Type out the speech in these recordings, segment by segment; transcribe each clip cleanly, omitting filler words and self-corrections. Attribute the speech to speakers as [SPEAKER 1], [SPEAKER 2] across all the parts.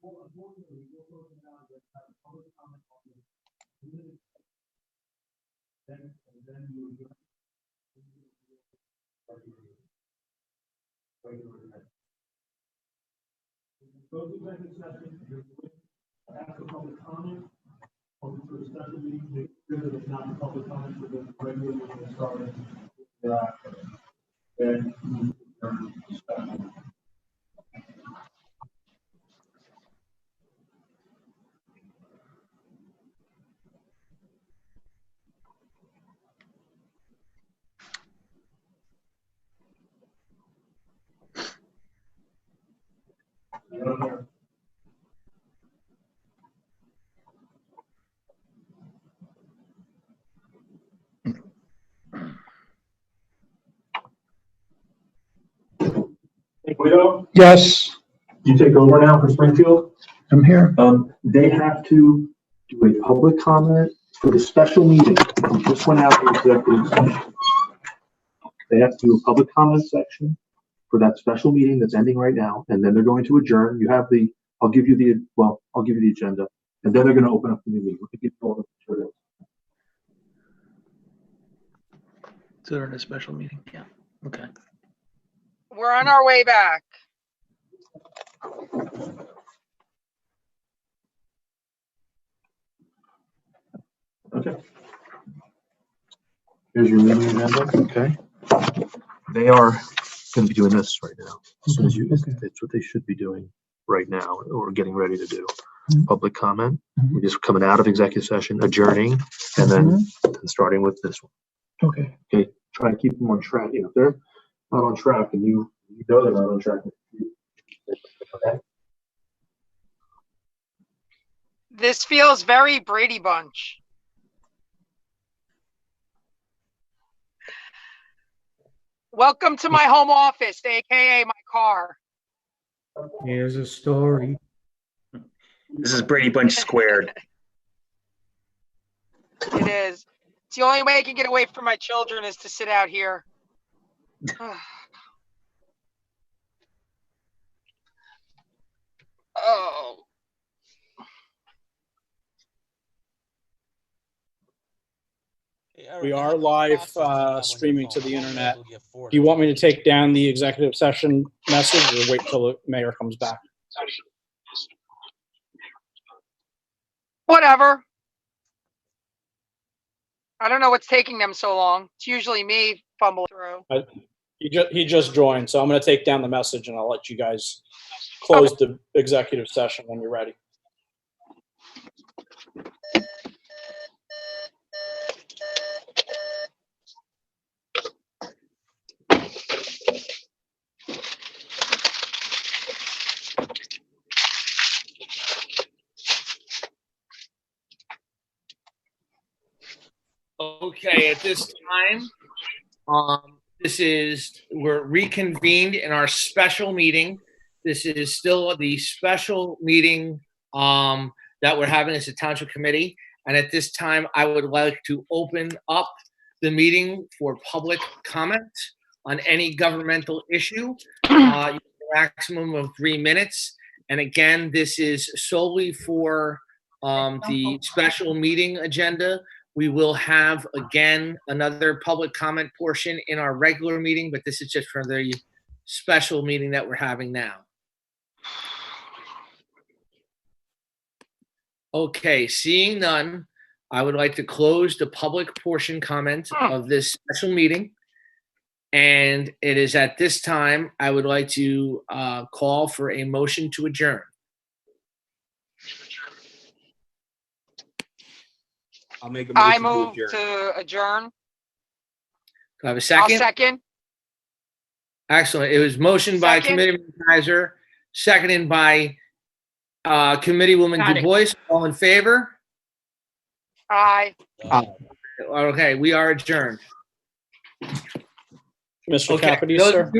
[SPEAKER 1] Go to executive session, ask for public comment, open for a special meeting, if it's not the public comment for the regular meeting started. Then Guido,
[SPEAKER 2] Yes,
[SPEAKER 1] you take over now for Springfield.
[SPEAKER 2] I'm here.
[SPEAKER 1] They have to do a public comment for the special meeting. We just went out to executive session. They have to do a public comment section for that special meeting that's ending right now, and then they're going to adjourn. You have the, I'll give you the agenda, and then they're gonna open up the new meeting. Let me get all the materials.
[SPEAKER 2] So they're in a special meeting, yeah, okay.
[SPEAKER 3] We're on our way back.
[SPEAKER 1] Okay. Here's your meeting agenda.
[SPEAKER 2] Okay.
[SPEAKER 1] They are gonna be doing this right now. As soon as you,
[SPEAKER 2] Okay.
[SPEAKER 1] it's what they should be doing right now, or getting ready to do.
[SPEAKER 2] Mhm.
[SPEAKER 1] Public comment.
[SPEAKER 2] Mhm.
[SPEAKER 1] We're just coming out of executive session, adjourning, and then starting with this one.
[SPEAKER 2] Okay.
[SPEAKER 1] Okay, try to keep them on track. You know, if they're not on track and you know they're not on track. Okay.
[SPEAKER 3] This feels very Brady Bunch. Welcome to my home office, AKA my car.
[SPEAKER 2] Here's a story.
[SPEAKER 4] This is Brady Bunch squared.
[SPEAKER 3] It is. It's the only way I can get away from my children is to sit out here. Oh.
[SPEAKER 5] We are live streaming to the internet. Do you want me to take down the executive session message or wait till the mayor comes back?
[SPEAKER 3] Whatever. I don't know what's taking them so long. It's usually me fumble through.
[SPEAKER 5] He just joined, so I'm going to take down the message and I'll let you guys close the executive session when you're ready.
[SPEAKER 6] Okay, at this time, we're reconvened in our special meeting. This is still the special meeting that we're having as a township committee. And at this time, I would like to open up the meeting for public comment on any governmental issue. You have a maximum of 3 minutes. And again, this is solely for the special meeting agenda. We will have, again, another public comment portion in our regular meeting, but this is just for the special meeting that we're having now. Okay, seeing none, I would like to close the public portion comment of this special meeting. And it is at this time, I would like to call for a motion to adjourn.
[SPEAKER 4] I'll make a motion
[SPEAKER 3] I
[SPEAKER 4] to
[SPEAKER 3] move
[SPEAKER 4] adjourn.
[SPEAKER 3] to adjourn.
[SPEAKER 6] Do I have a
[SPEAKER 3] I'll
[SPEAKER 6] second?
[SPEAKER 3] second.
[SPEAKER 6] Excellent. It was motioned by
[SPEAKER 3] Second.
[SPEAKER 6] Committeeman Kaiser, seconded by Committeewoman
[SPEAKER 3] Got
[SPEAKER 6] Du
[SPEAKER 3] it.
[SPEAKER 6] Bois. All in favor?
[SPEAKER 3] Aye.
[SPEAKER 6] Okay, we are adjourned.
[SPEAKER 5] Mr.
[SPEAKER 6] Okay,
[SPEAKER 5] Capidy, sir?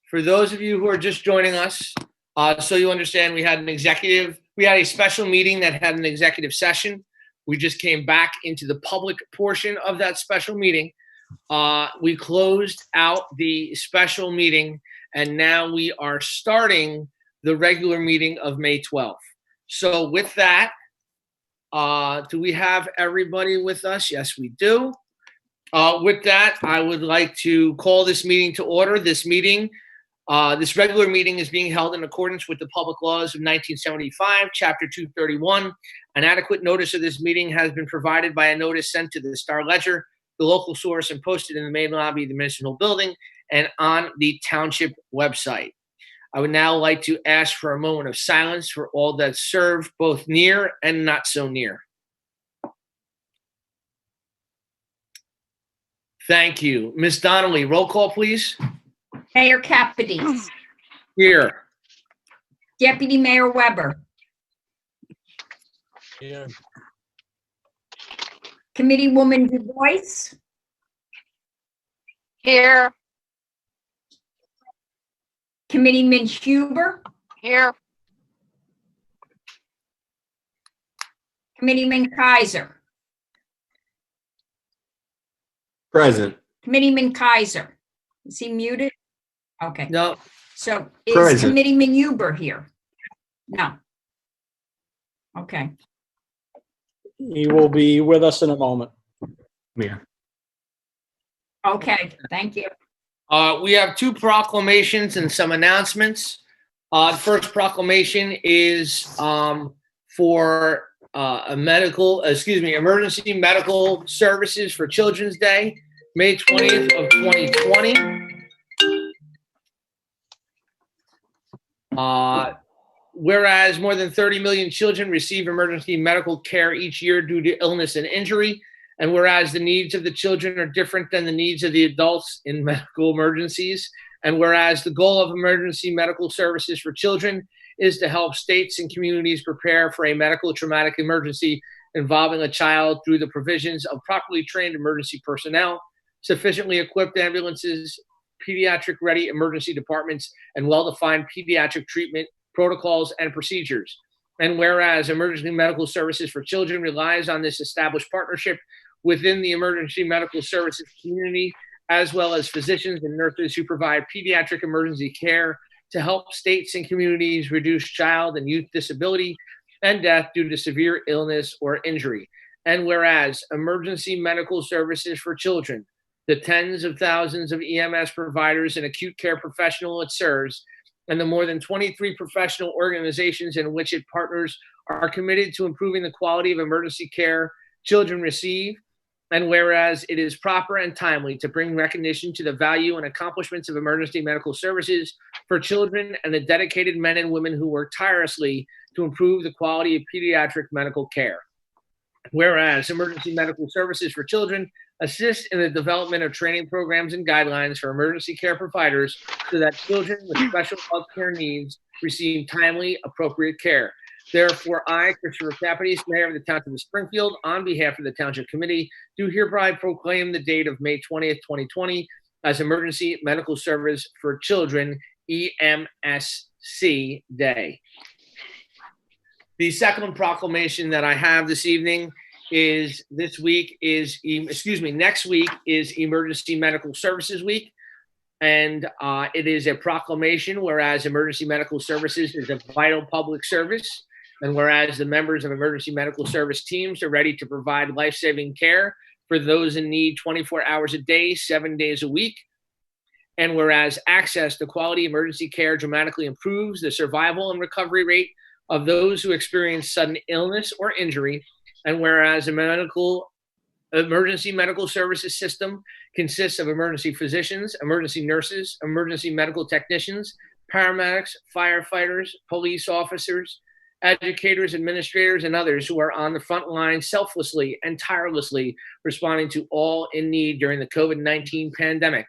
[SPEAKER 6] for those of you who are just joining us, so you understand, we had a special meeting that had an executive session. We just came back into the public portion of that special meeting. We closed out the special meeting, and now we are starting the regular meeting of May 12th. So with that, do we have everybody with us? Yes, we do. With that, I would like to call this meeting to order. This regular meeting is being held in accordance with the public laws of 1975, Chapter 231. An adequate notice of this meeting has been provided by a notice sent to the Star Ledger, the local source, and posted in the main lobby of the municipal building and on the Township website. I would now like to ask for a moment of silence for all that serve both near and not so near. Thank you. Ms. Donnelly, roll call, please.
[SPEAKER 7] Mayor Capides,
[SPEAKER 6] Here.
[SPEAKER 7] Deputy Mayor Weber,
[SPEAKER 5] Here.
[SPEAKER 7] Committeewoman Du Bois,
[SPEAKER 3] Here,
[SPEAKER 7] Committeeman Huber,
[SPEAKER 3] here,
[SPEAKER 7] Committeeman Kaiser,
[SPEAKER 4] Present.
[SPEAKER 7] Committeeman Kaiser. Is he muted? Okay,
[SPEAKER 6] No.
[SPEAKER 7] so is
[SPEAKER 4] Present.
[SPEAKER 7] Committeeman Huber here? No. Okay,
[SPEAKER 5] He will be with us in a moment.
[SPEAKER 4] Yeah.
[SPEAKER 7] okay, thank you.
[SPEAKER 6] We have two proclamations and some announcements. The first proclamation is for Emergency Medical Services for Children's Day, May 20th of 2020. Whereas more than 30 million children receive emergency medical care each year due to illness and injury, and whereas the needs of the children are different than the needs of the adults in medical emergencies, and whereas the goal of emergency medical services for children is to help states and communities prepare for a medical traumatic emergency involving a child through the provisions of properly trained emergency personnel, sufficiently equipped ambulances, pediatric-ready emergency departments, and well-defined pediatric treatment protocols and procedures. And whereas emergency medical services for children relies on this established partnership within the emergency medical services community, as well as physicians and nurses who provide pediatric emergency care to help states and communities reduce child and youth disability and death due to severe illness or injury. And whereas emergency medical services for children, the tens of thousands of EMS providers and acute care professionals it serves, and the more than 23 professional organizations in which it partners are committed to improving the quality of emergency care children receive. And whereas it is proper and timely to bring recognition to the value and accomplishments of emergency medical services for children and the dedicated men and women who work tirelessly to improve the quality of pediatric medical care. Whereas emergency medical services for children assist in the development of training programs and guidelines for emergency care providers so that children with special health care needs receive timely, appropriate care. Therefore, I, Christopher Capides, Mayor of the Township of Springfield, on behalf of the Township Committee, do hereby proclaim the date of May 20th, 2020 as Emergency Medical Service for Children, EMSC Day. The second proclamation that I have this evening is next week is Emergency Medical Services Week. And it is a proclamation, whereas emergency medical services is a vital public service, and whereas the members of emergency medical service teams are ready to provide life-saving care for those in need 24 hours a day, 7 days a week. And whereas access to quality emergency care dramatically improves the survival and recovery rate of those who experience sudden illness or injury. And whereas emergency medical services system consists of emergency physicians, emergency nurses, emergency medical technicians, paramedics, firefighters, police officers, educators, administrators, and others who are on the front line selflessly and tirelessly responding to all in need during the COVID-19 pandemic.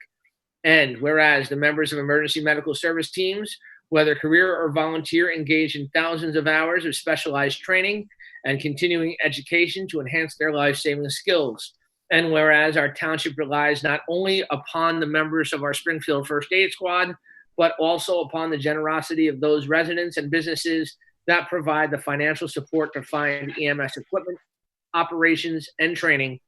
[SPEAKER 6] And whereas the members of emergency medical service teams, whether career or volunteer, engage in thousands of hours of specialized training and continuing education to enhance their life-saving skills. And whereas our township relies not only upon the members of our Springfield First Aid Squad, but also upon the generosity of those residents and businesses that provide the financial support to find EMS equipment, operations, and training.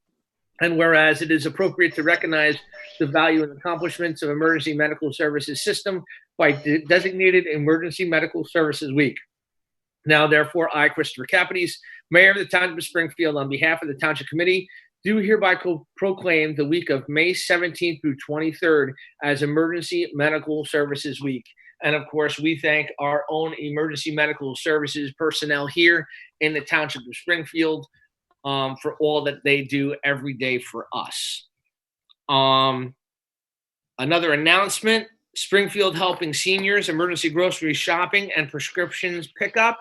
[SPEAKER 6] And whereas it is appropriate to recognize the value and accomplishments of emergency medical services system by designated Emergency Medical Services Week. Now, therefore, I, Christopher Capides, Mayor of the Township of Springfield, on behalf of the Township Committee, do hereby proclaim the week of May 17th through 23rd as Emergency Medical Services Week. And of course, we thank our own emergency medical services personnel here in the Township of Springfield for all that they do every day for us. Another announcement, Springfield helping seniors, emergency grocery shopping and prescriptions pickup.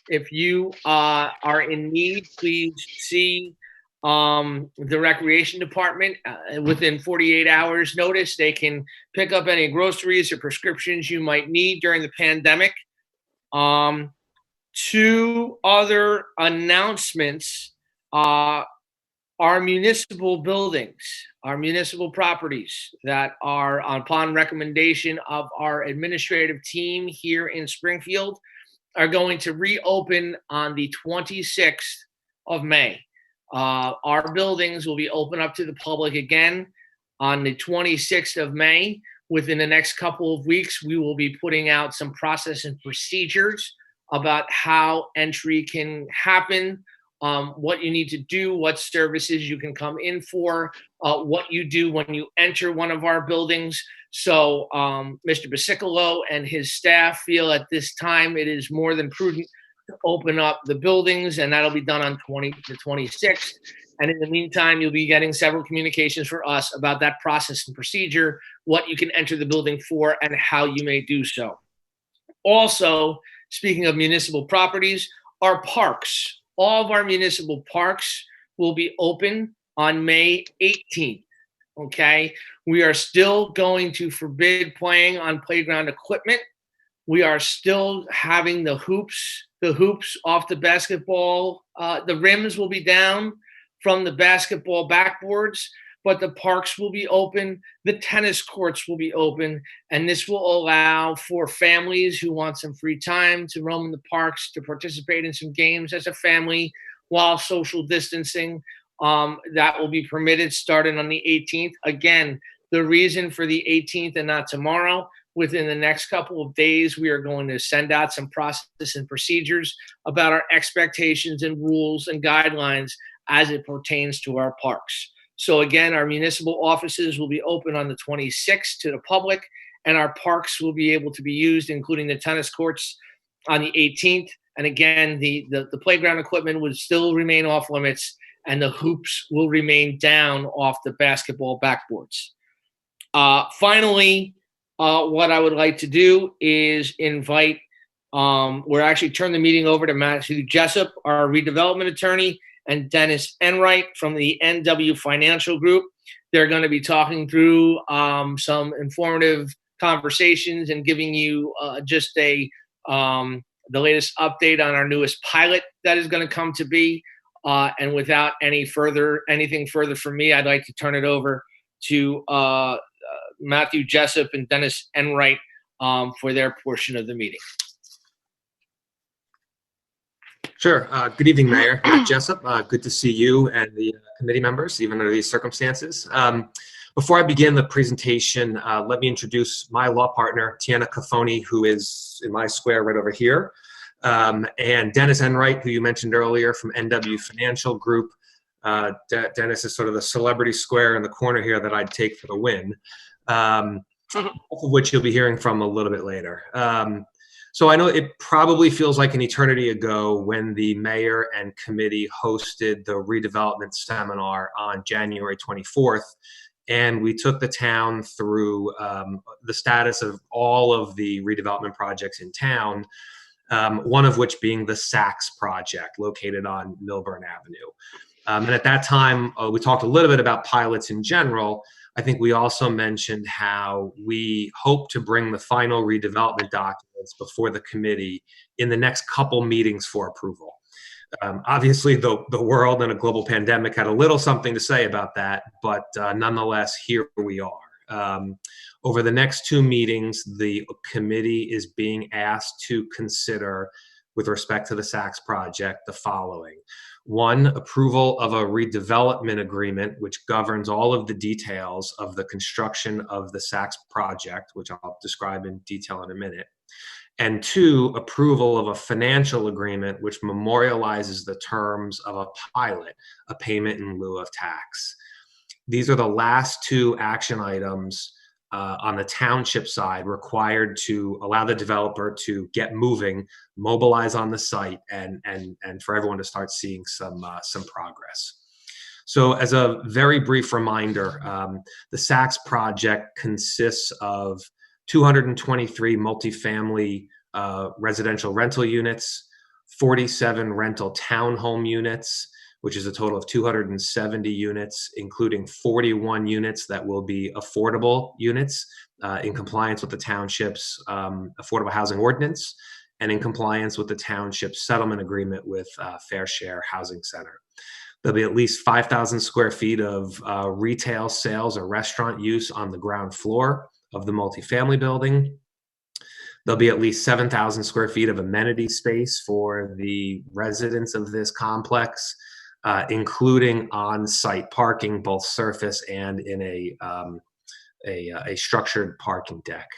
[SPEAKER 6] If you are in need, please see the recreation department. Within 48 hours notice, they can pick up any groceries or prescriptions you might need during the pandemic. Two other announcements. Our municipal buildings, our municipal properties that are upon recommendation of our administrative team here in Springfield are going to reopen on the 26th of May. Our buildings will be open up to the public again on the 26th of May. Within the next couple of weeks, we will be putting out some process and procedures about how entry can happen, what you need to do, what services you can come in for, what you do when you enter one of our buildings. So Mr. Basicolo and his staff feel at this time it is more than prudent to open up the buildings, and that'll be done on the 26th. And in the meantime, you'll be getting several communications for us about that process and procedure, what you can enter the building for, and how you may do so. Also, speaking of municipal properties, our parks. All of our municipal parks will be open on May 18th, okay? We are still going to forbid playing on playground equipment. We are still having the hoops off the basketball. The rims will be down from the basketball backboards, but the parks will be open. The tennis courts will be open, and this will allow for families who want some free time to roam in the parks, to participate in some games as a family while social distancing. That will be permitted starting on the 18th. Again, the reason for the 18th and not tomorrow, within the next couple of days, we are going to send out some process and procedures about our expectations and rules and guidelines as it pertains to our parks. So again, our municipal offices will be open on the 26th to the public, and our parks will be able to be used, including the tennis courts, on the 18th. And again, the playground equipment would still remain off limits, and the hoops will remain down off the basketball backboards. Finally, what I would like to do is invite, we're actually turn the meeting over to Matthew Jessup, our redevelopment attorney, and Dennis Enright from the NW Financial Group. They're going to be talking through some informative conversations and giving you just the latest update on our newest pilot that is going to come to be. And without anything further from me, I'd like to turn it over to Matthew Jessup and Dennis Enright for their portion of the meeting.
[SPEAKER 4] Sure. Good evening, Mayor Jessup. Good to see you and the committee members, even under these circumstances. Before I begin the presentation, let me introduce my law partner, Tiana Cafoni, who is in my square right over here, and Dennis Enright, who you mentioned earlier from NW Financial Group. Dennis is sort of the celebrity square in the corner here that I'd take for the win, of which you'll be hearing from a little bit later. So I know it probably feels like an eternity ago when the mayor and committee hosted the redevelopment seminar on January 24th, and we took the town through the status of all of the redevelopment projects in town, one of which being the Saks project located on Milburn Avenue. And at that time, we talked a little bit about pilots in general. I think we also mentioned how we hope to bring the final redevelopment documents before the committee in the next couple meetings for approval. Obviously, the world and a global pandemic had a little something to say about that, but nonetheless, here we are. Over the next two meetings, the committee is being asked to consider, with respect to the Saks project, the following. One, approval of a redevelopment agreement, which governs all of the details of the construction of the Saks project, which I'll describe in detail in a minute. And two, approval of a financial agreement, which memorializes the terms of a pilot, a payment in lieu of tax. These are the last two action items on the township side required to allow the developer to get moving, mobilize on the site, and for everyone to start seeing some progress. So as a very brief reminder, the Saks project consists of 223 multifamily residential rental units, 47 rental townhome units, which is a total of 270 units, including 41 units that will be affordable units in compliance with the township's affordable housing ordinance and in compliance with the township's settlement agreement with Fair Share Housing Center. There'll be at least 5,000 square feet of retail sales or restaurant use on the ground floor of the multifamily building. There'll be at least 7,000 square feet of amenity space for the residents of this complex, including on-site parking, both surface and in a structured parking deck.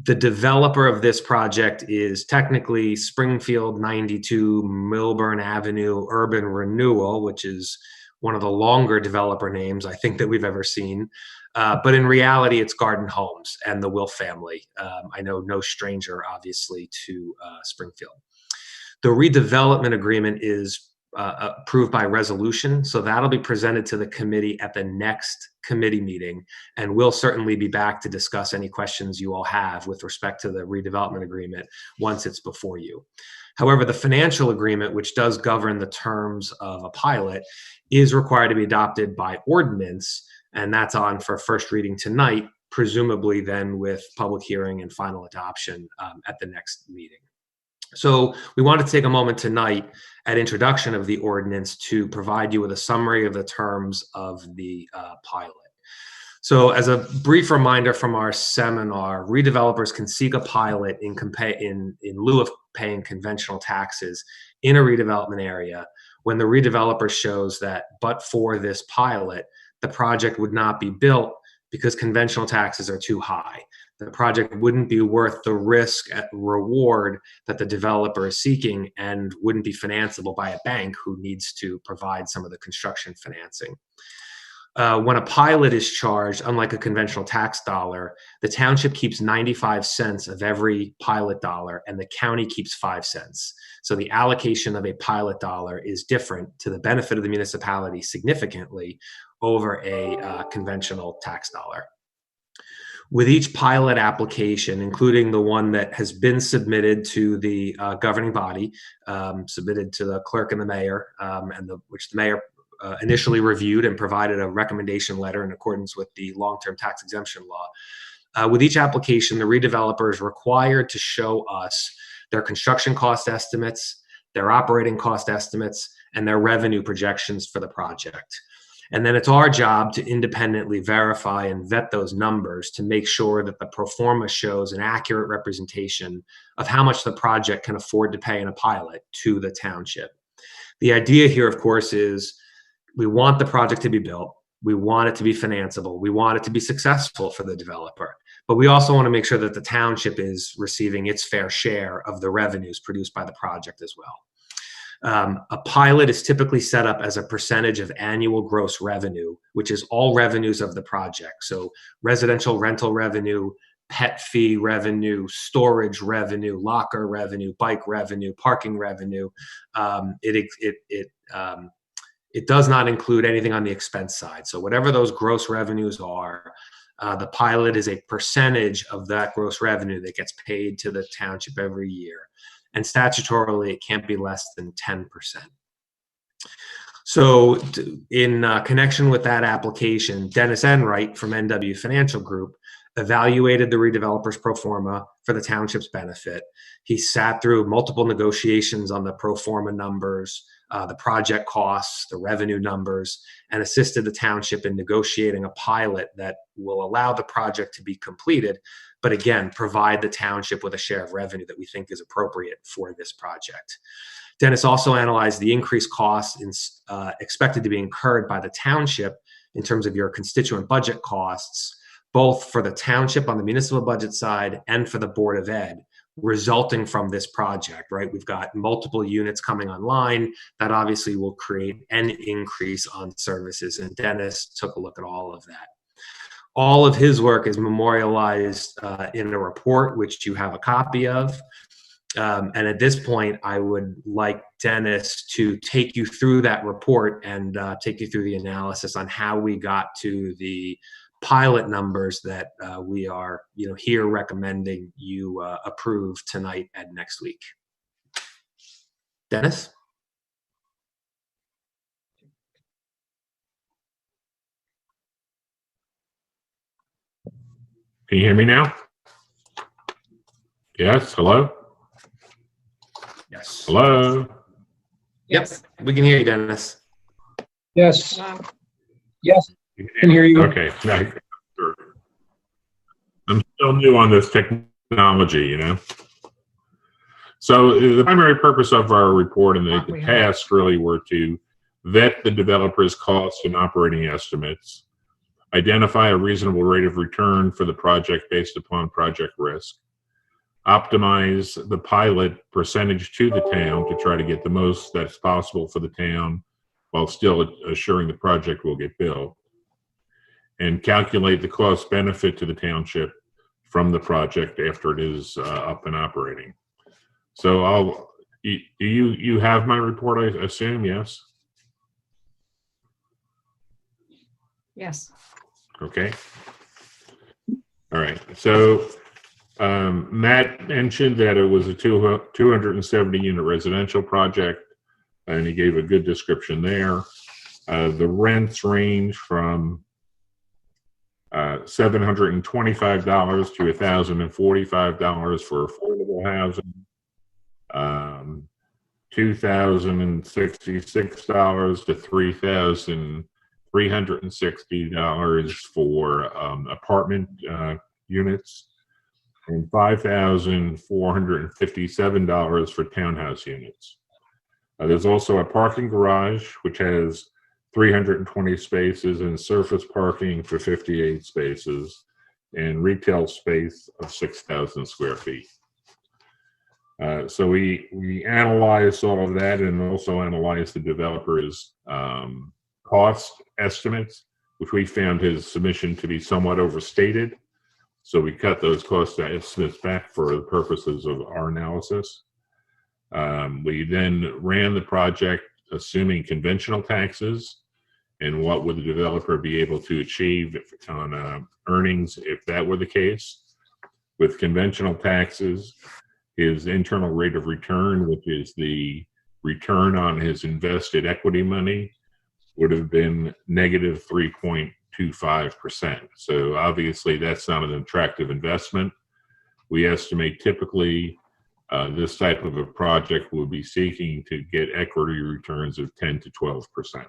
[SPEAKER 4] The developer of this project is technically Springfield 92 Milburn Avenue Urban Renewal, which is one of the longer developer names I think that we've ever seen. But in reality, it's Garden Homes and the Wilf family. I know no stranger, obviously, to Springfield. The redevelopment agreement is approved by resolution, so that'll be presented to the committee at the next committee meeting, and we'll certainly be back to discuss any questions you all have with respect to the redevelopment agreement once it's before you. However, the financial agreement, which does govern the terms of a pilot, is required to be adopted by ordinance, and that's on for first reading tonight, presumably then with public hearing and final adoption at the next meeting. So we want to take a moment tonight at introduction of the ordinance to provide you with a summary of the terms of the pilot. So as a brief reminder from our seminar, redevelopers can seek a pilot in lieu of paying conventional taxes in a redevelopment area when the redeveloper shows that but for this pilot, the project would not be built because conventional taxes are too high. The project wouldn't be worth the risk and reward that the developer is seeking and wouldn't be financeable by a bank who needs to provide some of the construction financing. When a pilot is charged, unlike a conventional tax dollar, the township keeps 95 cents of every pilot dollar and the county keeps 5 cents. So the allocation of a pilot dollar is different to the benefit of the municipality significantly over a conventional tax dollar. With each pilot application, including the one that has been submitted to the governing body, submitted to the clerk and the mayor, which the mayor initially reviewed and provided a recommendation letter in accordance with the long-term tax exemption law. With each application, the redeveloper is required to show us their construction cost estimates, their operating cost estimates, and their revenue projections for the project. And then it's our job to independently verify and vet those numbers to make sure that the pro forma shows an accurate representation of how much the project can afford to pay in a pilot to the township. The idea here, of course, is we want the project to be built. We want it to be financeable. We want it to be successful for the developer. But we also want to make sure that the township is receiving its fair share of the revenues produced by the project as well. A pilot is typically set up as a percentage of annual gross revenue, which is all revenues of the project. So residential rental revenue, pet fee revenue, storage revenue, locker revenue, bike revenue, parking revenue. It does not include anything on the expense side. So whatever those gross revenues are, the pilot is a percentage of that gross revenue that gets paid to the township every year. And statutorily, it can't be less than 10%. So in connection with that application, Dennis Enright from NW Financial Group evaluated the redeveloper's pro forma for the township's benefit. He sat through multiple negotiations on the pro forma numbers, the project costs, the revenue numbers, and assisted the township in negotiating a pilot that will allow the project to be completed, but again, provide the township with a share of revenue that we think is appropriate for this project. Dennis also analyzed the increased costs expected to be incurred by the township in terms of your constituent budget costs, both for the township on the municipal budget side and for the Board of Ed, resulting from this project, right? We've got multiple units coming online that obviously will create an increase on services, and Dennis took a look at all of that. All of his work is memorialized in a report, which you have a copy of. And at this point, I would like Dennis to take you through that report and take you through the analysis on how we got to the pilot numbers that we are, here recommending you approve tonight and next week. Dennis?
[SPEAKER 8] Can you hear me now? Yes, hello?
[SPEAKER 4] Yes.
[SPEAKER 8] Hello?
[SPEAKER 4] Yep, we can hear you, Dennis.
[SPEAKER 9] Yes. Yes, I can hear you.
[SPEAKER 8] Okay. Sure. I'm still new on this technology, So the primary purpose of our report and the tasks really were to vet the developer's costs and operating estimates, identify a reasonable rate of return for the project based upon project risk, optimize the pilot percentage to the town to try to get the most that's possible for the town while still assuring the project will get built, and calculate the cost benefit to the township from the project after it is up and operating. So you have my report, I assume, yes?
[SPEAKER 7] Yes.
[SPEAKER 8] Okay. All right. So Matt mentioned that it was a 270 unit residential project, and he gave a good description there. The rents range from $725 to $1,045 for affordable housing, $2,066 to $3,360 for apartment units, and $5,457 for townhouse units. There's also a parking garage, which has 320 spaces, and surface parking for 58 spaces, and retail space of 6,000 square feet. So we analyzed all of that and also analyzed the developer's cost estimates, which we found his submission to be somewhat overstated. So we cut those cost estimates back for the purposes of our analysis. We then ran the project assuming conventional taxes and what would the developer be able to achieve on earnings if that were the case. With conventional taxes, his internal rate of return, which is the return on his invested equity money, would have been negative 3.25%. So obviously that's not an attractive investment. We estimate typically this type of a project will be seeking to get equity returns of 10 to 12%.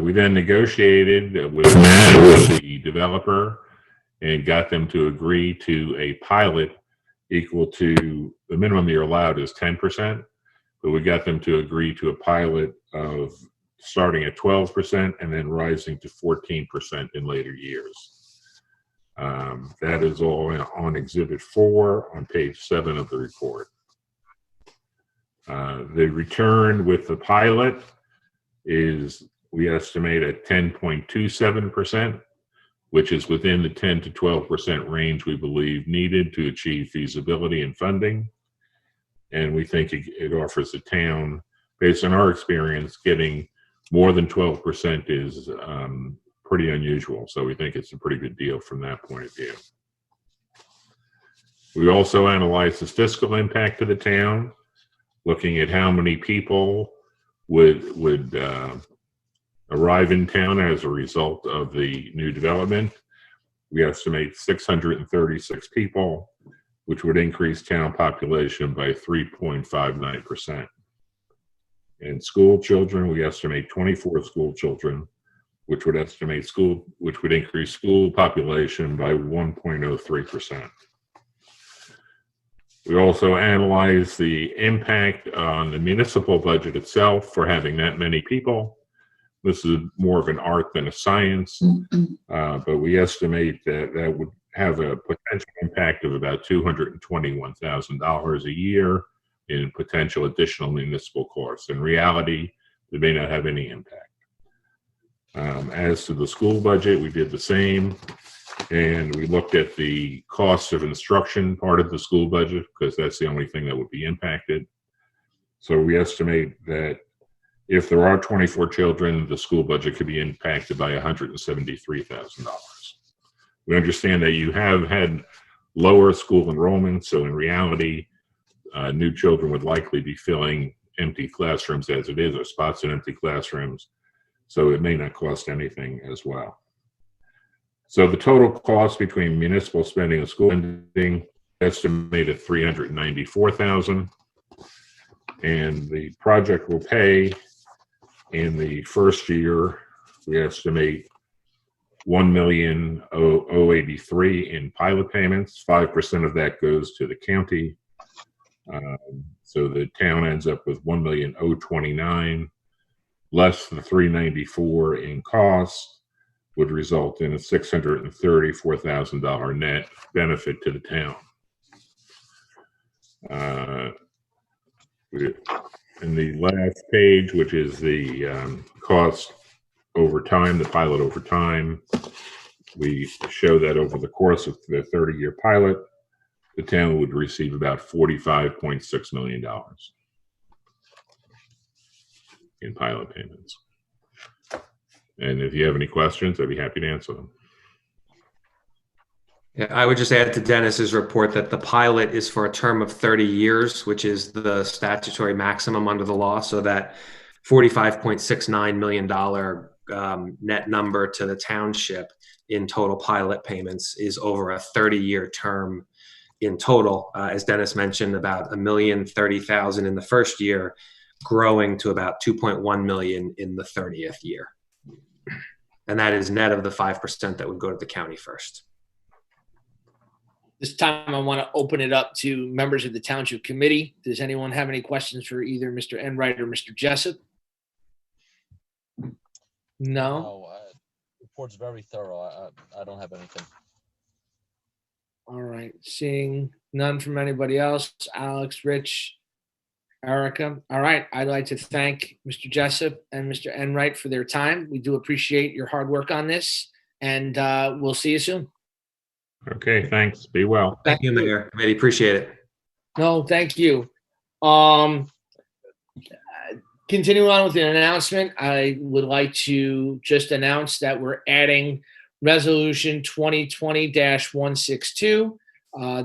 [SPEAKER 8] We then negotiated with the developer and got them to agree to a pilot equal to the minimum you're allowed is 10%, but we got them to agree to a pilot of starting at 12% and then rising to 14% in later years. That is all on Exhibit 4 on page 7 of the report. The return with the pilot is, we estimate, at 10.27%, which is within the 10 to 12% range we believe needed to achieve feasibility and funding. And we think it offers the town, based on our experience, getting more than 12% is pretty unusual. So we think it's a pretty good deal from that point of view. We also analyzed the fiscal impact to the town, looking at how many people would arrive in town as a result of the new development. We estimate 636 people, which would increase town population by 3.59%. And school children, we estimate 24 school children, which would increase school population by 1.03%. We also analyzed the impact on the municipal budget itself for having that many people. This is more of an art than a science, but we estimate that that would have a potential impact of about $221,000 a year in potential additional municipal costs. In reality, it may not have any impact. As to the school budget, we did the same, and we looked at the cost of instruction part of the school budget because that's the only thing that would be impacted. So we estimate that if there are 24 children, the school budget could be impacted by $173,000. We understand that you have had lower school enrollment, so in reality, new children would likely be filling empty classrooms as it is, or spots in empty classrooms, so it may not cost anything as well. So the total cost between municipal spending and school spending estimated $394,000, and the project will pay in the first year, we estimate $1,083,000 in pilot payments. 5% of that goes to the county. So the town ends up with $1,029,000 less the $394,000 in costs would result in a $634,000 net benefit to the town. In the last page, which is the cost over time, the pilot over time, we show that over the course of the 30-year pilot, the town would receive about $45.6 million in pilot payments. And if you have any questions, I'd be happy to answer them.
[SPEAKER 4] Yeah, I would just add to Dennis's report that the pilot is for a term of 30 years, which is the statutory maximum under the law. So that $45.69 million net number to the township in total pilot payments is over a 30-year term in total. As Dennis mentioned, about $1,030,000 in the first year, growing to about $2.1 million in the 30th year. And that is net of the 5% that would go to the county first.
[SPEAKER 6] This time I want to open it up to members of the Township Committee. Does anyone have any questions for either Mr. Enright or Mr. Jessup? No?
[SPEAKER 10] Report's very thorough. I don't have anything.
[SPEAKER 6] All right. Seeing none from anybody else. Alex, Rich, Erica. All right. I'd like to thank Mr. Jessup and Mr. Enright for their time. We do appreciate your hard work on this, and we'll see you soon.
[SPEAKER 8] Okay, thanks. Be well.
[SPEAKER 4] Thank you, Mayor. I really appreciate it.
[SPEAKER 6] No, thank you. Continuing on with the announcement, I would like to just announce that we're adding Resolution 2020-162.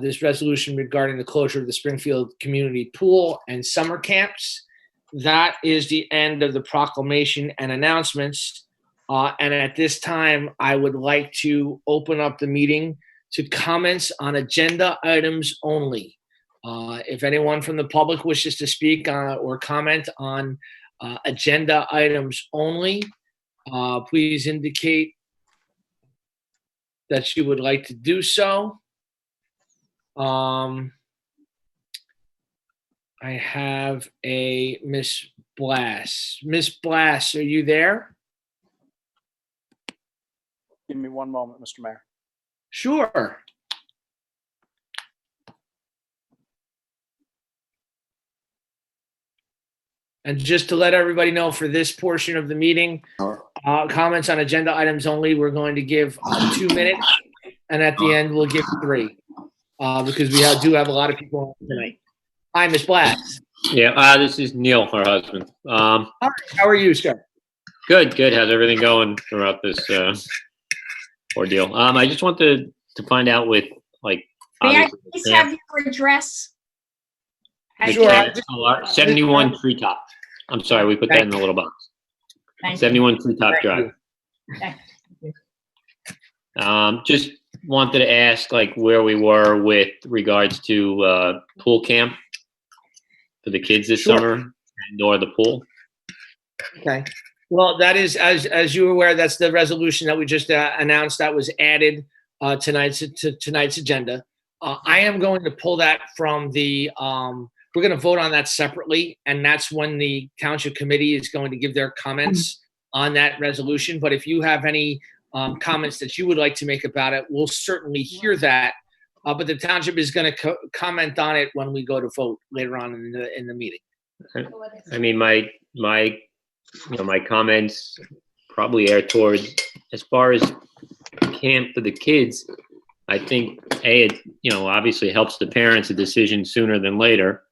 [SPEAKER 6] This resolution regarding the closure of the Springfield Community Pool and summer camps. That is the end of the proclamation and announcements. And at this time, I would like to open up the meeting to comments on agenda items only. If anyone from the public wishes to speak or comment on agenda items only, please indicate that you would like to do so. I have a Miss Blass. Miss Blass, are you there?
[SPEAKER 5] Give me one moment, Mr. Mayor.
[SPEAKER 6] Sure. And just to let everybody know, for this portion of the meeting, comments on agenda items only, we're going to give 2 minutes, and at the end, we'll give 3, because we do have a lot of people on tonight. Hi, Ms. Blass.
[SPEAKER 11] Yeah, this is Neil, her husband.
[SPEAKER 6] Hi, how are you, sir?
[SPEAKER 11] Good. How's everything going throughout this ordeal? I just wanted to find out with, like,
[SPEAKER 7] May I please have your address?
[SPEAKER 6] Sure.
[SPEAKER 11] 71 Treetop. I'm sorry, we put that in the little box. 71 Treetop Drive. Just wanted to ask, like, where we were with regards to pool camp for the kids this summer and/or the pool.
[SPEAKER 6] Okay. Well, that is, as you're aware, that's the resolution that we just announced that was added tonight's agenda. I am going to pull that from the, we're going to vote on that separately, and that's when the Township Committee is going to give their comments on that resolution. But if you have any comments that you would like to make about it, we'll certainly hear that. But the Township is going to comment on it when we go to vote later on in the meeting.
[SPEAKER 11] I mean, my comments probably are towards, as far as camp for the kids, I think, it, obviously helps the parents a decision sooner than later.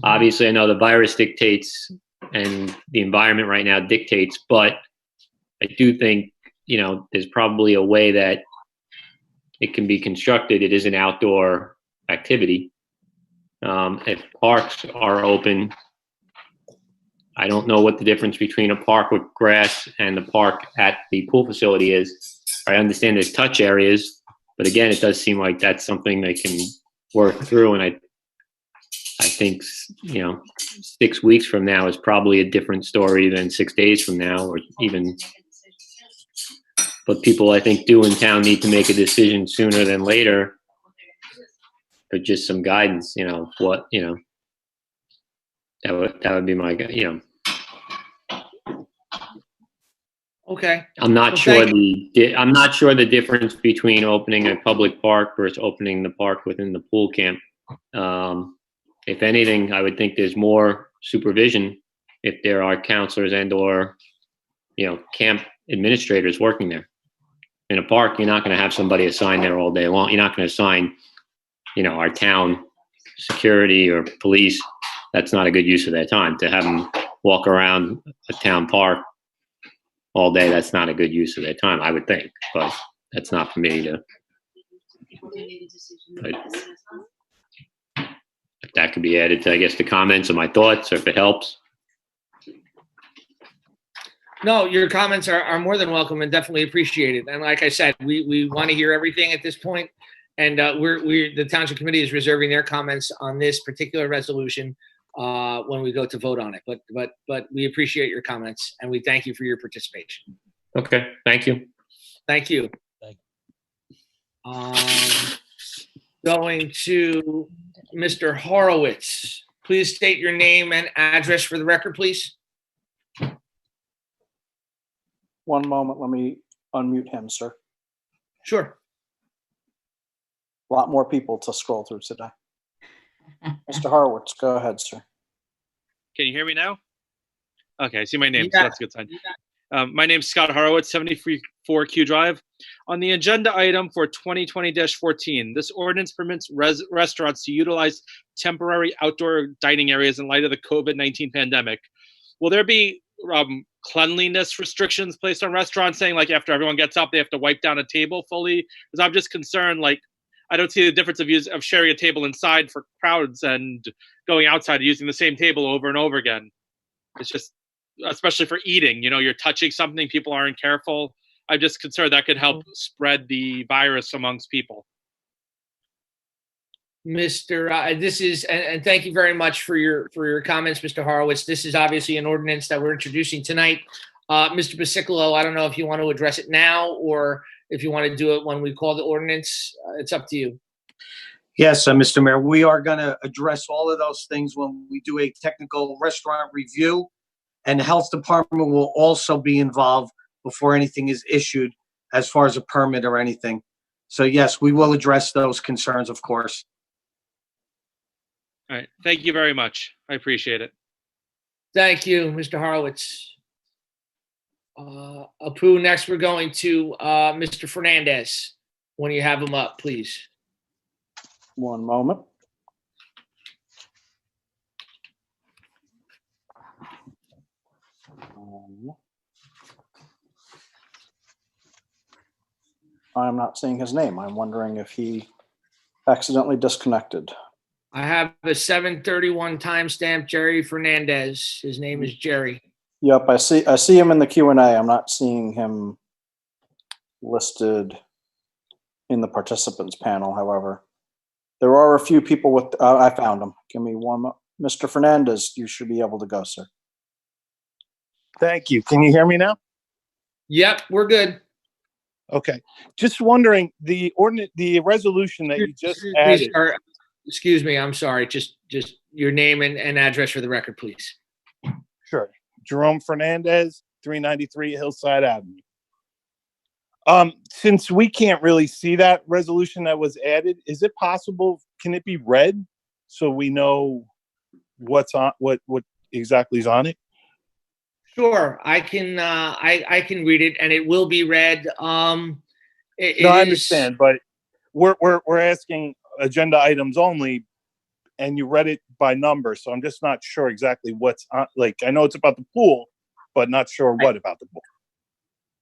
[SPEAKER 11] Obviously, I know the virus dictates and the environment right now dictates, but I do think, there's probably a way that it can be constructed. It is an outdoor activity. If parks are open, I don't know what the difference between a park with grass and the park at the pool facility is. I understand there's touch areas, but again, it does seem like that's something they can work through. And I think, 6 weeks from now is probably a different story than 6 days from now, or even. But people, I think, do in town need to make a decision sooner than later. But just some guidance, that would be my,
[SPEAKER 6] Okay.
[SPEAKER 11] I'm not sure the difference between opening a public park versus opening the park within the pool camp. If anything, I would think there's more supervision if there are counselors and/or, camp administrators working there. In a park, you're not going to have somebody assigned there all day long. You're not going to assign, our town security or police. That's not a good use of their time to have them walk around a town park all day. That's not a good use of their time, I would think, but that's not for me to. But if that could be added to, I guess, the comments or my thoughts, or if it helps.
[SPEAKER 6] No, your comments are more than welcome and definitely appreciated. And like I said, we want to hear everything at this point. And the Township Committee is reserving their comments on this particular resolution when we go to vote on it. But we appreciate your comments and we thank you for your participation.
[SPEAKER 11] Okay, thank you.
[SPEAKER 6] Thank you. Going to Mr. Horowitz. Please state your name and address for the record, please.
[SPEAKER 5] One moment, let me unmute him, sir.
[SPEAKER 6] Sure.
[SPEAKER 5] A lot more people to scroll through today. Mr. Horowitz, go ahead, sir.
[SPEAKER 12] Can you hear me now? Okay, I see my name,
[SPEAKER 6] Yeah.
[SPEAKER 12] so that's a good sign. My name's Scott Horowitz, 74 Q Drive. On the agenda item for 2020-14, this ordinance permits restaurants to utilize temporary outdoor dining areas in light of the COVID-19 pandemic. Will there be cleanliness restrictions placed on restaurants, saying like after everyone gets up, they have to wipe down a table fully? Because I'm just concerned, like, I don't see the difference of sharing a table inside for crowds and going outside using the same table over and over again. It's just, especially for eating, you're touching something, people aren't careful. I'm just concerned that could help spread the virus amongst people.
[SPEAKER 6] This is, and thank you very much for your comments, Mr. Horowitz. This is obviously an ordinance that we're introducing tonight. Mr. Basicolo, I don't know if you want to address it now or if you want to do it when we call the ordinance. It's up to you.
[SPEAKER 13] Yes, Mr. Mayor, we are going to address all of those things when we do a technical restaurant review, and the health department will also be involved before anything is issued as far as a permit or anything. So yes, we will address those concerns, of course.
[SPEAKER 12] All right, thank you very much. I appreciate it.
[SPEAKER 6] Thank you, Mr. Horowitz. Apu, next we're going to Mr. Fernandez. When you have him up, please.
[SPEAKER 5] One moment. I'm not seeing his name. I'm wondering if he accidentally disconnected.
[SPEAKER 6] I have a 7:31 timestamp, Jerry Fernandez. His name is Jerry.
[SPEAKER 5] Yep, I see him in the Q&A. I'm not seeing him listed in the participants panel, however. There are a few people with, I found him. Give me one moment. Mr. Fernandez, you should be able to go, sir.
[SPEAKER 14] Thank you. Can you hear me now?
[SPEAKER 6] Yep, we're good.
[SPEAKER 14] Okay. Just wondering, the resolution that you just added.
[SPEAKER 6] Excuse me, I'm sorry. Just your name and address for the record, please.
[SPEAKER 14] Sure. Jerome Fernandez, 393 Hillside Avenue. Since we can't really see that resolution that was added, is it possible, can it be read so we know what's on, what exactly is on it?
[SPEAKER 6] Sure, I can read it, and it will be read.
[SPEAKER 14] No, I understand, but we're asking agenda items only, and you read it by number, so I'm just not sure exactly what's on. Like, I know it's about the pool, but not sure what about the pool.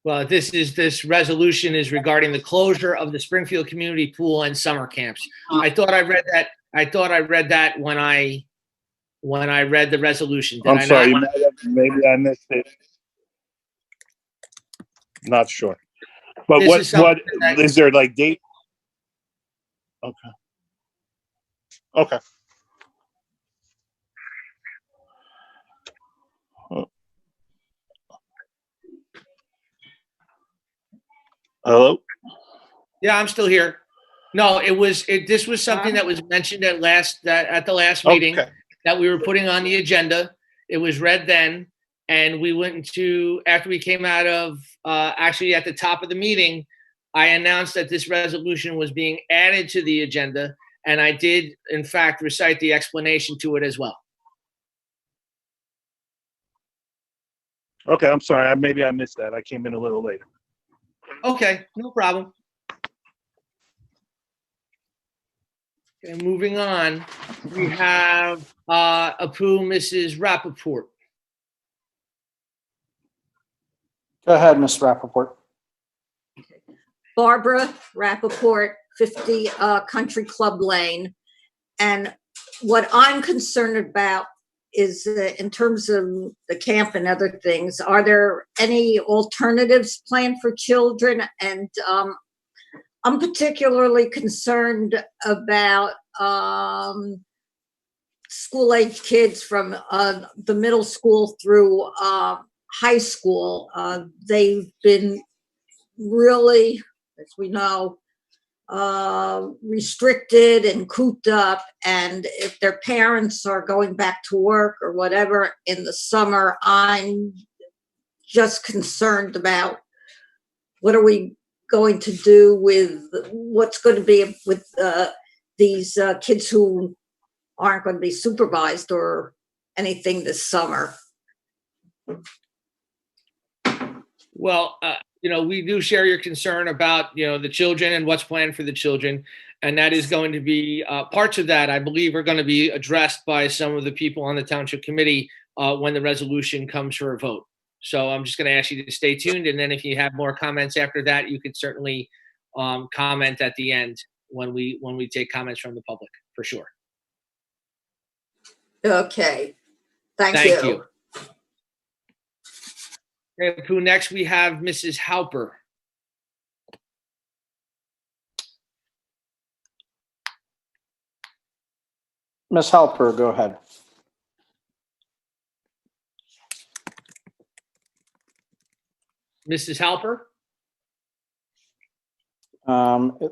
[SPEAKER 6] Well, this resolution is regarding the closure of the Springfield Community Pool and summer camps. I thought I read that. I thought I read that when I read the resolution. Did
[SPEAKER 14] I'm
[SPEAKER 6] I
[SPEAKER 14] sorry,
[SPEAKER 6] not?
[SPEAKER 14] maybe I missed it. Not sure. But
[SPEAKER 6] This
[SPEAKER 14] what
[SPEAKER 6] is something that-
[SPEAKER 14] is there, like, date? Okay. Hello?
[SPEAKER 6] Yeah, I'm still here. No, this was something that was mentioned at the last meeting that we were putting on the agenda. It was read then, and we went into, after we came out of, actually at the top of the meeting, I announced that this resolution was being added to the agenda, and I did, in fact, recite the explanation to it as well.
[SPEAKER 14] Okay, I'm sorry. Maybe I missed that. I came in a little later.
[SPEAKER 6] Okay, no problem. Okay, moving on, we have Mrs. Rappaport.
[SPEAKER 5] Go ahead, Ms. Rappaport.
[SPEAKER 7] Barbara Rappaport, 50 Country Club Lane. And what I'm concerned about is in terms of the camp and other things, are there any alternatives planned for children? And I'm particularly concerned about school-age kids from the middle school through high school. They've been really, as we know, restricted and cooped up, and if their parents are going back to work or whatever in the summer, I'm just concerned about what are we going to do with what's going to be with these kids who aren't going to be supervised or anything this summer.
[SPEAKER 6] Well, we do share your concern about, the children and what's planned for the children. And that is going to be parts of that, I believe, are going to be addressed by some of the people on the Township Committee when the resolution comes for a vote. So I'm just going to ask you to stay tuned. And then if you have more comments after that, you could certainly comment at the end when we take comments from the public, for sure.
[SPEAKER 7] Okay. Thank you.
[SPEAKER 6] Okay, Pooh, next we have Mrs. Halper.
[SPEAKER 5] Ms. Halper, go ahead.
[SPEAKER 6] Mrs. Halper?
[SPEAKER 15] Can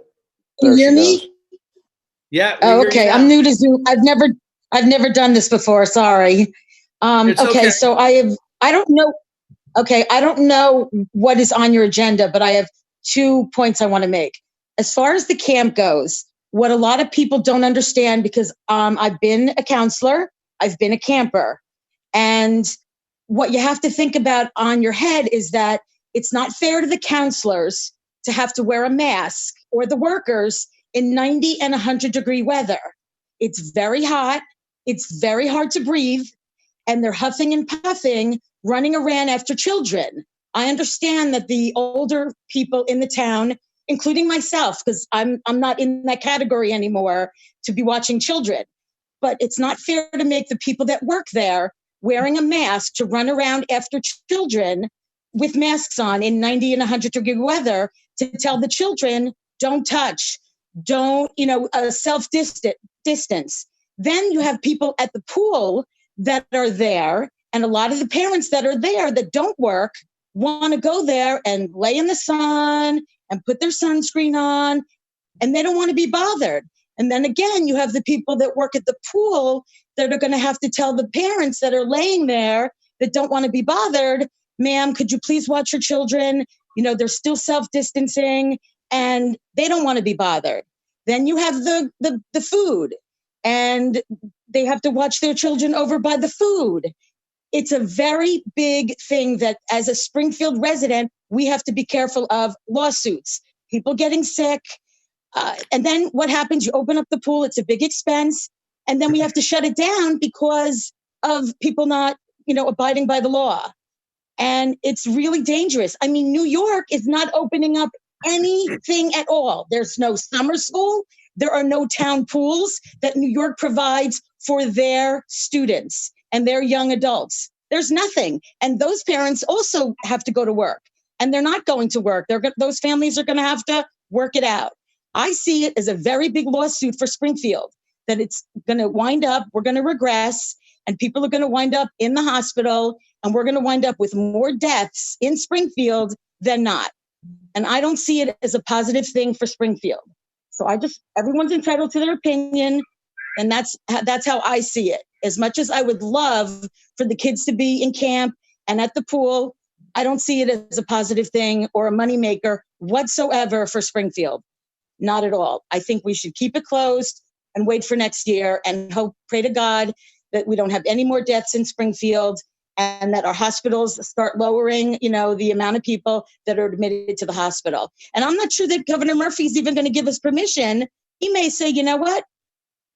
[SPEAKER 15] you hear me?
[SPEAKER 6] Yeah.
[SPEAKER 15] Oh, okay. I'm new to Zoom. I've never done this before. Sorry. Okay. So I don't know. Okay. I don't know what is on your agenda, but I have 2 points I want to make. As far as the camp goes, what a lot of people don't understand, because I've been a counselor, I've been a camper, and what you have to think about on your head is that it's not fair to the counselors to have to wear a mask, or the workers, in 90 and 100-degree weather. It's very hot. It's very hard to breathe. And they're huffing and puffing, running around after children. I understand that the older people in the town, including myself, because I'm not in that category anymore, to be watching children. But it's not fair to make the people that work there wearing a mask to run around after children with masks on in 90 and 100-degree weather, to tell the children, don't touch, don't, self-distance. Then you have people at the pool that are there, and a lot of the parents that are there that don't work want to go there and lay in the sun and put their sunscreen on, and they don't want to be bothered. And then again, you have the people that work at the pool that are going to have to tell the parents that are laying there that don't want to be bothered, ma'am, could you please watch your children? You know, they're still self-distancing and they don't want to be bothered. Then you have the food, and they have to watch their children over by the food. It's a very big thing that as a Springfield resident, we have to be careful of lawsuits, people getting sick. And then what happens? You open up the pool, it's a big expense. And then we have to shut it down because of people not, abiding by the law. And it's really dangerous. I mean, New York is not opening up anything at all. There's no summer school. There are no town pools that New York provides for their students and their young adults. There's nothing. And those parents also have to go to work, and they're not going to work. Those families are going to have to work it out. I see it as a very big lawsuit for Springfield, that it's going to wind up, we're going to regress, and people are going to wind up in the hospital, and we're going to wind up with more deaths in Springfield than not. And I don't see it as a positive thing for Springfield. So everyone's entitled to their opinion, and that's how I see it. As much as I would love for the kids to be in camp and at the pool, I don't see it as a positive thing or a moneymaker whatsoever for Springfield. Not at all. I think we should keep it closed and wait for next year and pray to God that we don't have any more deaths in Springfield, and that our hospitals start lowering, the amount of people that are admitted to the hospital. And I'm not sure that Governor Murphy's even going to give us permission. He may say, you know what,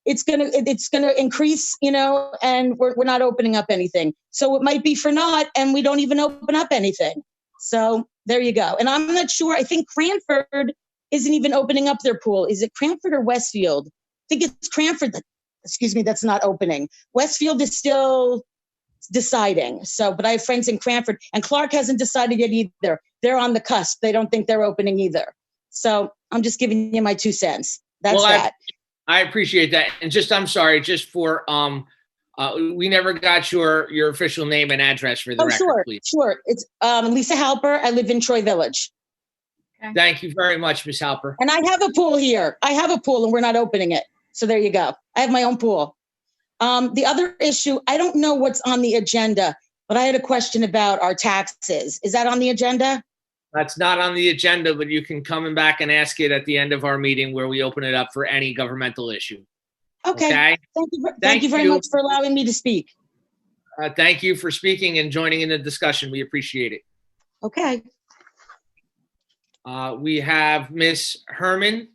[SPEAKER 15] it's going to increase, and we're not opening up anything. So it might be for naught, and we don't even open up anything. So there you go. And I'm not sure. I think Cranford isn't even opening up their pool. Is it Cranford or Westfield? I think it's Cranford that's not opening. Westfield is still deciding. But I have friends in Cranford, and Clark hasn't decided yet either. They're on the cusp. They don't think they're opening either. So I'm just giving you my 2 cents. That's that.
[SPEAKER 6] I appreciate that. And I'm sorry, just for, we never got your official name and address for the record, please.
[SPEAKER 15] Sure. It's Lisa Halper. I live in Troy Village.
[SPEAKER 6] Okay. Thank you very much, Ms. Halper.
[SPEAKER 15] And I have a pool here. I have a pool, and we're not opening it. So there you go. I have my own pool. The other issue, I don't know what's on the agenda, but I had a question about our taxes. Is that on the agenda?
[SPEAKER 6] That's not on the agenda, but you can come back and ask it at the end of our meeting where we open it up for any governmental issue.
[SPEAKER 15] Okay. Thank you very much for allowing me to speak.
[SPEAKER 6] Thank you for speaking and joining in the discussion. We appreciate it.
[SPEAKER 15] Okay.
[SPEAKER 6] We have Miss Herman.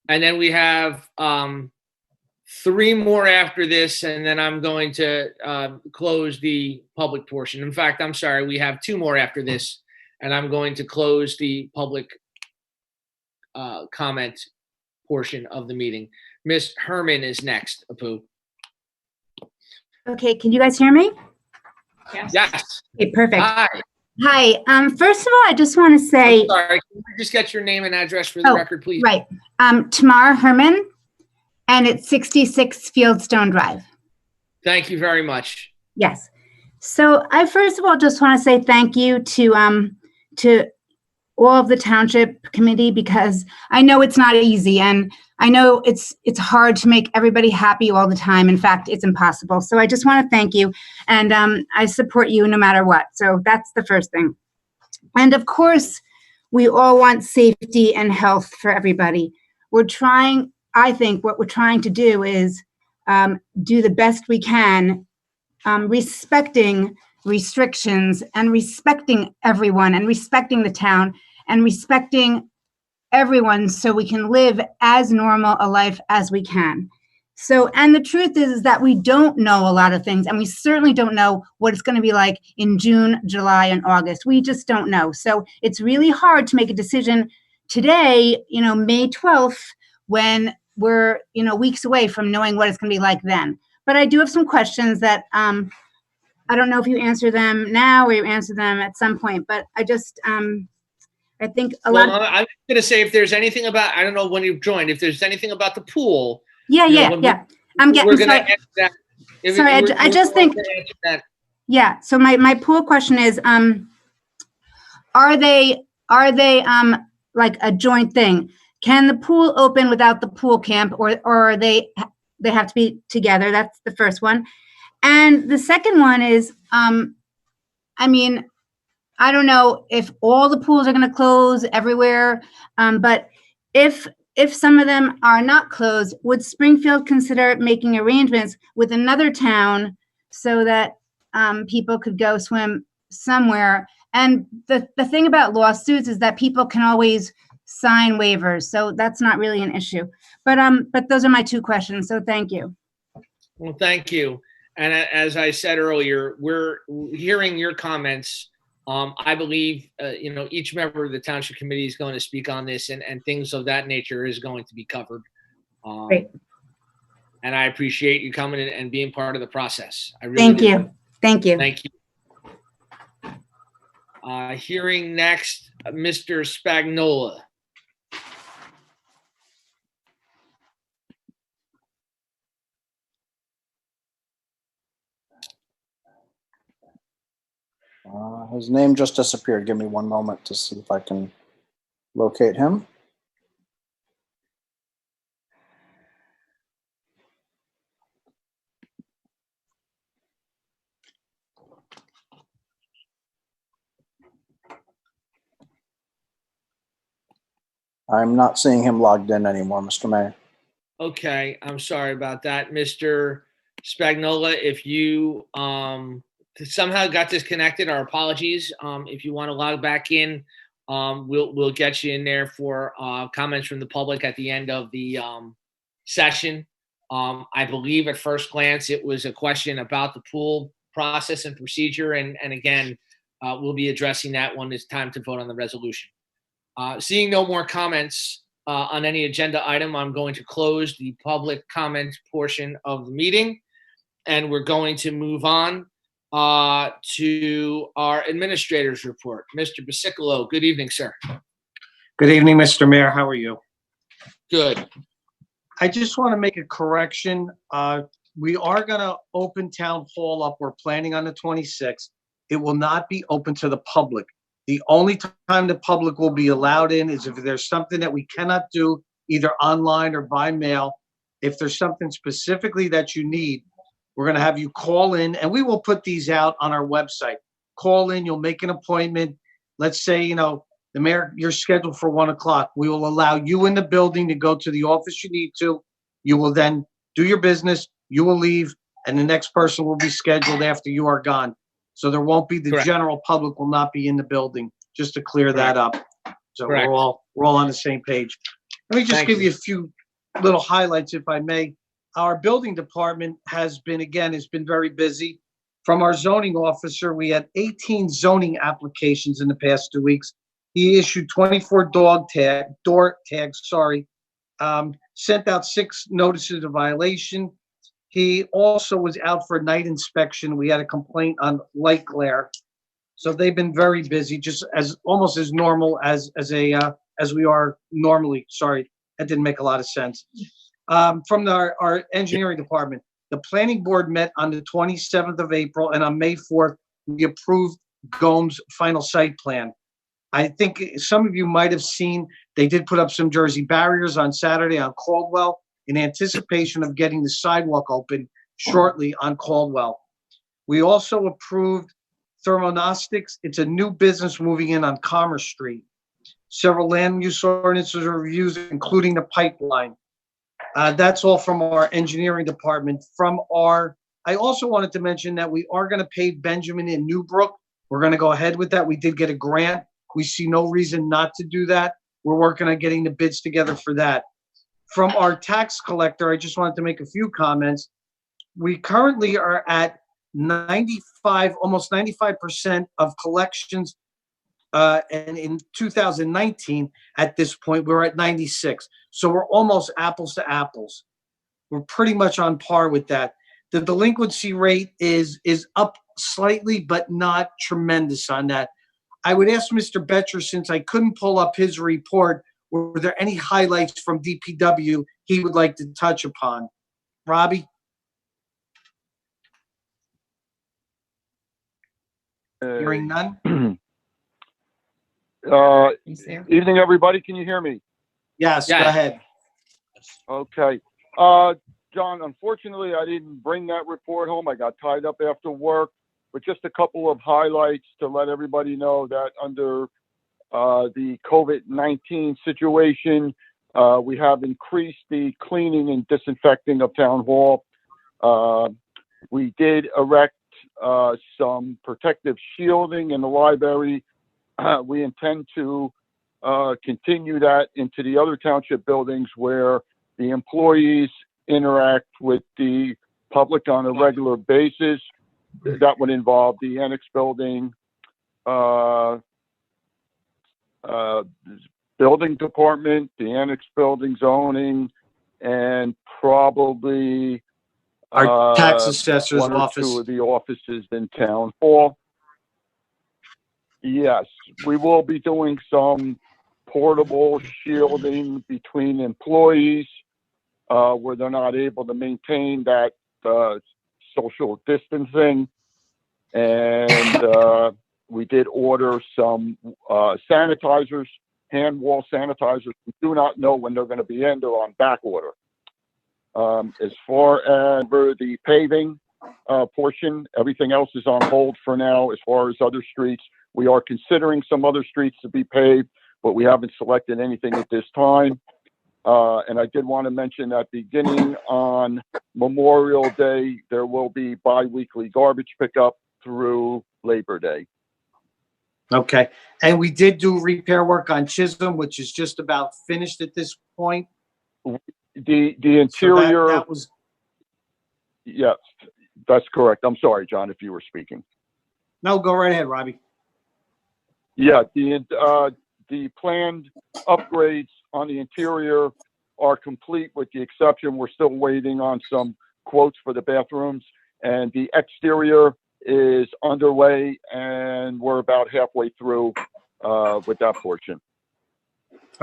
[SPEAKER 6] And then we have 3 more after this, and then I'm going to close the public portion. In fact, I'm sorry, we have 2 more after this, and I'm going to close the public comment portion of the meeting. Miss Herman is next, Apu.
[SPEAKER 16] Okay, can you guys hear me?
[SPEAKER 6] Yes.
[SPEAKER 16] Okay, perfect.
[SPEAKER 6] Hi.
[SPEAKER 16] Hi. First of all, I just want to say.
[SPEAKER 6] I'm sorry, can you just get your name and address for the record, please?
[SPEAKER 16] Right. Tamar Herman, and it's 66 Fieldstone Drive.
[SPEAKER 6] Thank you very much.
[SPEAKER 16] Yes. So I first of all just want to say thank you to all of the Township Committee, because I know it's not easy, and I know it's hard to make everybody happy all the time. In fact, it's impossible. So I just want to thank you, and I support you no matter what. So that's the first thing. And of course, we all want safety and health for everybody. I think what we're trying to do is do the best we can, respecting restrictions and respecting everyone and respecting the town and respecting everyone, so we can live as normal a life as we can. So, and the truth is that we don't know a lot of things, and we certainly don't know what it's going to be like in June, July, and August. We just don't know. So it's really hard to make a decision today, May 12th, when we're, weeks away from knowing what it's going to be like then. But I do have some questions that I don't know if you answer them now or you answer them at some point, but I just, I think
[SPEAKER 6] I'm going to say, if there's anything about, I don't know when you've joined, if there's anything about the pool.
[SPEAKER 16] Yeah. I'm getting sorry. Sorry, I just think. Yeah. So my pool question is, are they are they like a joint thing? Can the pool open without the pool camp, or are they have to be together? That's the first one. And the second one is, I mean, I don't know if all the pools are going to close everywhere, but if some of them are not closed, would Springfield consider making arrangements with another town so that people could go swim somewhere? And the thing about lawsuits is that people can always sign waivers, so that's not really an issue. But those are my two questions. So thank you.
[SPEAKER 6] Well, thank you. And as I said earlier, we're hearing your comments. I believe, each member of the Township Committee is going to speak on this, and things of that nature is going to be covered.
[SPEAKER 16] Great.
[SPEAKER 6] And I appreciate you coming in and being part of the process. I really
[SPEAKER 16] Thank
[SPEAKER 6] do.
[SPEAKER 16] you. Thank you.
[SPEAKER 6] Thank you. Hearing next, Mr. Spagnola.
[SPEAKER 5] His name just disappeared. Give me one moment to see if I can locate him. I'm not seeing him logged in anymore, Mr. Mayor.
[SPEAKER 6] Okay, I'm sorry about that, Mr. Spagnola. If you somehow got disconnected, our apologies. If you want to log back in, we'll get you in there for comments from the public at the end of the session. I believe at first glance it was a question about the pool process and procedure, and again, we'll be addressing that when it's time to vote on the resolution. Seeing no more comments on any agenda item, I'm going to close the public comment portion of the meeting, and we're going to move on to our administrator's report. Mr. Basicolo, good evening, sir.
[SPEAKER 13] Good evening, Mr. Mayor. How are you?
[SPEAKER 6] Good.
[SPEAKER 13] I just want to make a correction. We are going to open Town Hall up. We're planning on the 26th. It will not be open to the public. The only time the public will be allowed in is if there's something that we cannot do either online or by mail. If there's something specifically that you need, we're going to have you call in, and we will put these out on our website. Call in, you'll make an appointment. Let's say, the mayor, you're scheduled for 1 o'clock. We will allow you in the building to go to the office you need to. You will then do your business, you will leave, and the next person will be scheduled after you are gone. So there won't be, the
[SPEAKER 6] Correct.
[SPEAKER 13] General public will not be in the building, just to clear that up. So
[SPEAKER 6] Correct.
[SPEAKER 13] we're all on the same page. Let me just
[SPEAKER 6] Thank
[SPEAKER 13] give
[SPEAKER 6] you.
[SPEAKER 13] you a few little highlights, if I may. Our building department has been very busy. From our zoning officer, we had 18 zoning applications in the past 2 weeks. He issued 24 door tags, sent out 6 notices of violation. He also was out for a night inspection. We had a complaint on light glare. So they've been very busy, just almost as normal as we are normally. Sorry, that didn't make a lot of sense. From our engineering department, the planning board met on the 27th of April, and on May 4th, we approved Gomes' final site plan. I think some of you might have seen, they did put up some Jersey barriers on Saturday on Caldwell in anticipation of getting the sidewalk open shortly on Caldwell. We also approved Thermonostics. It's a new business moving in on Commerce Street. Several land use ordinances are reviewed, including the pipeline. That's all from our engineering department. I also wanted to mention that we are going to pave Benjamin in Newbrook. We're going to go ahead with that. We did get a grant. We see no reason not to do that. We're working on getting the bids together for that. From our tax collector, I just wanted to make a few comments. We currently are at almost 95% of collections. And in 2019, at this point, we're at 96. So we're almost apples to apples. We're pretty much on par with that. The delinquency rate is up slightly, but not tremendous on that. I would ask Mr. Boettcher, since I couldn't pull up his report, were there any highlights from DPW he would like to touch upon? Robbie? Hearing none?
[SPEAKER 17] Evening, everybody. Can you hear me?
[SPEAKER 13] Yes, go ahead.
[SPEAKER 17] Okay. John, unfortunately, I didn't bring that report home. I got tied up after work, but just a couple of highlights to let everybody know that under the COVID-19 situation, we have increased the cleaning and disinfecting of Town Hall. We did erect some protective shielding in the library. We intend to continue that into the other township buildings where the employees interact with the public on a regular basis. That would involve the annex building, building department, the annex building zoning, and probably
[SPEAKER 13] our tax assessor's
[SPEAKER 17] one or
[SPEAKER 13] office.
[SPEAKER 17] two of the offices in Town Hall. Yes, we will be doing some portable shielding between employees where they're not able to maintain that social distancing. And we did order some sanitizers, hand wall sanitizers. We do not know when they're going to be in. They're on back order. As far as for the paving portion, everything else is on hold for now. As far as other streets, we are considering some other streets to be paved, but we haven't selected anything at this time. And I did want to mention that beginning on Memorial Day, there will be bi-weekly garbage pickup through Labor Day.
[SPEAKER 13] Okay. And we did do repair work on Chisholm, which is just about finished at this point.
[SPEAKER 17] The interior.
[SPEAKER 13] So that was.
[SPEAKER 17] Yes, that's correct. I'm sorry, John, if you were speaking.
[SPEAKER 13] No, go right ahead, Robbie.
[SPEAKER 17] Yeah, the planned upgrades on the interior are complete, with the exception we're still waiting on some quotes for the bathrooms, and the exterior is underway, and we're about halfway through with that portion.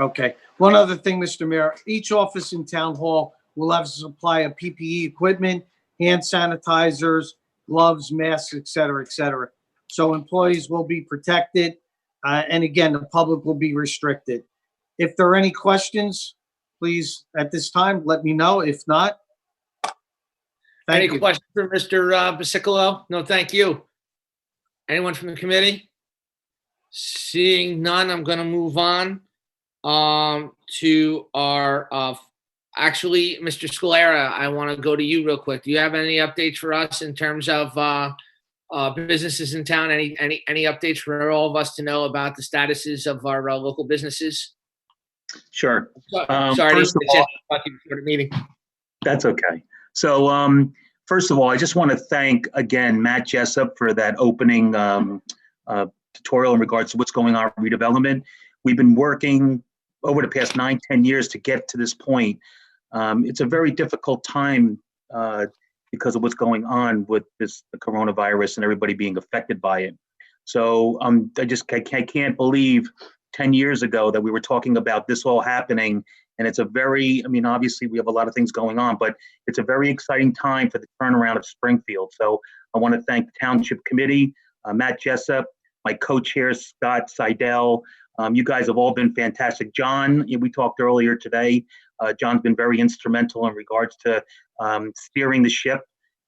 [SPEAKER 13] Okay. One other thing, Mr. Mayor, each office in Town Hall will have a supply of PPE equipment, hand sanitizers, gloves, masks, et cetera, et cetera. So employees will be protected. And again, the public will be restricted. If there are any questions, please, at this time, let me know. If not, thank you.
[SPEAKER 6] Any questions for Mr. Basicolo? No, thank you. Anyone from the committee? Seeing none, I'm going to move on to our, actually, Mr. Scalera, I want to go to you real quick. Do you have any updates for us in terms of businesses in town? Any updates for all of us to know about the statuses of our local businesses?
[SPEAKER 18] Sure.
[SPEAKER 6] Sorry,
[SPEAKER 18] first of all,
[SPEAKER 6] before the meeting.
[SPEAKER 18] That's okay. So first of all, I just want to thank again Matt Jessup for that opening tutorial in regards to what's going on with redevelopment. We've been working over the past 9-10 years to get to this point. It's a very difficult time because of what's going on with the coronavirus and everybody being affected by it. So I can't believe 10 years ago that we were talking about this all happening. And it's a very, I mean, obviously we have a lot of things going on, but it's a very exciting time for the turnaround of Springfield. So I want to thank the Township Committee, Matt Jessup, my co-chair, Scott Seidel. You guys have all been fantastic. John, we talked earlier today. John's been very instrumental in regards to steering the ship,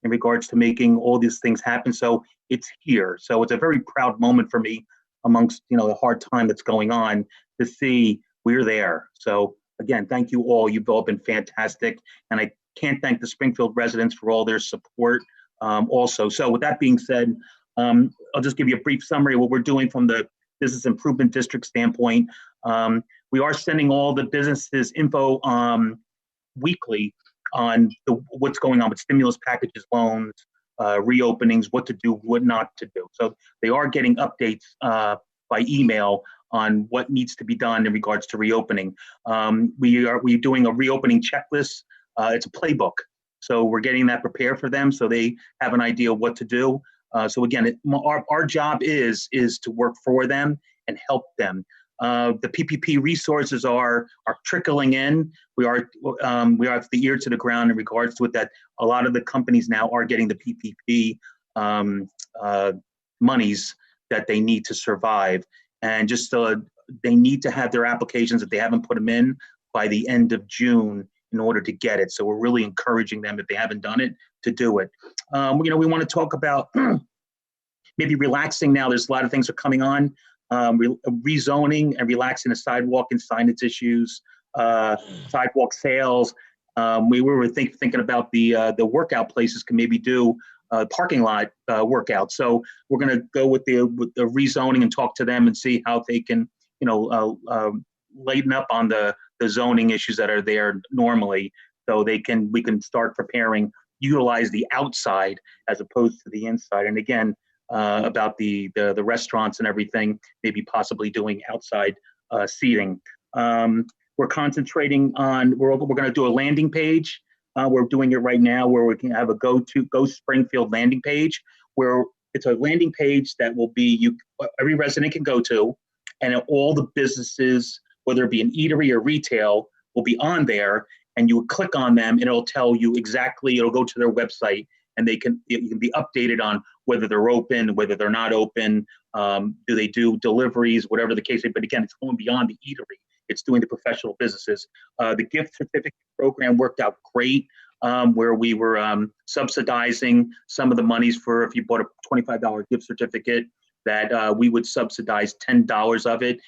[SPEAKER 18] in regards to making all these things happen. So it's here. So it's a very proud moment for me amongst, the hard time that's going on to see we're there. So again, thank you all. You've all been fantastic. And I can't thank the Springfield residents for all their support also. So with that being said, I'll just give you a brief summary of what we're doing from the Business Improvement District standpoint. We are sending all the businesses info weekly on what's going on with stimulus packages, loans, reopenings, what to do, what not to do. So they are getting updates by email on what needs to be done in regards to reopening. We're doing a reopening checklist. It's a playbook. So we're getting that prepared for them so they have an idea of what to do. So again, our job is to work for them and help them. The PPP resources are trickling in. We are the ear to the ground in regards to it, that a lot of the companies now are getting the PPP monies that they need to survive. And just they need to have their applications, if they haven't put them in, by the end of June in order to get it. So we're really encouraging them, if they haven't done it, to do it. We want to talk about maybe relaxing now. There's a lot of things are coming on, rezoning and relaxing the sidewalk and signage issues, sidewalk sales. We were thinking about the workout places can maybe do parking lot workout. So we're going to go with the rezoning and talk to them and see how they can, lighten up on the zoning issues that are there normally, so we can start preparing, utilize the outside as opposed to the inside. And again, about the restaurants and everything, maybe possibly doing outside seating. We're concentrating on, we're going to do a landing page. We're doing it right now where we can have a Go Springfield landing page, where it's a landing page that will be, every resident can go to, and all the businesses, whether it be an eatery or retail, will be on there, and you would click on them and it'll tell you exactly, it'll go to their website, and you can be updated on whether they're open, whether they're not open, do they do deliveries, whatever the case is. But again, it's going beyond the eatery. It's doing the professional businesses. The gift certificate program worked out great, where we were subsidizing some of the monies for, if you bought a $25 gift certificate, that we would subsidize $10 of it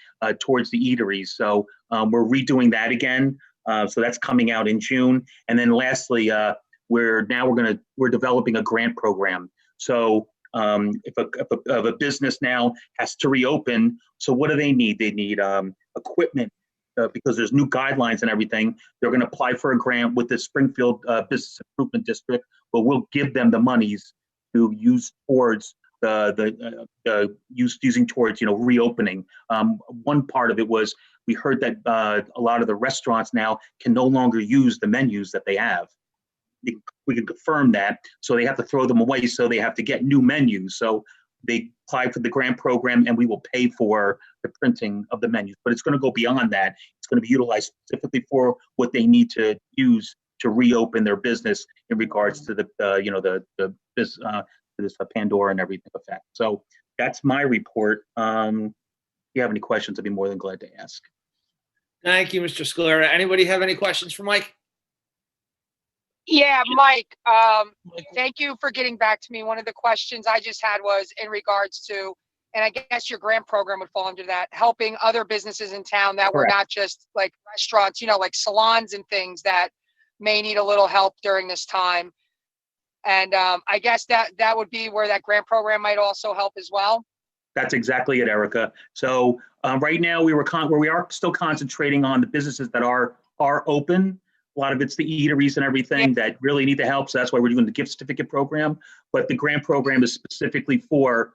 [SPEAKER 18] towards the eateries. So we're redoing that again. So that's coming out in June. And then lastly, we're developing a grant program. So if a business now has to reopen, so what do they need? They need equipment, because there's new guidelines and everything. They're going to apply for a grant with the Springfield Business Improvement District, but we'll give them the monies to use towards using towards reopening. One part of it was, we heard that a lot of the restaurants now can no longer use the menus that they have. We can confirm that, so they have to throw them away, so they have to get new menus. So they apply for the grant program, and we will pay for the printing of the menus. But it's going to go beyond that. It's going to be utilized specifically for what they need to use to reopen their business in regards to this Pandora and everything effect. So that's my report. If you have any questions, I'd be more than glad to ask.
[SPEAKER 6] Thank you, Mr. Scalera. Anybody have any questions for Mike?
[SPEAKER 3] Yeah, Mike, thank you for getting back to me. One of the questions I just had was in regards to, and I guess your grant program would fall under that, helping other businesses in town that were not just like restaurants, like salons and things that may need a little help during this time. And I guess that would be where that grant program might also help as well.
[SPEAKER 18] That's exactly it, Erica. So right now we are still concentrating on the businesses that are open. A lot of it's the eateries and everything that really need the help. So that's why we're doing the gift certificate program. But the grant program is specifically for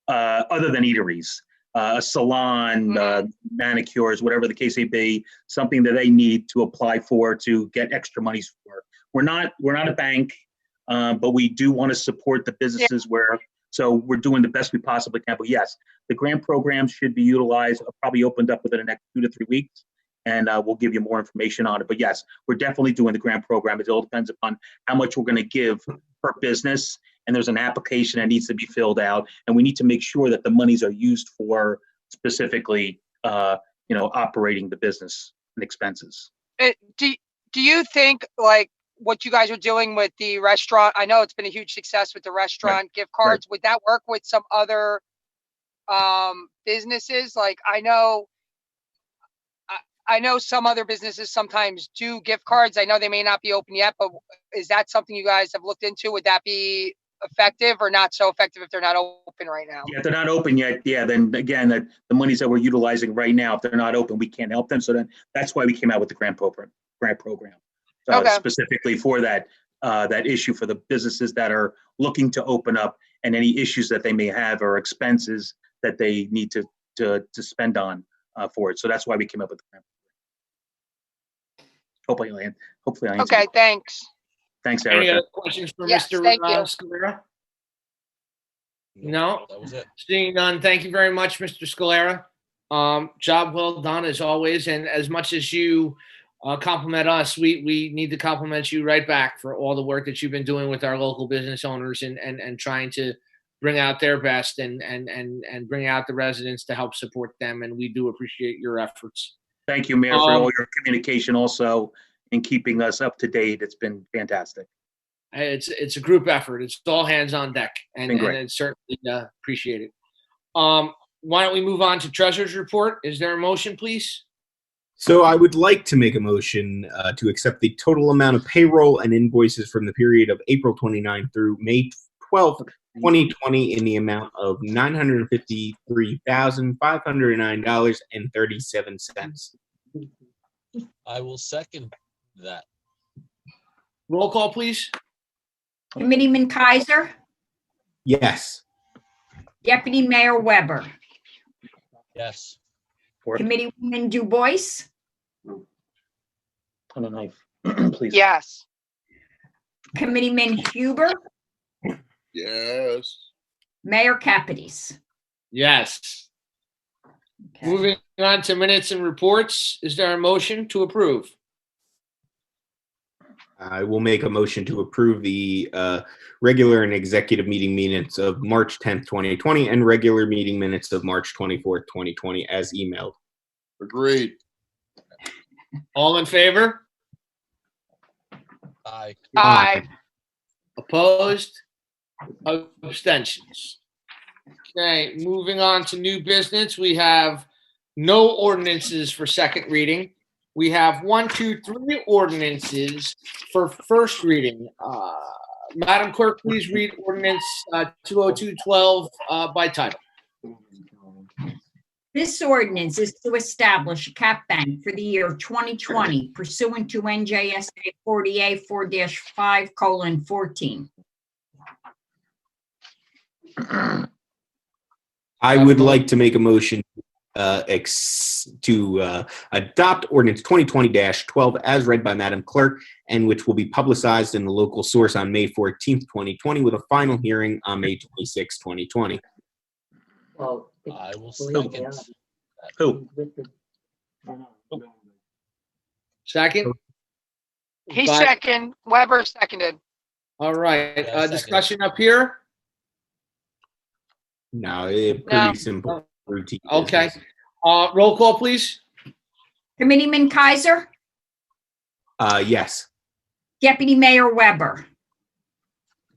[SPEAKER 18] other than eateries, a salon, manicures, whatever the case may be, something that they need to apply for to get extra monies for. We're not a bank, but we do want to support the businesses so we're doing the best we possibly can. But yes, the grant program should be utilized, probably opened up within the next 2 to 3 weeks. And we'll give you more information on it. But yes, we're definitely doing the grant program. It all depends upon how much we're going to give per business. And there's an application that needs to be filled out. And we need to make sure that the monies are used for specifically, operating the business and expenses.
[SPEAKER 3] Do you think, like, what you guys are doing with the restaurant, I know it's been a huge success with the restaurant gift cards. Would that work with some other businesses? Like, I know some other businesses sometimes do gift cards. I know they may not be open yet, but is that something you guys have looked into? Would that be effective or not so effective if they're not open right now?
[SPEAKER 18] Yeah, if they're not open yet, then again, the monies that we're utilizing right now, if they're not open, we can't help them. So then that's why we came out with the grant program, specifically for that issue for the businesses that are looking to open up, and any issues that they may have or expenses that they need to spend on for it. So that's why we came up with the grant. Hopefully I answered.
[SPEAKER 3] Okay, thanks.
[SPEAKER 18] Thanks, Erica.
[SPEAKER 6] Any other questions for Mr. Scalera? No?
[SPEAKER 10] That was it.
[SPEAKER 6] Seeing none, thank you very much, Mr. Scalera. Job well done as always. And as much as you compliment us, we need to compliment you right back for all the work that you've been doing with our local business owners and trying to bring out their best and bring out the residents to help support them. And we do appreciate your efforts.
[SPEAKER 18] Thank you, Mayor, for all your communication also and keeping us up to date. It's been fantastic.
[SPEAKER 6] It's a group effort. It's all hands on deck, and it's certainly appreciated. Why don't we move on to Treasurer's Report? Is there a motion, please?
[SPEAKER 19] So I would like to make a motion to accept the total amount of payroll and invoices from the period of April 29 through May 12th, 2020 in the amount of $953,509.37.
[SPEAKER 10] I will second that.
[SPEAKER 6] Roll call, please.
[SPEAKER 16] Committeeman Kaiser,
[SPEAKER 19] Yes.
[SPEAKER 16] Deputy Mayor Weber,
[SPEAKER 10] Yes.
[SPEAKER 16] Committeewoman Du Bois,
[SPEAKER 5] On a knife, please.
[SPEAKER 3] Yes.
[SPEAKER 16] Committeeman Huber,
[SPEAKER 17] Yes.
[SPEAKER 16] Mayor Capides.
[SPEAKER 6] Yes. Moving on to minutes and reports. Is there a motion to approve?
[SPEAKER 19] I will make a motion to approve the regular and executive meeting minutes of March 10th, 2020, and regular meeting minutes of March 24th, 2020, as emailed.
[SPEAKER 17] Agreed.
[SPEAKER 6] All in favor?
[SPEAKER 10] Aye.
[SPEAKER 3] Aye.
[SPEAKER 6] Opposed? Abstentions? Okay, moving on to new business. We have no ordinances for second reading. We have 1, 2, 3 ordinances for first reading. Madam Clerk, please read ordinance 20212 by title.
[SPEAKER 16] This ordinance is to establish a cap bank for the year 2020 pursuant to NJSA 40A4-5:14.
[SPEAKER 19] I would like to make a motion to adopt ordinance 2020-12 as read by Madam Clerk, and which will be publicized in the local source on May 14th, 2020, with a final hearing on May 26th, 2020.
[SPEAKER 10] I will second.
[SPEAKER 18] Who?
[SPEAKER 6] Second?
[SPEAKER 3] He second. Weber seconded.
[SPEAKER 6] All right.
[SPEAKER 10] Yeah, second.
[SPEAKER 6] Discussion up here?
[SPEAKER 19] No, pretty simple. Routine.
[SPEAKER 6] Okay.
[SPEAKER 19] business.
[SPEAKER 6] Roll call, please.
[SPEAKER 16] Committeeman Kaiser,
[SPEAKER 19] Yes.
[SPEAKER 16] Deputy Mayor Weber,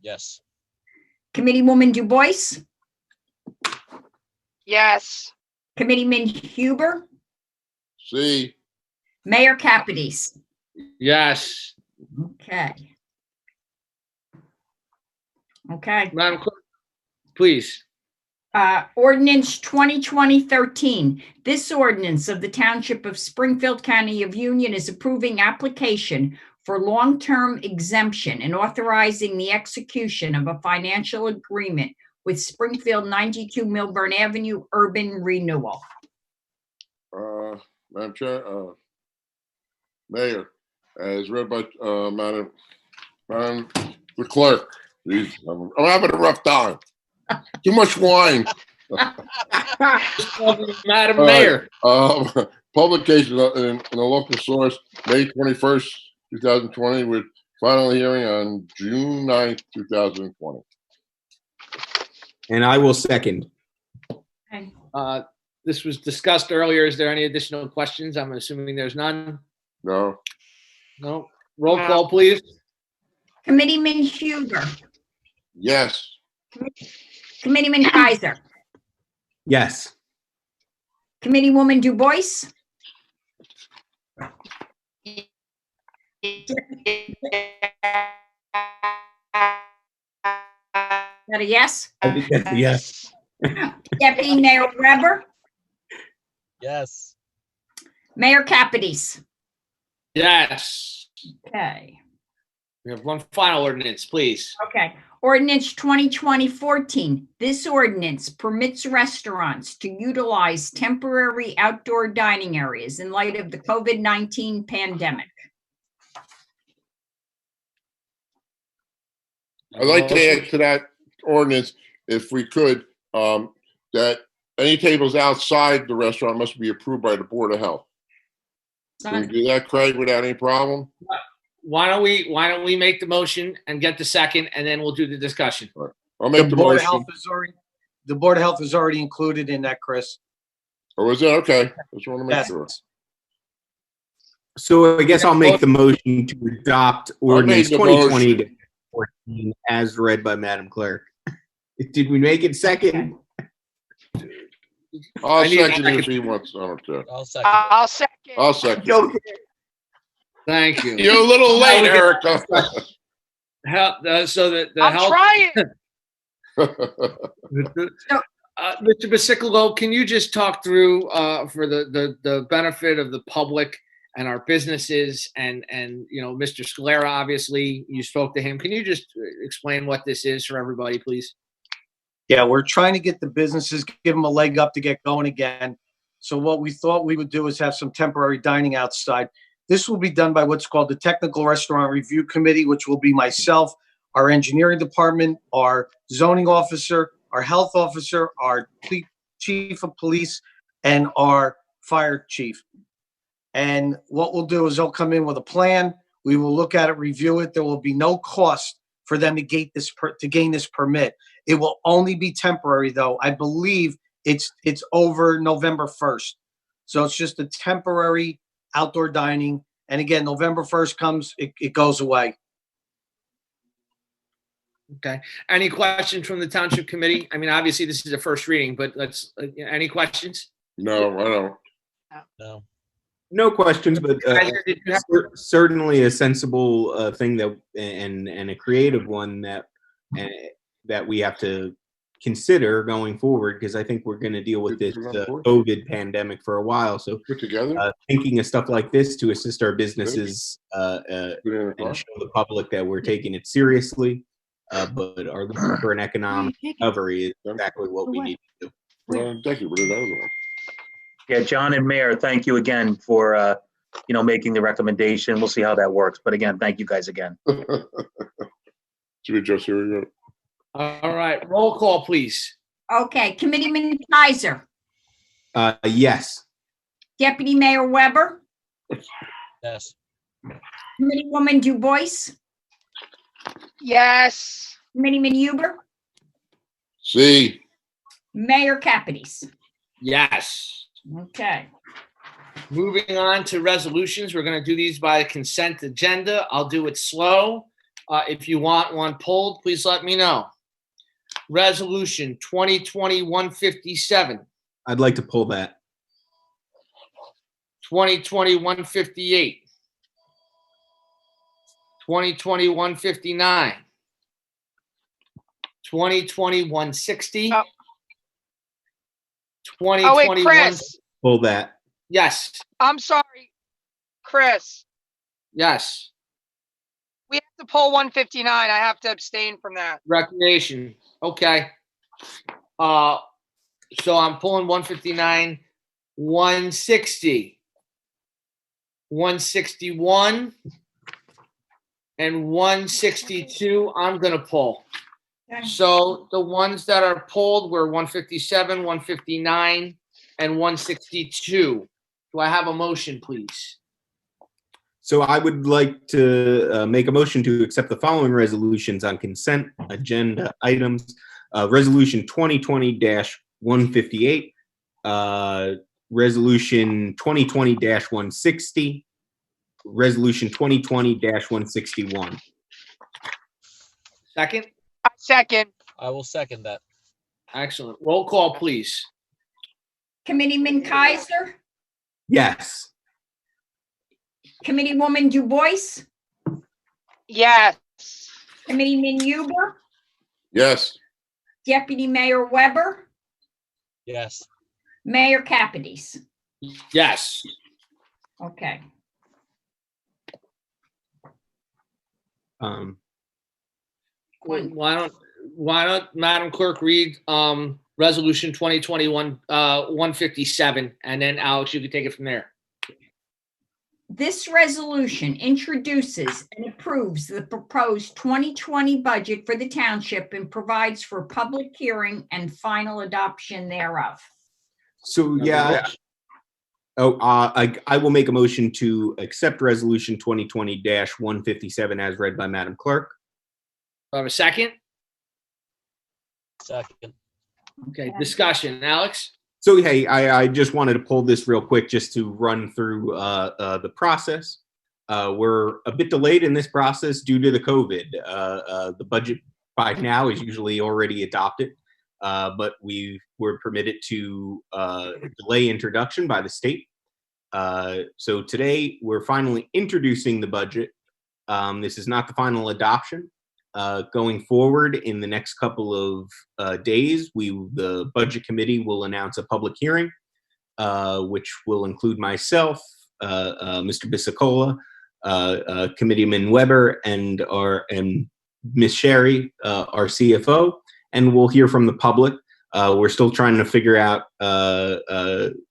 [SPEAKER 10] Yes.
[SPEAKER 16] Committeewoman Du Bois,
[SPEAKER 3] Yes.
[SPEAKER 16] Committeeman Huber,
[SPEAKER 17] See.
[SPEAKER 16] Mayor Capides.
[SPEAKER 6] Yes.
[SPEAKER 16] Okay. Okay.
[SPEAKER 6] Madam Clerk, please.
[SPEAKER 16] Ordinance 2020-13. This ordinance of the Township of Springfield, County of Union is approving application for long-term exemption and authorizing the execution of a financial agreement with Springfield 92 Milburn Avenue Urban Renewal.
[SPEAKER 17] Madam Chair, Mayor, as read by Madam the Clerk. Jeez, I'm having a rough time. Too much wine.
[SPEAKER 6] Madam Mayor.
[SPEAKER 17] Publication in a local source, May 21st, 2020, with final hearing on June 9th, 2020.
[SPEAKER 19] And I will second.
[SPEAKER 16] Okay.
[SPEAKER 6] This was discussed earlier. Is there any additional questions? I'm assuming there's none.
[SPEAKER 17] No.
[SPEAKER 6] No. Roll call, please.
[SPEAKER 16] Committeeman Huber,
[SPEAKER 17] Yes.
[SPEAKER 16] Committeeman Kaiser,
[SPEAKER 19] Yes.
[SPEAKER 16] Committeewoman Du Bois, that a yes?
[SPEAKER 19] I think that's a yes.
[SPEAKER 16] Deputy Mayor Weber,
[SPEAKER 10] Yes.
[SPEAKER 16] Mayor Capides.
[SPEAKER 6] Yes.
[SPEAKER 16] Okay.
[SPEAKER 6] We have one final ordinance, please.
[SPEAKER 16] Okay. Ordinance 2020-14. This ordinance permits restaurants to utilize temporary outdoor dining areas in light of the COVID-19 pandemic.
[SPEAKER 17] I'd like to add to that ordinance, if we could, that any tables outside the restaurant must be approved by the Board of Health. Can we do that, Craig, without any problem?
[SPEAKER 6] Why don't we make the motion and get the second, and then we'll do the discussion.
[SPEAKER 20] I'll make the
[SPEAKER 13] Board of
[SPEAKER 20] motion.
[SPEAKER 13] Health is already, the Board of Health is already included in that, Chris.
[SPEAKER 20] Oh, is it? Okay. Just want to make
[SPEAKER 13] Yes.
[SPEAKER 20] sure.
[SPEAKER 19] So I guess I'll make the motion to adopt ordinance
[SPEAKER 20] the
[SPEAKER 19] 2020-14 as read by Madam Clerk. Did we make it second?
[SPEAKER 20] I'll second it if he wants. I don't care.
[SPEAKER 10] I'll second.
[SPEAKER 3] I'll second.
[SPEAKER 20] I'll second.
[SPEAKER 19] Okay.
[SPEAKER 6] Thank you.
[SPEAKER 20] You're a little late, Erica.
[SPEAKER 6] So the
[SPEAKER 3] I'm
[SPEAKER 6] health.
[SPEAKER 3] trying.
[SPEAKER 6] Mr. Basicolo, can you just talk through for the benefit of the public and our businesses and Mr. Scalera, obviously you spoke to him. Can you just explain what this is for everybody, please?
[SPEAKER 13] Yeah, we're trying to get the businesses, give them a leg up to get going again. So what we thought we would do is have some temporary dining outside. This will be done by what's called the Technical Restaurant Review Committee, which will be myself, our engineering department, our zoning officer, our health officer, our chief of police, and our fire chief. And what we'll do is they'll come in with a plan. We will look at it, review it. There will be no cost for them to gain this permit. It will only be temporary, though. I believe it's over November 1st. So it's just a temporary outdoor dining. And again, November 1st comes, it goes away.
[SPEAKER 6] Okay. Any questions from the Township Committee? I mean, obviously this is a first reading, but any questions?
[SPEAKER 20] No, I don't.
[SPEAKER 10] No.
[SPEAKER 19] No questions, but certainly a sensible thing that and a creative one that we have to consider going forward, because I think we're going to deal with this COVID pandemic for a while. So thinking of stuff like this to assist our businesses and show the public that we're taking it seriously, but are looking for an economic recovery is exactly what we need to do.
[SPEAKER 20] Well, thank you.
[SPEAKER 18] Yeah, John and Mayor, thank you again for, making the recommendation. We'll see how that works. But again, thank you guys again.
[SPEAKER 20] Should we just hear you?
[SPEAKER 6] All right, roll call, please.
[SPEAKER 21] Okay, Committeeman Kaiser,
[SPEAKER 19] Yes.
[SPEAKER 21] Deputy Mayor Weber,
[SPEAKER 10] Yes.
[SPEAKER 21] Committeewoman DuBois,
[SPEAKER 3] Yes.
[SPEAKER 21] Committeeman Huber,
[SPEAKER 20] See.
[SPEAKER 21] Mayor Capides.
[SPEAKER 6] Yes.
[SPEAKER 21] Okay.
[SPEAKER 6] Moving on to resolutions. We're going to do these by consent agenda. I'll do it slow. If you want one pulled, please let me know. Resolution 2020-157,
[SPEAKER 19] I'd like to pull that.
[SPEAKER 6] 2020-158, 2020-159, 2020-160, 2021.
[SPEAKER 3] Oh, wait, Chris.
[SPEAKER 19] Pull that.
[SPEAKER 6] Yes.
[SPEAKER 3] I'm sorry, Chris.
[SPEAKER 6] Yes.
[SPEAKER 3] We have to pull 159. I have to abstain from that.
[SPEAKER 6] Recreation. Okay. So I'm pulling 159, 160, 161, and 162. I'm going to pull.
[SPEAKER 21] Okay.
[SPEAKER 6] So the ones that are pulled were 157, 159, and 162. Do I have a motion, please?
[SPEAKER 19] So I would like to make a motion to accept the following resolutions on consent agenda items. Resolution 2020-158, Resolution 2020-160, Resolution 2020-161.
[SPEAKER 6] Second?
[SPEAKER 3] Second.
[SPEAKER 10] I will second that.
[SPEAKER 6] Excellent. Roll call, please.
[SPEAKER 21] Committeeman Kaiser,
[SPEAKER 19] Yes.
[SPEAKER 21] Committeewoman DuBois,
[SPEAKER 3] Yes.
[SPEAKER 21] Committeeman Huber,
[SPEAKER 20] Yes.
[SPEAKER 21] Deputy Mayor Weber,
[SPEAKER 10] Yes.
[SPEAKER 21] Mayor Capides.
[SPEAKER 6] Yes.
[SPEAKER 21] Okay.
[SPEAKER 6] Why don't Madam Clerk read Resolution 2021-157, and then Alex, you can take it from there.
[SPEAKER 21] This resolution introduces and approves the proposed 2020 budget for the township and provides for public hearing and final adoption thereof.
[SPEAKER 19] So, yeah. I will make a motion to accept Resolution 2020-157 as read by Madam Clerk.
[SPEAKER 6] Do I have a second?
[SPEAKER 10] Second.
[SPEAKER 6] Okay, discussion. Alex?
[SPEAKER 19] So, hey, I just wanted to pull this real quick just to run through the process. We're a bit delayed in this process due to the COVID. The budget by now is usually already adopted, but we were permitted to delay introduction by the state. So today we're finally introducing the budget. This is not the final adoption. Going forward in the next couple of days, the budget committee will announce a public hearing, which will include myself, Mr. Bisacola, Committeeman Weber, and Ms. Sherry, our CFO, and we'll hear from the public. We're still trying to figure out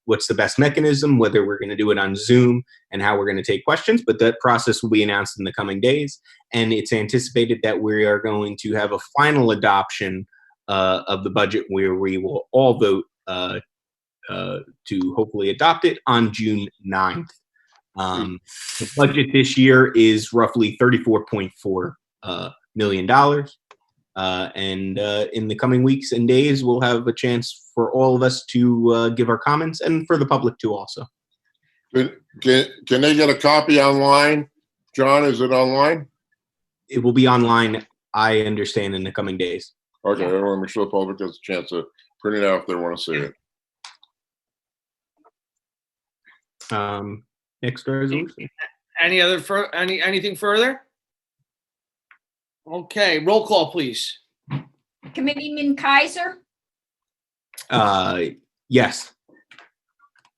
[SPEAKER 19] what's the best mechanism, whether we're going to do it on Zoom and how we're going to take questions, but that process will be announced in the coming days. And it's anticipated that we are going to have a final adoption of the budget where we will all vote to hopefully adopt it on June 9th. The budget this year is roughly $34.4 million. And in the coming weeks and days, we'll have a chance for all of us to give our comments and for the public to also.
[SPEAKER 20] Can they get a copy online? John, is it online?
[SPEAKER 19] It will be online, I understand, in the coming days.
[SPEAKER 20] Okay, I want to make sure the public gets a chance to print it out if they want to see it.
[SPEAKER 19] Next resolution.
[SPEAKER 6] Anything further? Okay, roll call, please.
[SPEAKER 21] Committeeman Kaiser,
[SPEAKER 19] Yes.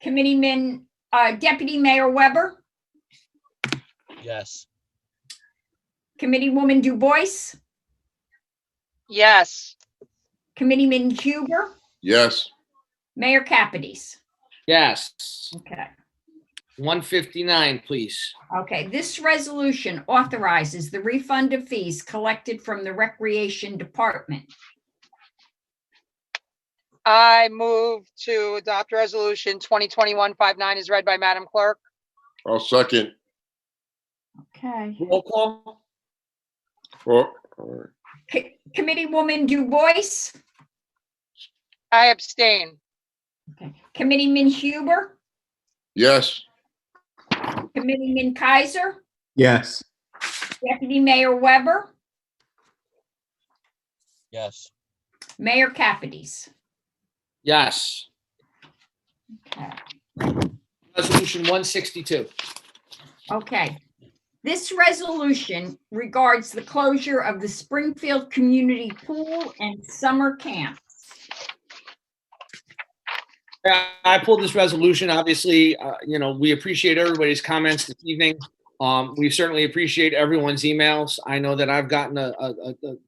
[SPEAKER 21] Committeeman, Deputy Mayor Weber,
[SPEAKER 10] Yes.
[SPEAKER 21] Committeewoman Du Bois,
[SPEAKER 3] Yes.
[SPEAKER 21] Committeeman Huber,
[SPEAKER 20] Yes.
[SPEAKER 21] Mayor Capides.
[SPEAKER 6] Yes.
[SPEAKER 21] Okay.
[SPEAKER 6] 159, please.
[SPEAKER 21] Okay, this resolution authorizes the refund of fees collected from the Recreation Department.
[SPEAKER 3] I move to adopt resolution 2021-59 as read by Madam Clerk.
[SPEAKER 20] I'll second.
[SPEAKER 21] Okay.
[SPEAKER 6] Roll call.
[SPEAKER 20] Well, all right.
[SPEAKER 21] Committeewoman Du Bois,
[SPEAKER 3] I abstain.
[SPEAKER 21] Committeeman Huber,
[SPEAKER 20] Yes.
[SPEAKER 21] Committeeman Kaiser,
[SPEAKER 19] Yes.
[SPEAKER 21] Deputy Mayor Weber,
[SPEAKER 10] Yes.
[SPEAKER 21] Mayor Capides.
[SPEAKER 6] Yes. Resolution 162.
[SPEAKER 21] Okay. This resolution regards the closure of the Springfield Community Pool and Summer Camp.
[SPEAKER 6] I pulled this resolution. Obviously, we appreciate everybody's comments this evening. We certainly appreciate everyone's emails. I know that I've gotten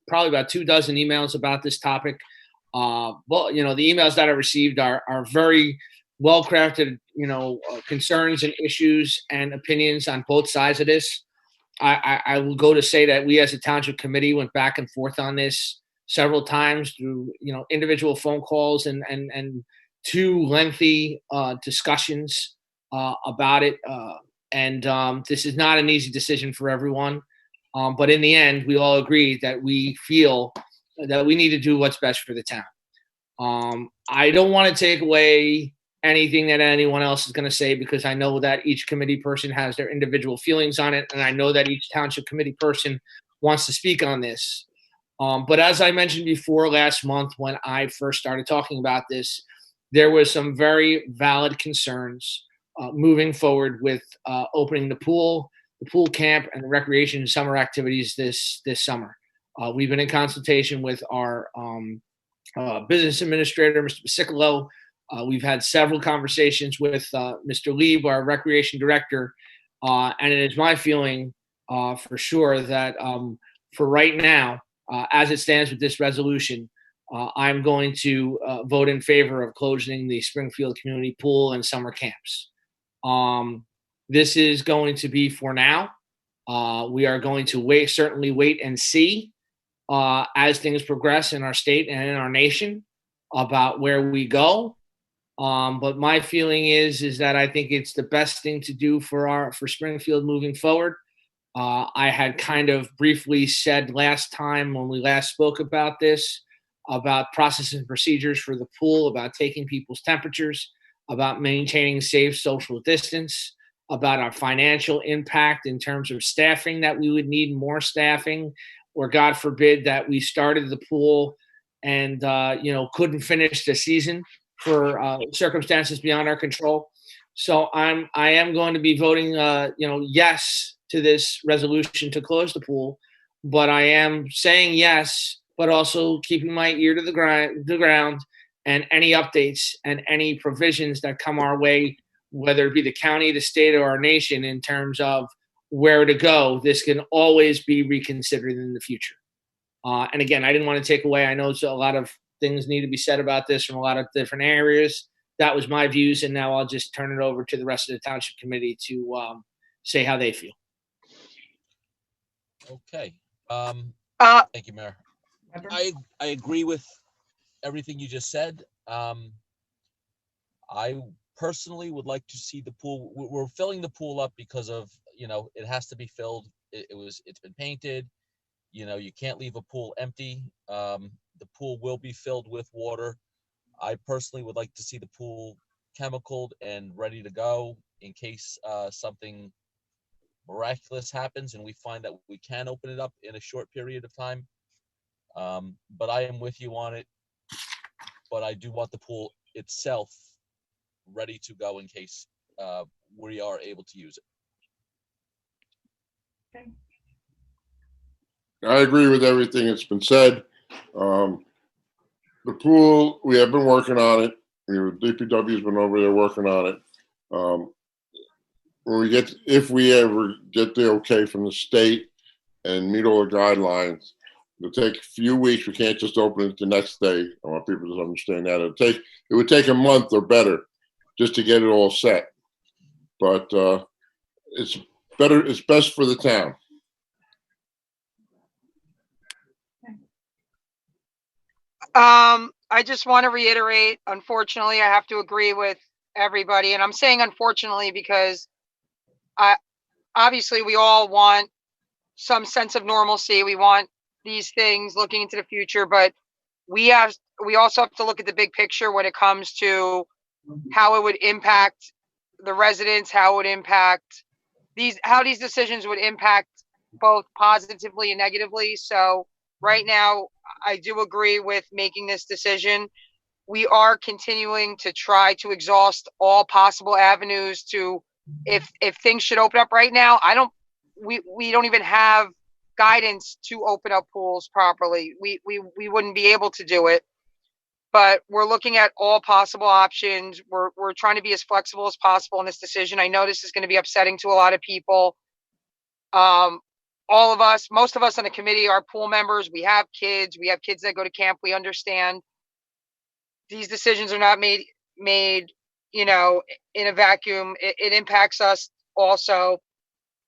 [SPEAKER 6] probably about 24 emails about this topic. But the emails that I received are very well-crafted, concerns and issues and opinions on both sides of this. I will go to say that we as a township committee went back and forth on this several times through, individual phone calls and two lengthy discussions about it. This is not an easy decision for everyone. But in the end, we all agree that we feel that we need to do what's best for the town. I don't want to take away anything that anyone else is going to say, because I know that each committee person has their individual feelings on it. And I know that each township committee person wants to speak on this. But as I mentioned before last month, when I first started talking about this, there was some very valid concerns moving forward with opening the pool camp, and the recreation and summer activities this summer. We've been in consultation with our business administrator, Mr. Bisacola. We've had several conversations with Mr. Lieb, our recreation director, and it is my feeling for sure that for right now, as it stands with this resolution, I'm going to vote in favor of closing the Springfield Community Pool and summer camps. This is going to be for now. We are going to certainly wait and see as things progress in our state and in our nation about where we go. But my feeling is that I think it's the best thing to do for Springfield moving forward. I had kind of briefly said last time when we last spoke about this about processes and procedures for the pool, about taking people's temperatures, about maintaining safe social distance, about our financial impact in terms of staffing, that we would need more staffing, or God forbid that we started the pool and couldn't finish the season for circumstances beyond our control. So I am going to be voting yes to this resolution to close the pool, but I am saying yes, but also keeping my ear to the ground, and any updates and any provisions that come our way, whether it be the county, the state, or our nation, in terms of where to go. This can always be reconsidered in the future. And again, I didn't want to take away, I know a lot of things need to be said about this from a lot of different areas. That was my views, and now I'll just turn it over to the rest of the Township Committee to say how they feel.
[SPEAKER 10] Okay. Thank you, Mayor. I agree with everything you just said. I personally would like to see the pool. We're filling the pool up because of, it has to be filled. It's been painted. You can't leave a pool empty. The pool will be filled with water. I personally would like to see the pool chemicaled and ready to go in case something miraculous happens and we find that we can open it up in a short period of time. But I am with you on it. But I do want the pool itself ready to go in case we are able to use it.
[SPEAKER 21] Okay.
[SPEAKER 20] I agree with everything that's been said. The pool, we have been working on it. DPW's been over there working on it. If we ever get the okay from the state and meet all the guidelines, it'll take a few weeks. We can't just open it the next day. I want people to understand that. It would take a month or better just to get it all set. But it's better. It's best for the town.
[SPEAKER 3] I just want to reiterate, unfortunately, I have to agree with everybody. And I'm saying unfortunately because obviously we all want some sense of normalcy. We want these things looking into the future, but we also have to look at the big picture when it comes to how it would impact the residents, how these decisions would impact both positively and negatively. So right now, I do agree with making this decision. We are continuing to try to exhaust all possible avenues to, if things should open up right now, we don't even have guidance to open up pools properly. We wouldn't be able to do it, but we're looking at all possible options. We're trying to be as flexible as possible in this decision. I know this is going to be upsetting to a lot of people. All of us, most of us on the committee are pool members. We have kids that go to camp. We understand these decisions are not made, in a vacuum. It impacts us also.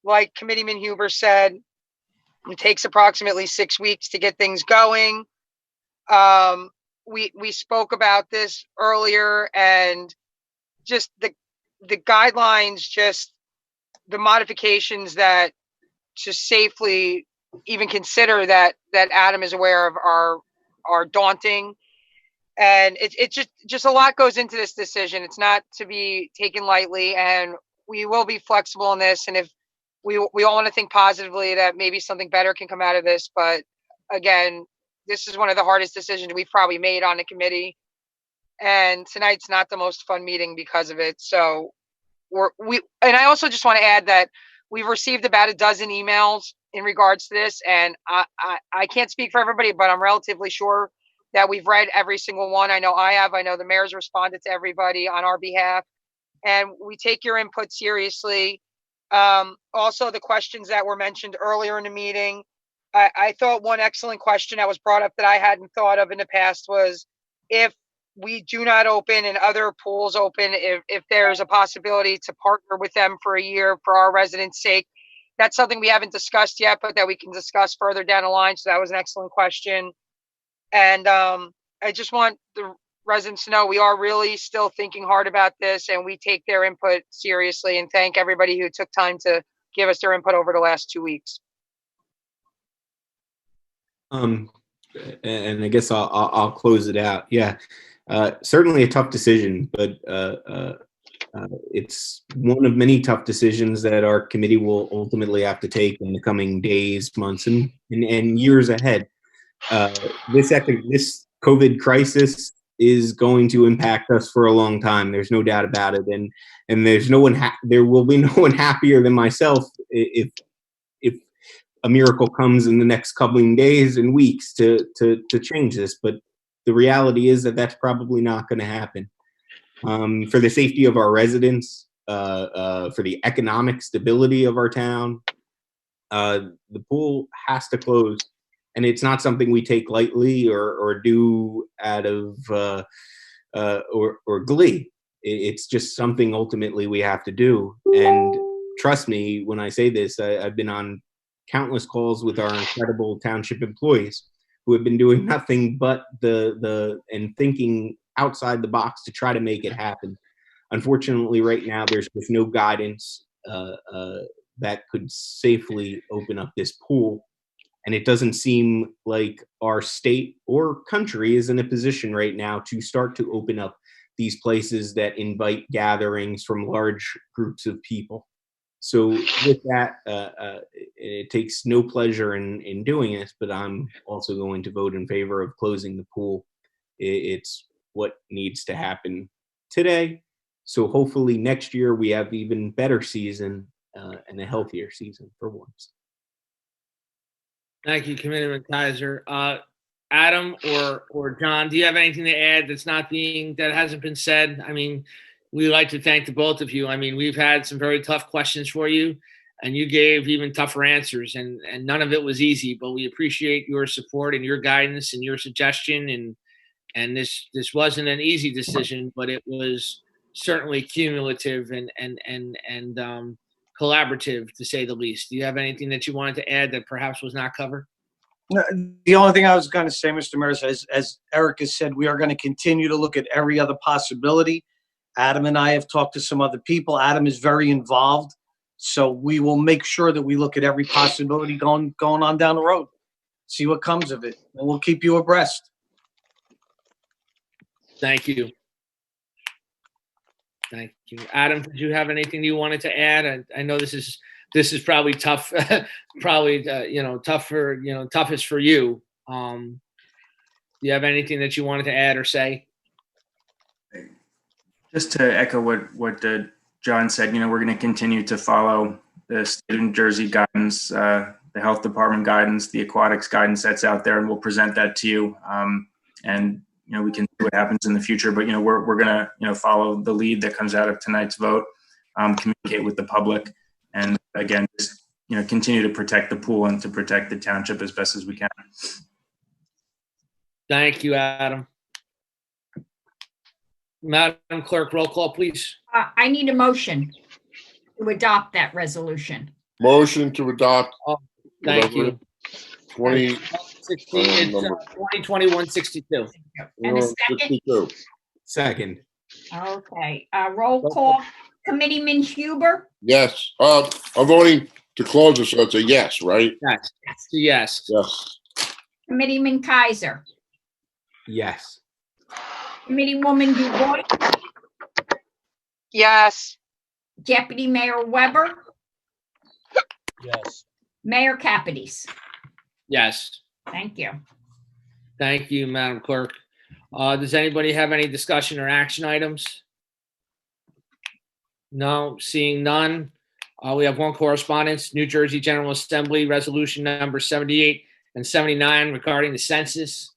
[SPEAKER 3] Like Committeeman Huber said, it takes approximately 6 weeks to get things going. We spoke about this earlier, and just the guidelines, just the modifications that to safely even consider that Adam is aware of are daunting. And it's just a lot goes into this decision. It's not to be taken lightly, and we will be flexible in this. And if we all want to think positively that maybe something better can come out of this, but again, this is one of the hardest decisions we've probably made on the committee. And tonight's not the most fun meeting because of it. So and I also just want to add that we've received about a dozen emails in regards to this, and I can't speak for everybody, but I'm relatively sure that we've read every single one. I know I have. I know the mayor's responded to everybody on our behalf, and we take your input seriously. Also, the questions that were mentioned earlier in the meeting, I thought one excellent question that was brought up that I hadn't thought of in the past was, if we do not open and other pools open, if there's a possibility to partner with them for a year for our residents' sake. That's something we haven't discussed yet, but that we can discuss further down the line. So that was an excellent question. And I just want the residents to know we are really still thinking hard about this, and we take their input seriously, and thank everybody who took time to give us their input over the last 2 weeks.
[SPEAKER 19] and I guess I'll close it out. Yeah, certainly a tough decision, but it's one of many tough decisions that our committee will ultimately have to take in the coming days, months, and years ahead. This COVID crisis is going to impact us for a long time. There's no doubt about it, and there's no one. There will be no one happier than myself if a miracle comes in the next couple of days and weeks to change this. But the reality is that that's probably not going to happen. For the safety of our residents, for the economic stability of our town, the pool has to close. And it's not something we take lightly or do out of or glee. It's just something ultimately we have to do. And trust me when I say this, I've been on countless calls with our incredible township employees who have been doing nothing but and thinking outside the box to try to make it happen. Unfortunately, right now, there's just no guidance that could safely open up this pool. And it doesn't seem like our state or country is in a position right now to start to open up these places that invite gatherings from large groups of people. So with that, it takes no pleasure in doing this, but I'm also going to vote in favor of closing the pool. It's what needs to happen today. So hopefully next year we have even better season and a healthier season for once.
[SPEAKER 6] Thank you, Committeeman Kaiser. Adam or John, do you have anything to add that hasn't been said? I mean, we'd like to thank the both of you. I mean, we've had some very tough questions for you, and you gave even tougher answers, and none of it was easy, but we appreciate your support and your guidance and your suggestion. And this wasn't an easy decision, but it was certainly cumulative and collaborative, to say the least. Do you have anything that you wanted to add that perhaps was not covered?
[SPEAKER 13] No, the only thing I was going to say, Mr. Mayor, is as Eric has said, we are going to continue to look at every other possibility. Adam and I have talked to some other people. Adam is very involved. So we will make sure that we look at every possibility going on down the road, see what comes of it, and we'll keep you abreast.
[SPEAKER 6] Thank you. Thank you. Adam, did you have anything you wanted to add? I know this is probably tough, probably, toughest for you. Do you have anything that you wanted to add or say?
[SPEAKER 1] Just to echo what John said, we're going to continue to follow the state of New Jersey guidance, the health department guidance, the aquatics guidance that's out there, and we'll present that to you. And we can see what happens in the future, but we're going to follow the lead that comes out of tonight's vote, communicate with the public, and again, just continue to protect the pool and to protect the township as best as we can.
[SPEAKER 6] Thank you, Adam. Madam Clerk, roll call, please.
[SPEAKER 21] I need a motion to adopt that resolution.
[SPEAKER 20] Motion to adopt.
[SPEAKER 6] Thank you.
[SPEAKER 20] 2021-62.
[SPEAKER 21] And a second?
[SPEAKER 19] Second.
[SPEAKER 21] Okay, roll call. Committeeman Huber?
[SPEAKER 20] Yes. I'm voting to close it, so it's a yes, right?
[SPEAKER 6] Yes. Yes.
[SPEAKER 20] Yes.
[SPEAKER 21] Committeeman Kaiser?
[SPEAKER 19] Yes.
[SPEAKER 21] Committeewoman DuBois?
[SPEAKER 3] Yes.
[SPEAKER 21] Deputy Mayor Weber?
[SPEAKER 10] Yes.
[SPEAKER 21] Mayor Capides?
[SPEAKER 6] Yes.
[SPEAKER 21] Thank you.
[SPEAKER 6] Thank you, Madam Clerk. Does anybody have any discussion or action items? No, seeing none. We have one correspondence, New Jersey General Assembly Resolution number 78 and 79 regarding the census.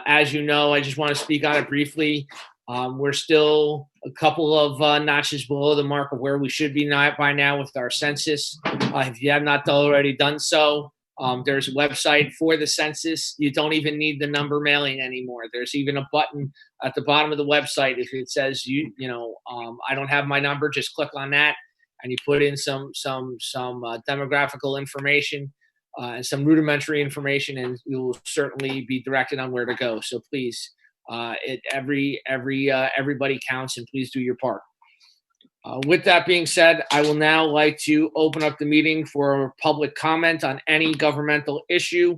[SPEAKER 6] As you know, I just want to speak on it briefly. We're still a couple of notches below the mark of where we should be by now with our census. If you have not already done so, there's a website for the census. You don't even need the number mailing anymore. There's even a button at the bottom of the website. If it says I don't have my number, just click on that, and you put in some demographical information and some rudimentary information, and you'll certainly be directed on where to go. So please, everybody counts, and please do your part. With that being said, I will now like to open up the meeting for public comment on any governmental issue.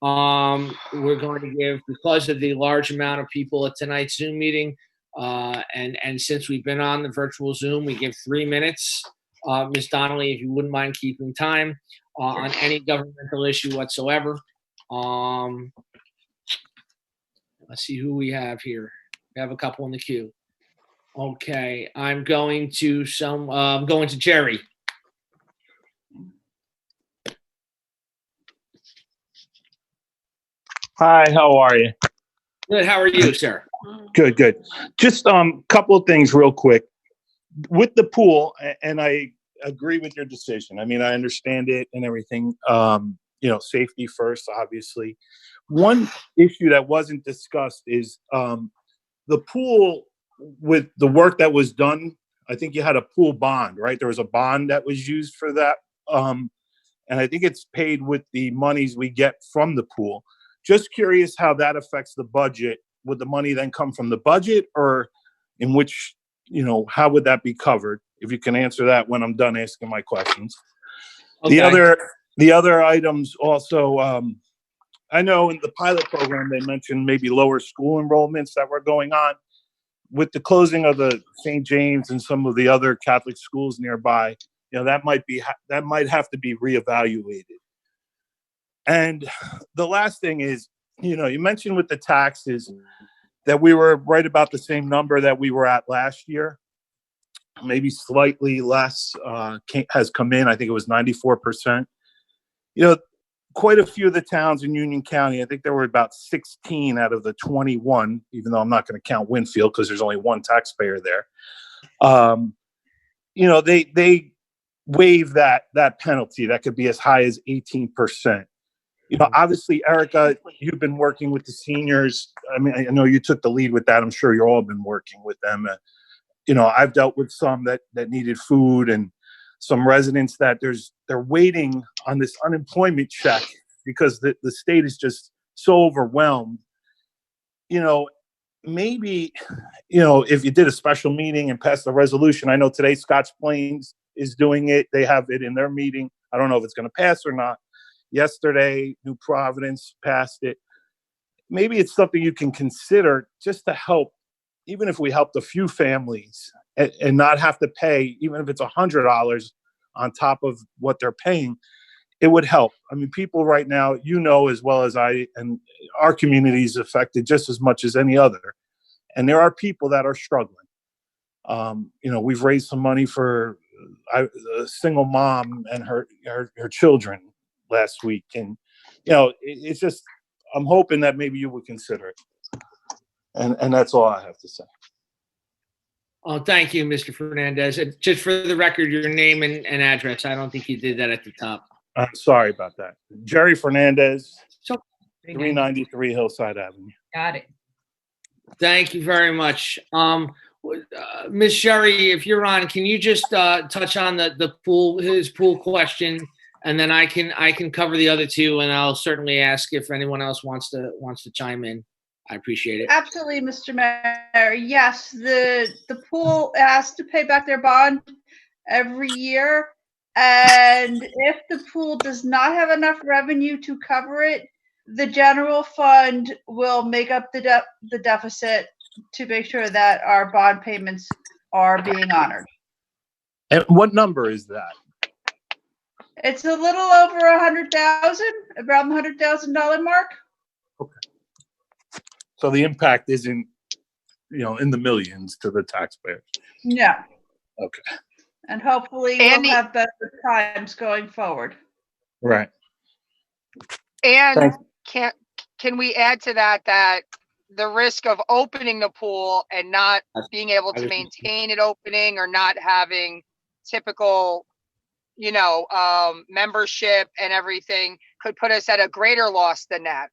[SPEAKER 6] We're going to give, because of the large amount of people at tonight's Zoom meeting, and since we've been on the virtual Zoom, we give 3 minutes. Ms. Donnelly, if you wouldn't mind keeping time on any governmental issue whatsoever. Let's see who we have here. We have a couple in the queue. Okay, I'm going to Jerry.
[SPEAKER 14] Hi, how are you?
[SPEAKER 6] Good. How are you, sir?
[SPEAKER 14] Good, good. Just couple of things real quick. With the pool, and I agree with your decision. I mean, I understand it and everything. Safety first, obviously. One issue that wasn't discussed is the pool, with the work that was done. I think you had a pool bond, right? There was a bond that was used for that. And I think it's paid with the monies we get from the pool. Just curious how that affects the budget. Would the money then come from the budget, or in which, how would that be covered? If you can answer that when I'm done asking my questions. Okay. The other items also, I know in the pilot program, they mentioned maybe lower school enrollments that were going on. With the closing of the St. James and some of the other Catholic schools nearby, that might have to be reevaluated. And the last thing is, you mentioned with the taxes that we were right about the same number that we were at last year. Maybe slightly less has come in. I think it was 94%. Quite a few of the towns in Union County, I think there were about 16 out of the 21, even though I'm not going to count Winfield because there's only one taxpayer there. They waive that penalty. That could be as high as 18%. Obviously, Erica, you've been working with the seniors. I mean, I know you took the lead with that. I'm sure you've all been working with them. I've dealt with some that needed food, and some residents that they're waiting on this unemployment check because the state is just so overwhelmed. Maybe, if you did a special meeting and passed a resolution. I know today Scotch Plains is doing it. They have it in their meeting. I don't know if it's going to pass or not. Yesterday, New Providence passed it. Maybe it's something you can consider just to help, even if we helped a few families and not have to pay, even if it's $100 on top of what they're paying, it would help. I mean, people right now, as well as I, and our community is affected just as much as any other. And there are people that are struggling. We've raised some money for a single mom and her children last week. And, it's just, I'm hoping that maybe you would consider it. And that's all I have to say.
[SPEAKER 6] Oh, thank you, Mr. Fernandez. Just for the record, your name and address. I don't think you did that at the top.
[SPEAKER 14] I'm sorry about that. Jerry Fernandez, 393 Hillside Avenue.
[SPEAKER 21] Got it.
[SPEAKER 6] Thank you very much. Ms. Sherry, if you're on, can you just touch on his pool question, and then I can cover the other two, and I'll certainly ask if anyone else wants to chime in. I appreciate it.
[SPEAKER 2] Absolutely, Mr. Mayor. Yes, the pool has to pay back their bond every year. And if the pool does not have enough revenue to cover it, the general fund will make up the deficit to make sure that our bond payments are being honored.
[SPEAKER 14] And what number is that?
[SPEAKER 2] It's a little over 100,000, around the $100,000 mark.
[SPEAKER 14] Okay. So the impact isn't, in the millions to the taxpayers.
[SPEAKER 2] Yeah.
[SPEAKER 14] Okay.
[SPEAKER 2] And hopefully we'll have better times going forward.
[SPEAKER 14] Right.
[SPEAKER 3] And can we add to that the risk of opening the pool and not being able to maintain it opening, or not having typical, membership and everything, could put us at a greater loss than that.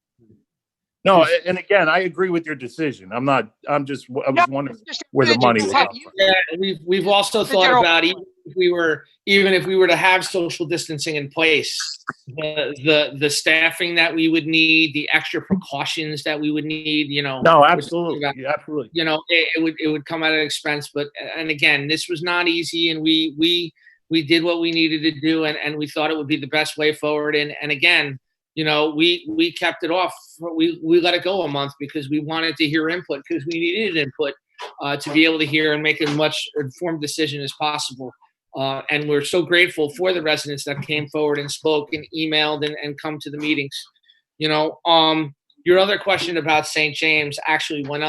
[SPEAKER 14] No, and again, I agree with your decision. I was wondering where the money was coming from.
[SPEAKER 6] Yeah, we've also thought about even if we were to have social distancing in place, the staffing that we would need, the extra precautions that we would need,
[SPEAKER 14] No, absolutely, absolutely.
[SPEAKER 6] It would come at an expense, and again, this was not easy, and we did what we needed to do, and we thought it would be the best way forward. And again, we kept it off. We let it go a month because we wanted to hear input, because we needed input to be able to hear and make as much informed decision as possible. And we're so grateful for the residents that came forward and spoke and emailed and come to the meetings. Your other question about St. James, actually, when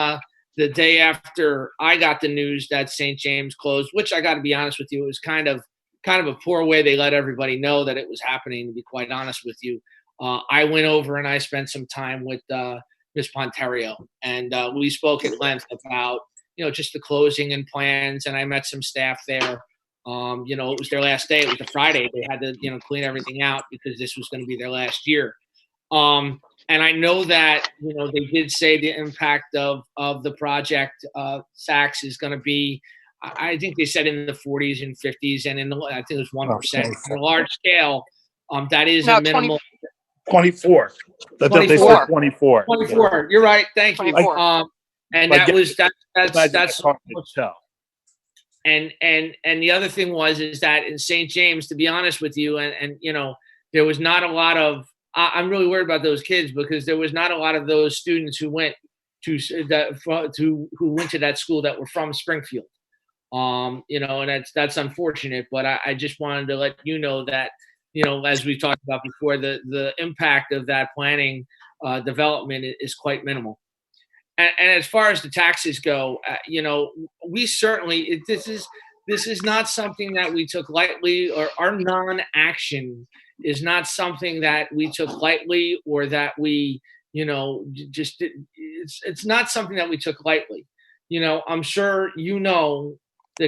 [SPEAKER 6] the day after I got the news that St. James closed, which I got to be honest with you, it was kind of a poor way they let everybody know that it was happening, to be quite honest with you. I went over and I spent some time with Ms. Ponterio, and we spoke at length about, just the closing and plans, and I met some staff there. It was their last day. It was a Friday. They had to, clean everything out because this was going to be their last year. And I know that, they did say the impact of the project, Saks, is going to be, I think they said in the 40s and 50s, and I think it was 1%. On a large scale, that is a minimal.
[SPEAKER 14] 24. They said 24.
[SPEAKER 6] 24. You're right. Thank you. And that's and the other thing is that in St. James, to be honest with you, and there was not a lot of. I'm really worried about those kids, because there was not a lot of those students who went to that school that were from Springfield. And that's unfortunate. But I just wanted to let you know that, as we talked about before, the impact of that planning development is quite minimal. And as far as the taxes go, we certainly, this is not something that we took lightly, or our non-action is not something that we took lightly, or that we, it's not something that we took lightly. I'm sure the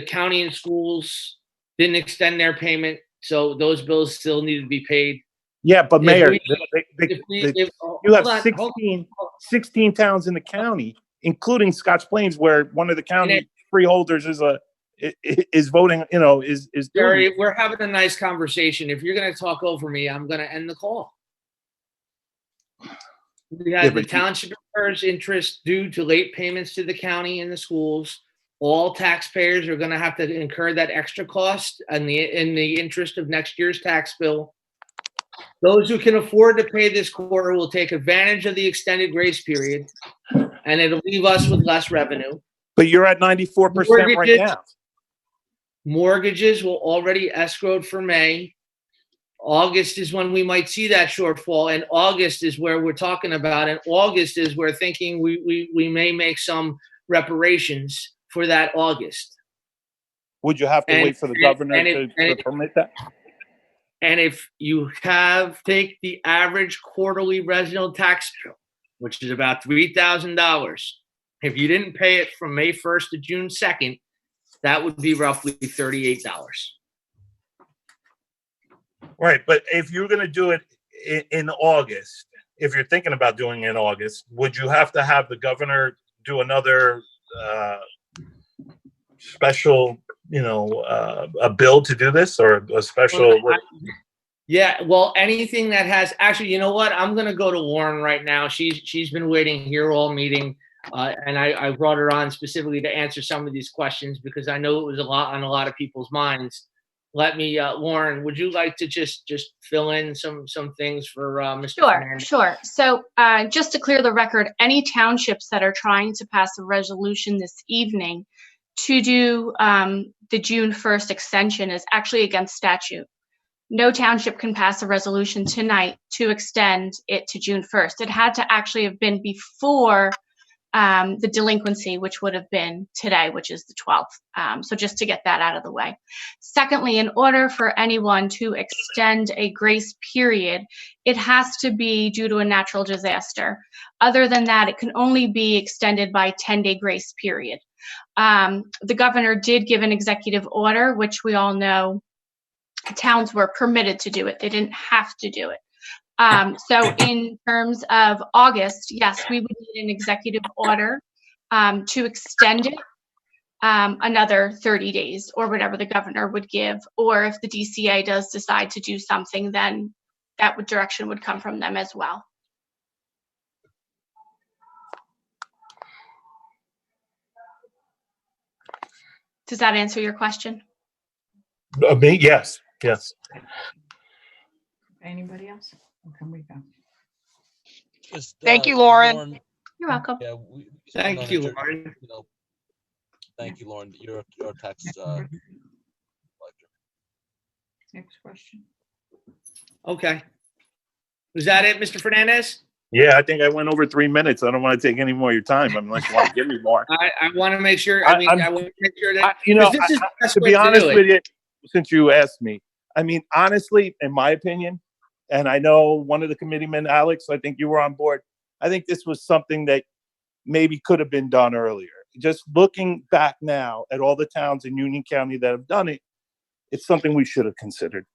[SPEAKER 6] county and schools didn't extend their payment, so those bills still need to be paid.
[SPEAKER 14] Yeah, but Mayor, you have 16 towns in the county, including Scotch Plains, where one of the county freeholders is voting. Is
[SPEAKER 6] Jerry, we're having a nice conversation. If you're going to talk over me, I'm going to end the call. We had the township incurs interest due to late payments to the county and the schools. All taxpayers are going to have to incur that extra cost in the interest of next year's tax bill. Those who can afford to pay this quarter will take advantage of the extended grace period, and it'll leave us with less revenue.
[SPEAKER 14] But you're at 94% right now.
[SPEAKER 6] Mortgages will already escrowed for May. August is when we might see that shortfall, and August is where we're talking about. And August is where thinking we may make some reparations for that August.
[SPEAKER 14] Would you have to wait for the governor to permit that?
[SPEAKER 6] And if you take the average quarterly resident tax bill, which is about $3,000, if you didn't pay it from May 1st to June 2nd, that would be roughly $38.
[SPEAKER 14] Right, but if you're going to do it in August, if you're thinking about doing it in August, would you have to have the governor do another special, a bill to do this, or a special?
[SPEAKER 6] Yeah, well, anything that has, actually, you know what? I'm going to go to Lauren right now. She's been waiting here all meeting, and I brought her on specifically to answer some of these questions, because I know it was a lot on a lot of people's minds. Let me, Lauren, would you like to just fill in some things for Mr. Fernandez?
[SPEAKER 9] Sure. So just to clear the record, any townships that are trying to pass a resolution this evening to do the June 1st extension is actually against statute. No township can pass a resolution tonight to extend it to June 1st. It had to actually have been before the delinquency, which would have been today, which is the 12th. So just to get that out of the way. Secondly, in order for anyone to extend a grace period, it has to be due to a natural disaster. Other than that, it can only be extended by 10-day grace period. The governor did give an executive order, which we all know towns were permitted to do it. They didn't have to do it. So in terms of August, yes, we would need an executive order to extend it another 30 days or whatever the governor would give. Or if the DCA does decide to do something, then that direction would come from them as well. Does that answer your question?
[SPEAKER 14] Me? Yes.
[SPEAKER 21] Anybody else? Or can we go?
[SPEAKER 10] Just,
[SPEAKER 3] Thank you, Lauren.
[SPEAKER 9] You're welcome.
[SPEAKER 10] Yeah,
[SPEAKER 6] Thank you, Lauren.
[SPEAKER 10] Thank you, Lauren. Your text.
[SPEAKER 21] Next question.
[SPEAKER 6] Okay. Was that it, Mr. Fernandez?
[SPEAKER 14] Yeah, I think I went over 3 minutes. I don't want to take any more of your time unless you want to give me more.
[SPEAKER 6] I want to make sure. I want to make sure that this is the best
[SPEAKER 14] to
[SPEAKER 6] way
[SPEAKER 14] be honest
[SPEAKER 6] do it.
[SPEAKER 14] with you, since you asked me, I mean, honestly, in my opinion, and I know one of the committeemen, Alex, I think you were on board. I think this was something that maybe could have been done earlier. Just looking back now at all the towns in Union County that have done it, it's something we should have considered.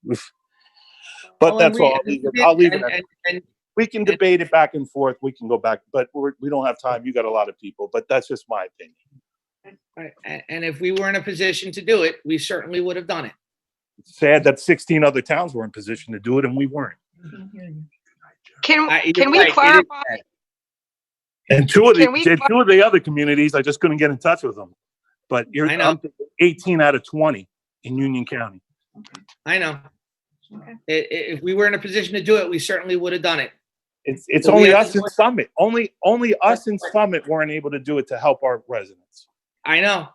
[SPEAKER 14] But that's all. I'll leave it at that. We can debate it back and forth. We can go back, but we don't have time. You got a lot of people, but that's just my opinion.
[SPEAKER 6] Right. And if we were in a position to do it, we certainly would have done it.
[SPEAKER 14] It's sad that 16 other towns were in position to do it and we weren't.
[SPEAKER 3] Can we clarify?
[SPEAKER 14] And two of the other communities, I just couldn't get in touch with them. But I'm 18 out of 20 in Union County.
[SPEAKER 6] I know. If we were in a position to do it, we certainly would have done it.
[SPEAKER 14] It's only us in Summit. Only us in Summit weren't able to do it to help our residents.
[SPEAKER 6] I know.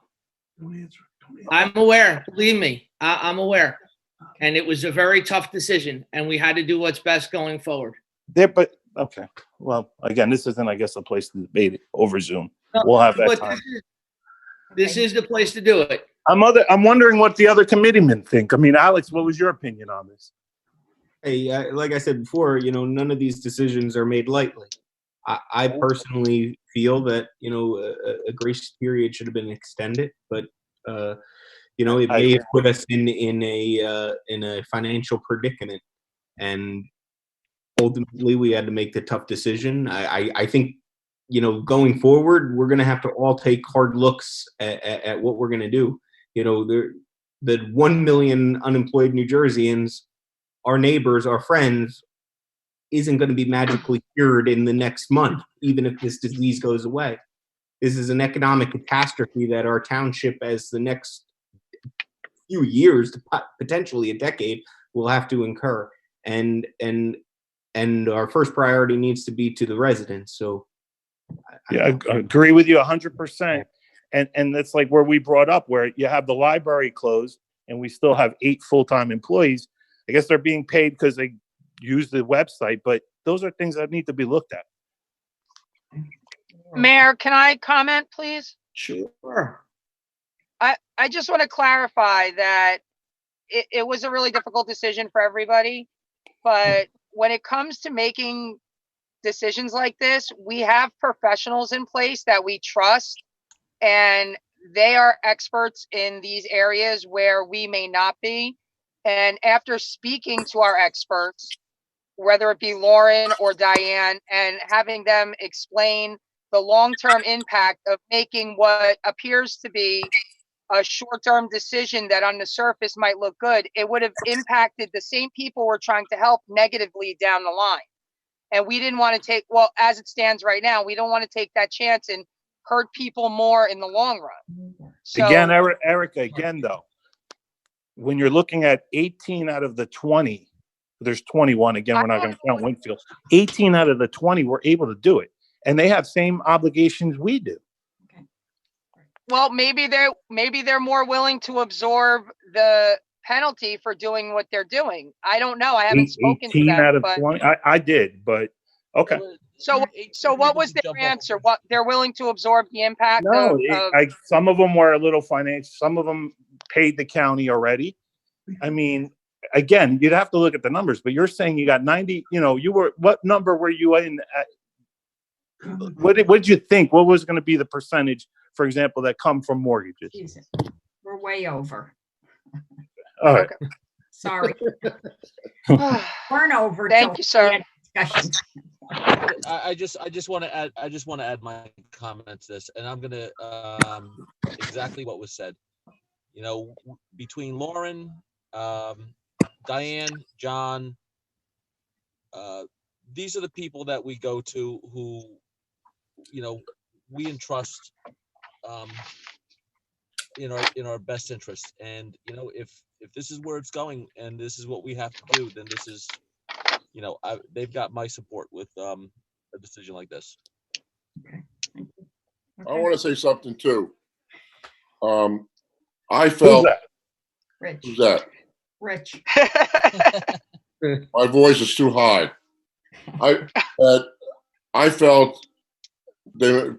[SPEAKER 6] I'm aware. Believe me, I'm aware. And it was a very tough decision, and we had to do what's best going forward.
[SPEAKER 14] But okay. Well, again, this isn't, I guess, a place to debate it over Zoom. We'll have that time.
[SPEAKER 6] This is the place to do it.
[SPEAKER 14] I'm wondering what the other committeemen think. I mean, Alex, what was your opinion on this?
[SPEAKER 19] Hey, like I said before, none of these decisions are made lightly. I personally feel that, a grace period should have been extended, but, it may have put us in a financial predicament. And ultimately, we had to make the tough decision. I think, going forward, we're going to have to all take hard looks at what we're going to do. The 1 million unemployed New Jerseyans, our neighbors, our friends, isn't going to be magically cured in the next month, even if this disease goes away. This is an economic catastrophe that our township, as the next few years, potentially a decade, will have to incur. And our first priority needs to be to the residents. So,
[SPEAKER 14] I agree with you 100%. And that's like where we brought up, where you have the library closed and we still have 8 full-time employees. I guess they're being paid because they use the website, but those are things that need to be looked at.
[SPEAKER 3] Mayor, can I comment, please?
[SPEAKER 6] Sure.
[SPEAKER 3] I just want to clarify that it was a really difficult decision for everybody, but when it comes to making decisions like this, we have professionals in place that we trust, and they are experts in these areas where we may not be. And after speaking to our experts, whether it be Lauren or Diane, and having them explain the long-term impact of making what appears to be a short-term decision that on the surface might look good, it would have impacted the same people we're trying to help negatively down the line. And we didn't want to take, well, as it stands right now, we don't want to take that chance and hurt people more in the long run. So,
[SPEAKER 14] again, Erica, again, though, when you're looking at 18 out of the 20, there's 21, again, we're not going to count Winfield. 18 out of the 20 were able to do it. And they have same obligations we do.
[SPEAKER 3] well, maybe they're more willing to absorb the penalty for doing what they're doing. I don't know. I haven't spoken to
[SPEAKER 14] 18
[SPEAKER 3] them.
[SPEAKER 14] out of
[SPEAKER 3] But
[SPEAKER 14] 20? I did, but okay.
[SPEAKER 3] so what was their answer? What they're willing to absorb the impact
[SPEAKER 14] No,
[SPEAKER 3] of
[SPEAKER 14] some of them were a little financial. Some of them paid the county already. I mean, again, you'd have to look at the numbers, but you're saying you got 90, what number were you in at? What did you think? What was going to be the percentage, for example, that come from mortgages?
[SPEAKER 21] We're way over.
[SPEAKER 14] All right.
[SPEAKER 21] Sorry. We're over.
[SPEAKER 3] Thank you, sir.
[SPEAKER 10] I just want to add my comment to this, and I'm gonna exactly what was said. Between Lauren, Diane, John, these are the people that we go to who, we entrust in our best interest. And if this is where it's going and this is what we have to do, then this is, they've got my support with a decision like this.
[SPEAKER 20] I want to say something too. I
[SPEAKER 14] Who's
[SPEAKER 20] felt.
[SPEAKER 14] that?
[SPEAKER 21] Rich.
[SPEAKER 20] Who's that?
[SPEAKER 21] Rich.
[SPEAKER 20] My voice is too high. I felt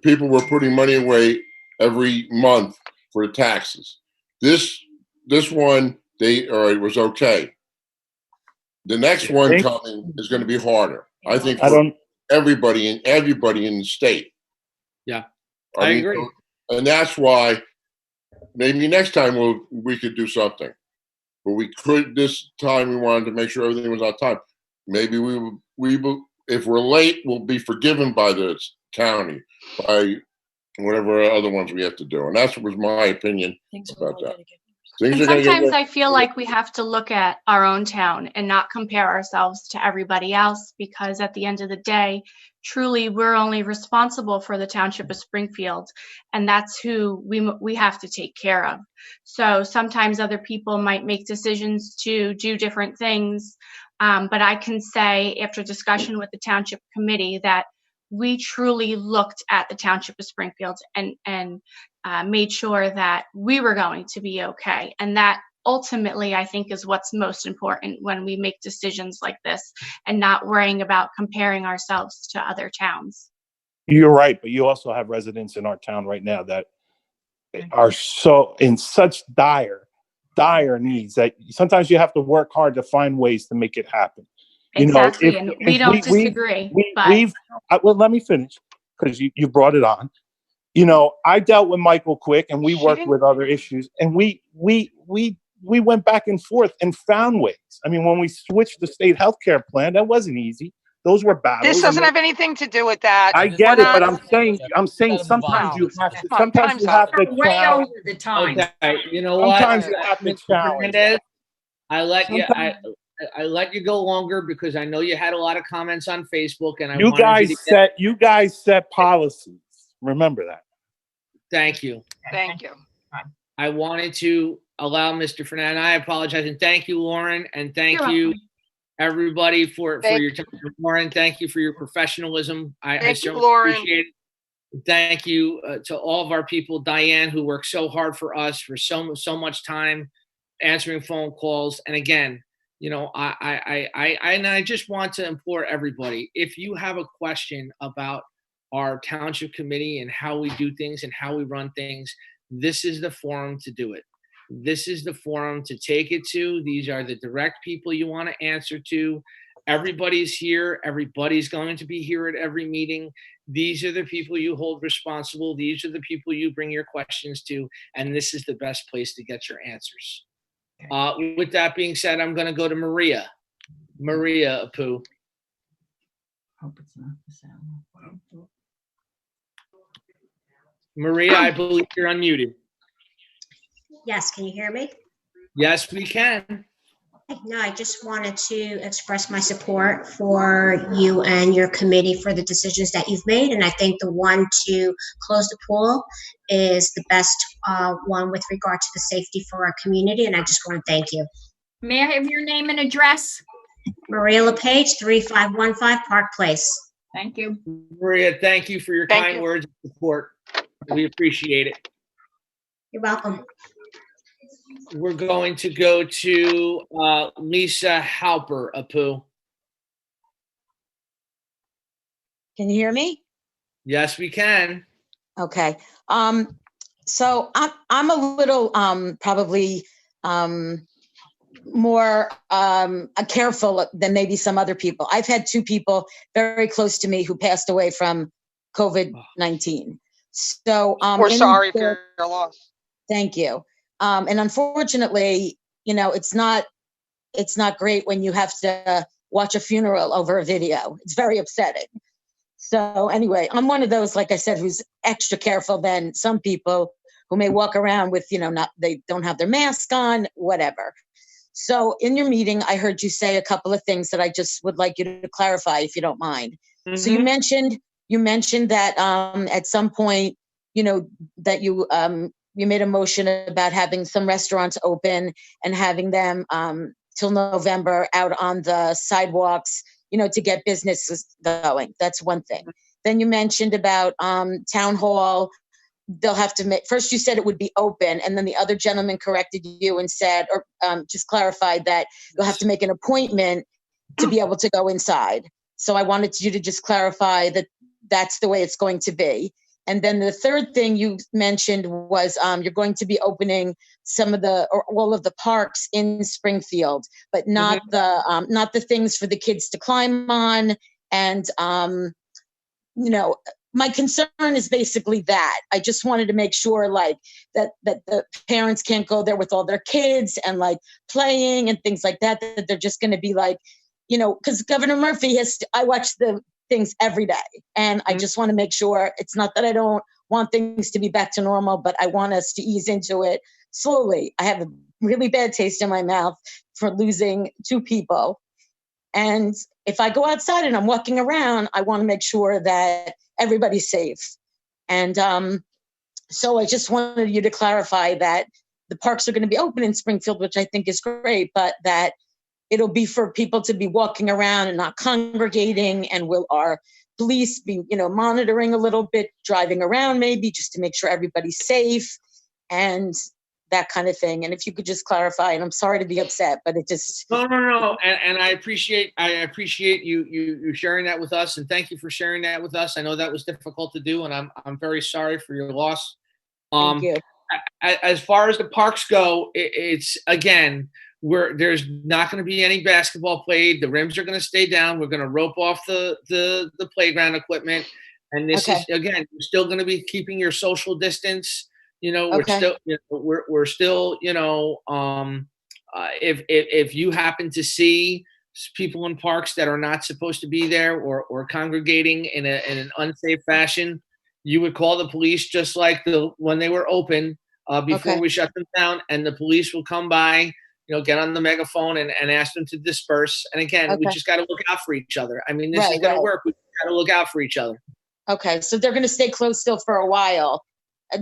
[SPEAKER 20] people were putting money away every month for the taxes. This one it was okay. The next one coming is going to be harder. I think for everybody in the state.
[SPEAKER 6] Yeah,
[SPEAKER 20] I mean,
[SPEAKER 6] agree.
[SPEAKER 20] And that's why maybe next time we could do something. But we could this time. We wanted to make sure everything was on time. Maybe if we're late, we'll be forgiven by the county, by whatever other ones we have to do. And that was my opinion about that.
[SPEAKER 9] And sometimes I feel like we have to look at our own town and not compare ourselves to everybody else, because at the end of the day, truly, we're only responsible for the Township of Springfield, and that's who we have to take care of. So sometimes other people might make decisions to do different things, but I can say after discussion with the Township Committee that we truly looked at the Township of Springfield and made sure that we were going to be okay. And that ultimately, I think, is what's most important when we make decisions like this, and not worrying about comparing ourselves to other towns.
[SPEAKER 14] You're right, but you also have residents in our town right now that are in such dire needs that sometimes you have to work hard to find ways to make it happen.
[SPEAKER 9] Exactly, and we don't disagree.
[SPEAKER 14] Well, let me finish, because you brought it on. I dealt with Michael Quick, and we worked with other issues, and we went back and forth and found ways. I mean, when we switched the state healthcare plan, that wasn't easy. Those were battles.
[SPEAKER 3] This doesn't have anything to do with that.
[SPEAKER 14] I get it, but I'm saying sometimes you have to. Sometimes you have to.
[SPEAKER 21] Way over the time.
[SPEAKER 6] Okay, you know what?
[SPEAKER 14] Sometimes you have to challenge.
[SPEAKER 6] I let you go longer because I know you had a lot of comments on Facebook, and
[SPEAKER 14] you guys set policies. Remember that.
[SPEAKER 6] Thank you.
[SPEAKER 3] Thank you.
[SPEAKER 6] I wanted to allow Mr. Fernandez. I apologize, and thank you, Lauren, and thank you, everybody, for your time. Lauren, thank you for your professionalism. I certainly appreciate it. Thank you to all of our people, Diane, who worked so hard for us for so much time answering phone calls. And again, I just want to implore everybody, if you have a question about our township committee and how we do things and how we run things, this is the forum to do it. This is the forum to take it to. These are the direct people you want to answer to. Everybody's here. Everybody's going to be here at every meeting. These are the people you hold responsible. These are the people you bring your questions to. And this is the best place to get your answers. With that being said, I'm going to go to Maria. Maria Apu.
[SPEAKER 21] Hope it's not the sound.
[SPEAKER 6] Maria, I believe you're unmuted.
[SPEAKER 8] Yes, can you hear me?
[SPEAKER 6] Yes, we can.
[SPEAKER 8] No, I just wanted to express my support for you and your committee for the decisions that you've made. And I think the one to close the pool is the best one with regard to the safety for our community. And I just want to thank you.
[SPEAKER 21] May I have your name and address?
[SPEAKER 8] Maria LePage, 3515 Park Place.
[SPEAKER 21] Thank you.
[SPEAKER 6] Maria, thank you for your kind words of support. We appreciate it.
[SPEAKER 8] You're welcome.
[SPEAKER 6] We're going to go to Lisa Halper, Apu.
[SPEAKER 15] Can you hear me?
[SPEAKER 6] Yes, we can.
[SPEAKER 15] Okay. So I'm a little probably more careful than maybe some other people. I've had two people very close to me who passed away from COVID-19. So
[SPEAKER 3] we're sorry for your loss.
[SPEAKER 15] Thank you. And unfortunately, it's not great when you have to watch a funeral over a video. It's very upsetting. So anyway, I'm one of those, like I said, who's extra careful than some people who may walk around with, they don't have their mask on, whatever. So in your meeting, I heard you say a couple of things that I just would like you to clarify, if you don't mind. Mm-hmm. So you mentioned that at some point, that you made a motion about having some restaurants open and having them till November out on the sidewalks to get businesses going. That's one thing. Then you mentioned about town hall. They'll have to make, first you said it would be open, and then the other gentleman corrected you and said, or just clarified that you'll have to make an appointment to be able to go inside. So I wanted you to just clarify that that's the way it's going to be. And then the third thing you mentioned was you're going to be opening some of or all of the parks in Springfield, but not the things for the kids to climb on. And my concern is basically that. I just wanted to make sure that the parents can't go there with all their kids and playing and things like that, that they're just going to be because Governor Murphy I watch the things every day, and I just want to make sure, it's not that I don't want things to be back to normal, but I want us to ease into it slowly. I have a really bad taste in my mouth for losing 2 people. And if I go outside and I'm walking around, I want to make sure that everybody's safe. And so I just wanted you to clarify that the parks are going to be open in Springfield, which I think is great, but that it'll be for people to be walking around and not congregating. And will our police be, monitoring a little bit, driving around maybe, just to make sure everybody's safe and that kind of thing. And if you could just clarify, and I'm sorry to be upset, but it just.
[SPEAKER 6] No. And I appreciate you sharing that with us. And thank you for sharing that with us. I know that was difficult to do, and I'm very sorry for your loss.
[SPEAKER 15] Thank you.
[SPEAKER 6] As far as the parks go, it's again, there's not going to be any basketball played. The rims are going to stay down. We're going to rope off the playground equipment. And this is, again, you're still going to be keeping your social distance. We're still, we're still, if you happen to see people in parks that are not supposed to be there or congregating in an unsafe fashion, you would call the police just like when they were open before we shut them down, and the police will come by, get on the megaphone and ask them to disperse. And again, we just got to look out for each other. I mean, this is going to work. We got to look out for each other. Okay.
[SPEAKER 15] So they're going to stay closed still for a while.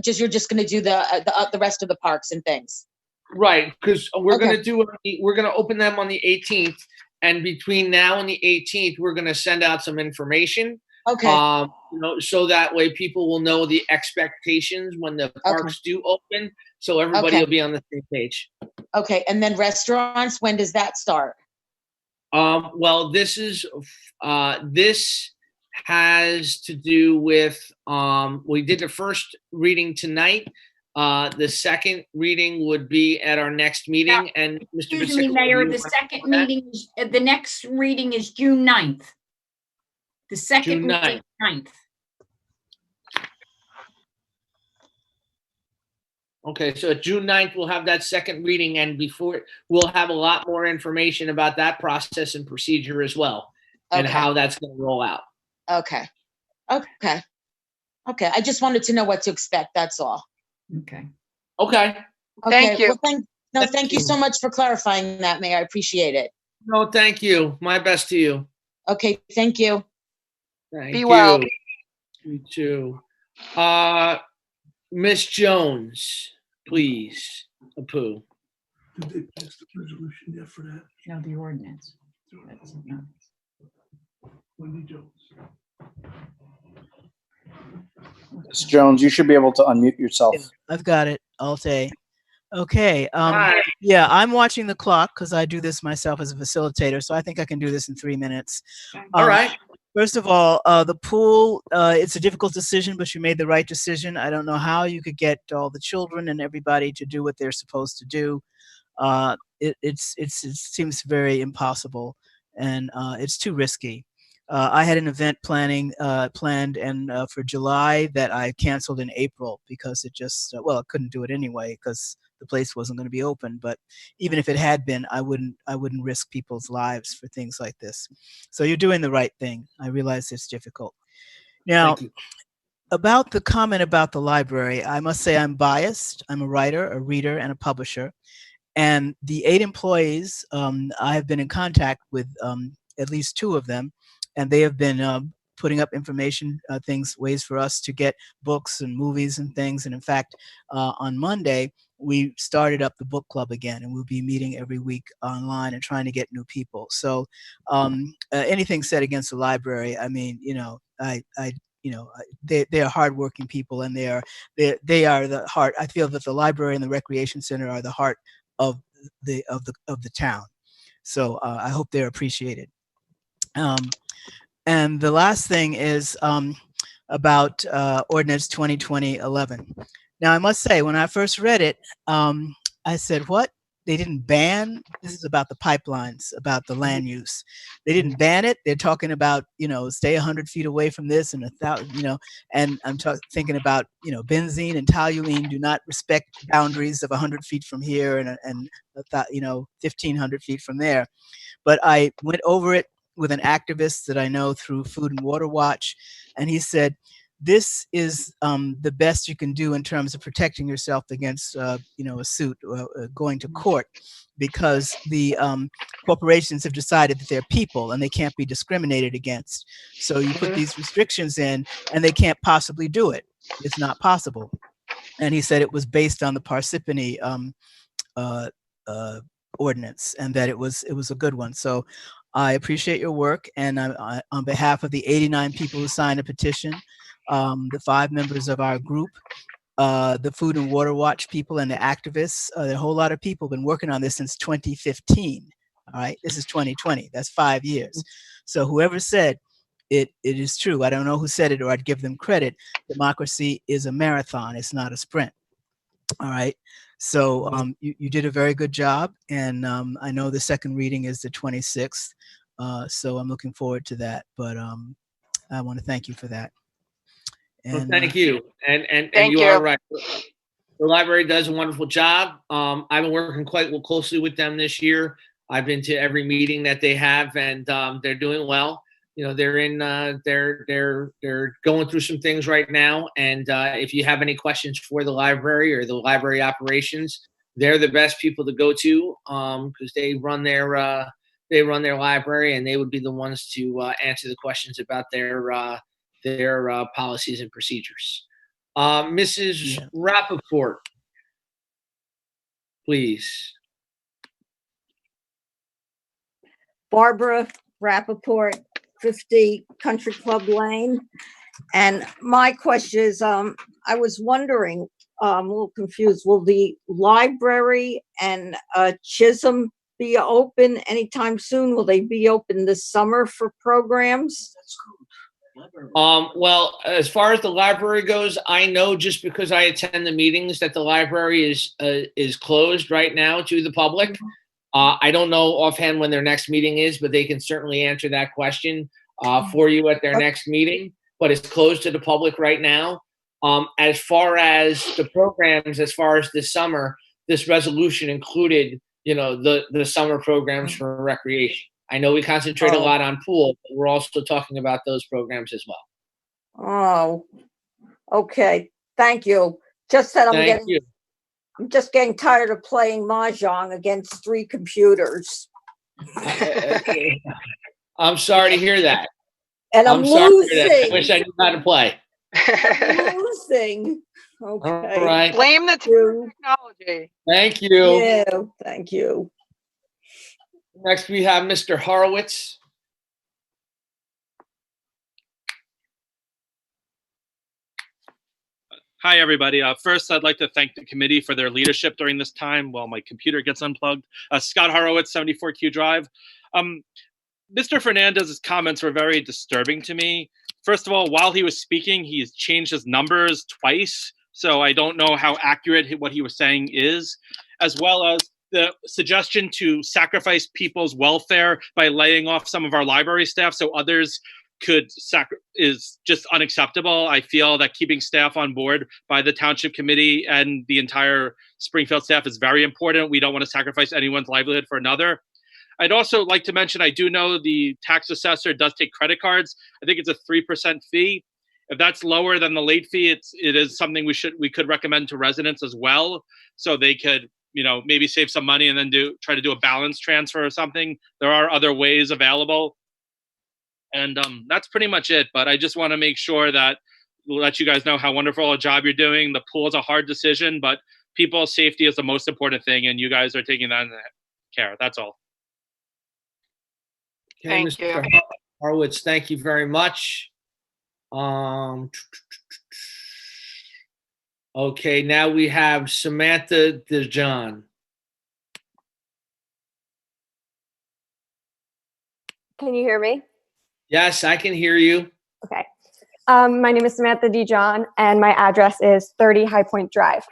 [SPEAKER 15] You're just going to do the rest of the parks and things.
[SPEAKER 6] Right. Because we're going to open them on the 18th. And between now and the 18th, we're going to send out some information. Okay. So that way people will know the expectations when the parks do open. So everybody will be on the same page.
[SPEAKER 15] Okay. And then restaurants, when does that start?
[SPEAKER 6] Well, this has to do with, we did the first reading tonight. The second reading would be at our next meeting.
[SPEAKER 21] Now,
[SPEAKER 6] and Mr.
[SPEAKER 21] Excuse me, Mayor, the second meeting, the next reading is June 9th. The second
[SPEAKER 6] June 9th.
[SPEAKER 21] 9th.
[SPEAKER 6] Okay, so June 9th, we'll have that second reading, and before we'll have a lot more information about that process and procedure as well, and how that's going to roll out.
[SPEAKER 15] Okay. I just wanted to know what to expect. That's all.
[SPEAKER 21] Okay.
[SPEAKER 6] Thank you.
[SPEAKER 15] Well, thank you so much for clarifying that, Mayor. I appreciate it.
[SPEAKER 6] No, thank you. My best to you.
[SPEAKER 15] Okay. Thank you.
[SPEAKER 6] Be well. You too. Miss Jones, please. Apu.
[SPEAKER 4] Did they pass the resolution yet for that?
[SPEAKER 21] No, the ordinance.
[SPEAKER 4] Wendy Jones.
[SPEAKER 5] Ms. Jones, you should be able to unmute yourself.
[SPEAKER 22] I've got it all day. Okay. Yeah, I'm watching the clock because I do this myself as a facilitator, so I think I can do this in 3 minutes.
[SPEAKER 6] All right.
[SPEAKER 22] First of all, the pool, it's a difficult decision, but you made the right decision. I don't know how you could get all the children and everybody to do what they're supposed to do. It seems very impossible, and it's too risky. I had an event planned and for July that I canceled in April because it just, I couldn't do it anyway because the place wasn't going to be open. But even if it had been, I wouldn't risk people's lives for things like this. So you're doing the right thing. I realize it's difficult. Now, about the comment about the library, I must say I'm biased. I'm a writer, a reader, and a publisher. And the 8 employees, I have been in contact with at least 2 of them, and they have been putting up information, ways for us to get books and movies and things. And in fact, on Monday, we started up the book club again, and we'll be meeting every week online and trying to get new people. So anything said against the library, I mean, they are hardworking people, and they are the heart. I feel that the library and the recreation center are the heart of the town. So I hope they're appreciated. And the last thing is about Ordinance 2020-11. Now, I must say, when I first read it, I said, what? They didn't ban? This is about the pipelines, about the land use. They didn't ban it. They're talking about, stay 100 feet away from this and 1,000, and I'm thinking about, benzene and toluene do not respect boundaries of 100 feet from here and 1,500 feet from there. But I went over it with an activist that I know through Food and Water Watch, and he said, this is the best you can do in terms of protecting yourself against, a suit or going to court, because the corporations have decided that they're people and they can't be discriminated against. So you put these restrictions in, and they can't possibly do it. It's not possible. And he said it was based on the Parsippany ordinance, and that it was a good one. So I appreciate your work, and on behalf of the 89 people who signed a petition, the 5 members of our group, the Food and Water Watch people, and the activists, a whole lot of people have been working on this since 2015. All right, this is 2020. That's 5 years. So whoever said it is true. I don't know who said it, or I'd give them credit. Democracy is a marathon. It's not a sprint. All right. So you did a very good job, and I know the second reading is the 26th. So I'm looking forward to that. But I want to thank you for that.
[SPEAKER 6] And, well, thank you. And you are right. The library does a wonderful job. I've been working quite closely with them this year. I've been to every meeting that they have, and they're doing well. They're going through some things right now. And if you have any questions for the library or the library operations, they're the best people to go to, because they run their library, and they would be the ones to answer the questions about their policies and procedures. Mrs. Rappaport, please.
[SPEAKER 7] Barbara Rappaport, 50 Country Club Lane. And my question is, I was wondering, I'm a little confused, will the library and Chisholm be open anytime soon? Will they be open this summer for programs?
[SPEAKER 6] Well, as far as the library goes, I know just because I attend the meetings that the library is closed right now to the public. I don't know offhand when their next meeting is, but they can certainly answer that question for you at their next meeting. But it's closed to the public right now. As far as the programs, as far as this summer, this resolution included, the summer programs for recreation. I know we concentrate a lot on pool, but we're also talking about those programs as well.
[SPEAKER 7] Oh, okay. Thank you. Just that I'm just getting tired of playing Mahjong against 3 computers.
[SPEAKER 6] I'm sorry to hear that.
[SPEAKER 7] And I'm losing.
[SPEAKER 6] I wish I knew how to play.
[SPEAKER 7] I'm losing. Okay.
[SPEAKER 6] All right.
[SPEAKER 3] Blame the technology.
[SPEAKER 6] Thank you.
[SPEAKER 7] Yeah, thank you.
[SPEAKER 6] Next, we have Mr. Horowitz.
[SPEAKER 11] Hi, everybody. First, I'd like to thank the committee for their leadership during this time while my computer gets unplugged. Scott Horowitz, 74Q Drive. Mr. Fernandez's comments were very disturbing to me. First of all, while he was speaking, he's changed his numbers twice, so I don't know how accurate what he was saying is, as well as the suggestion to sacrifice people's welfare by laying off some of our library staff so others could is just unacceptable. I feel that keeping staff on board by the Township Committee and the entire Springfield staff is very important. We don't want to sacrifice anyone's livelihood for another. I'd also like to mention, I do know the tax assessor does take credit cards. I think it's a 3% fee. If that's lower than the late fee, it is something we could recommend to residents as well, so they could, maybe save some money and then try to do a balance transfer or something. There are other ways available. And that's pretty much it. But I just want to make sure that let you guys know how wonderful a job you're doing. The pool is a hard decision, but people's safety is the most important thing, and you guys are taking that into care. That's all.
[SPEAKER 6] Okay,
[SPEAKER 3] Thank
[SPEAKER 6] Mr.
[SPEAKER 3] you.
[SPEAKER 6] Horowitz, thank you very much. Okay, now we have Samantha DeJohn.
[SPEAKER 12] Can you hear me?
[SPEAKER 6] Yes, I can hear you.
[SPEAKER 12] Okay. My name is Samantha DeJohn, and my address is 30 High Point Drive.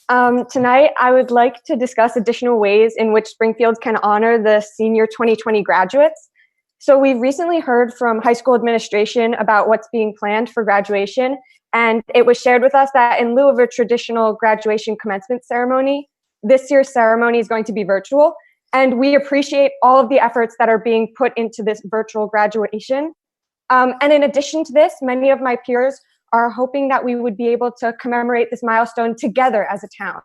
[SPEAKER 12] Tonight, I would like to discuss additional ways in which Springfield can honor the senior 2020 graduates. So we've recently heard from high school administration about what's being planned for graduation, and it was shared with us that in lieu of a traditional graduation commencement ceremony, this year's ceremony is going to be virtual, and we appreciate all of the efforts that are being put into this virtual graduation. And in addition to this, many of my peers are hoping that we would be able to commemorate this milestone together as a town.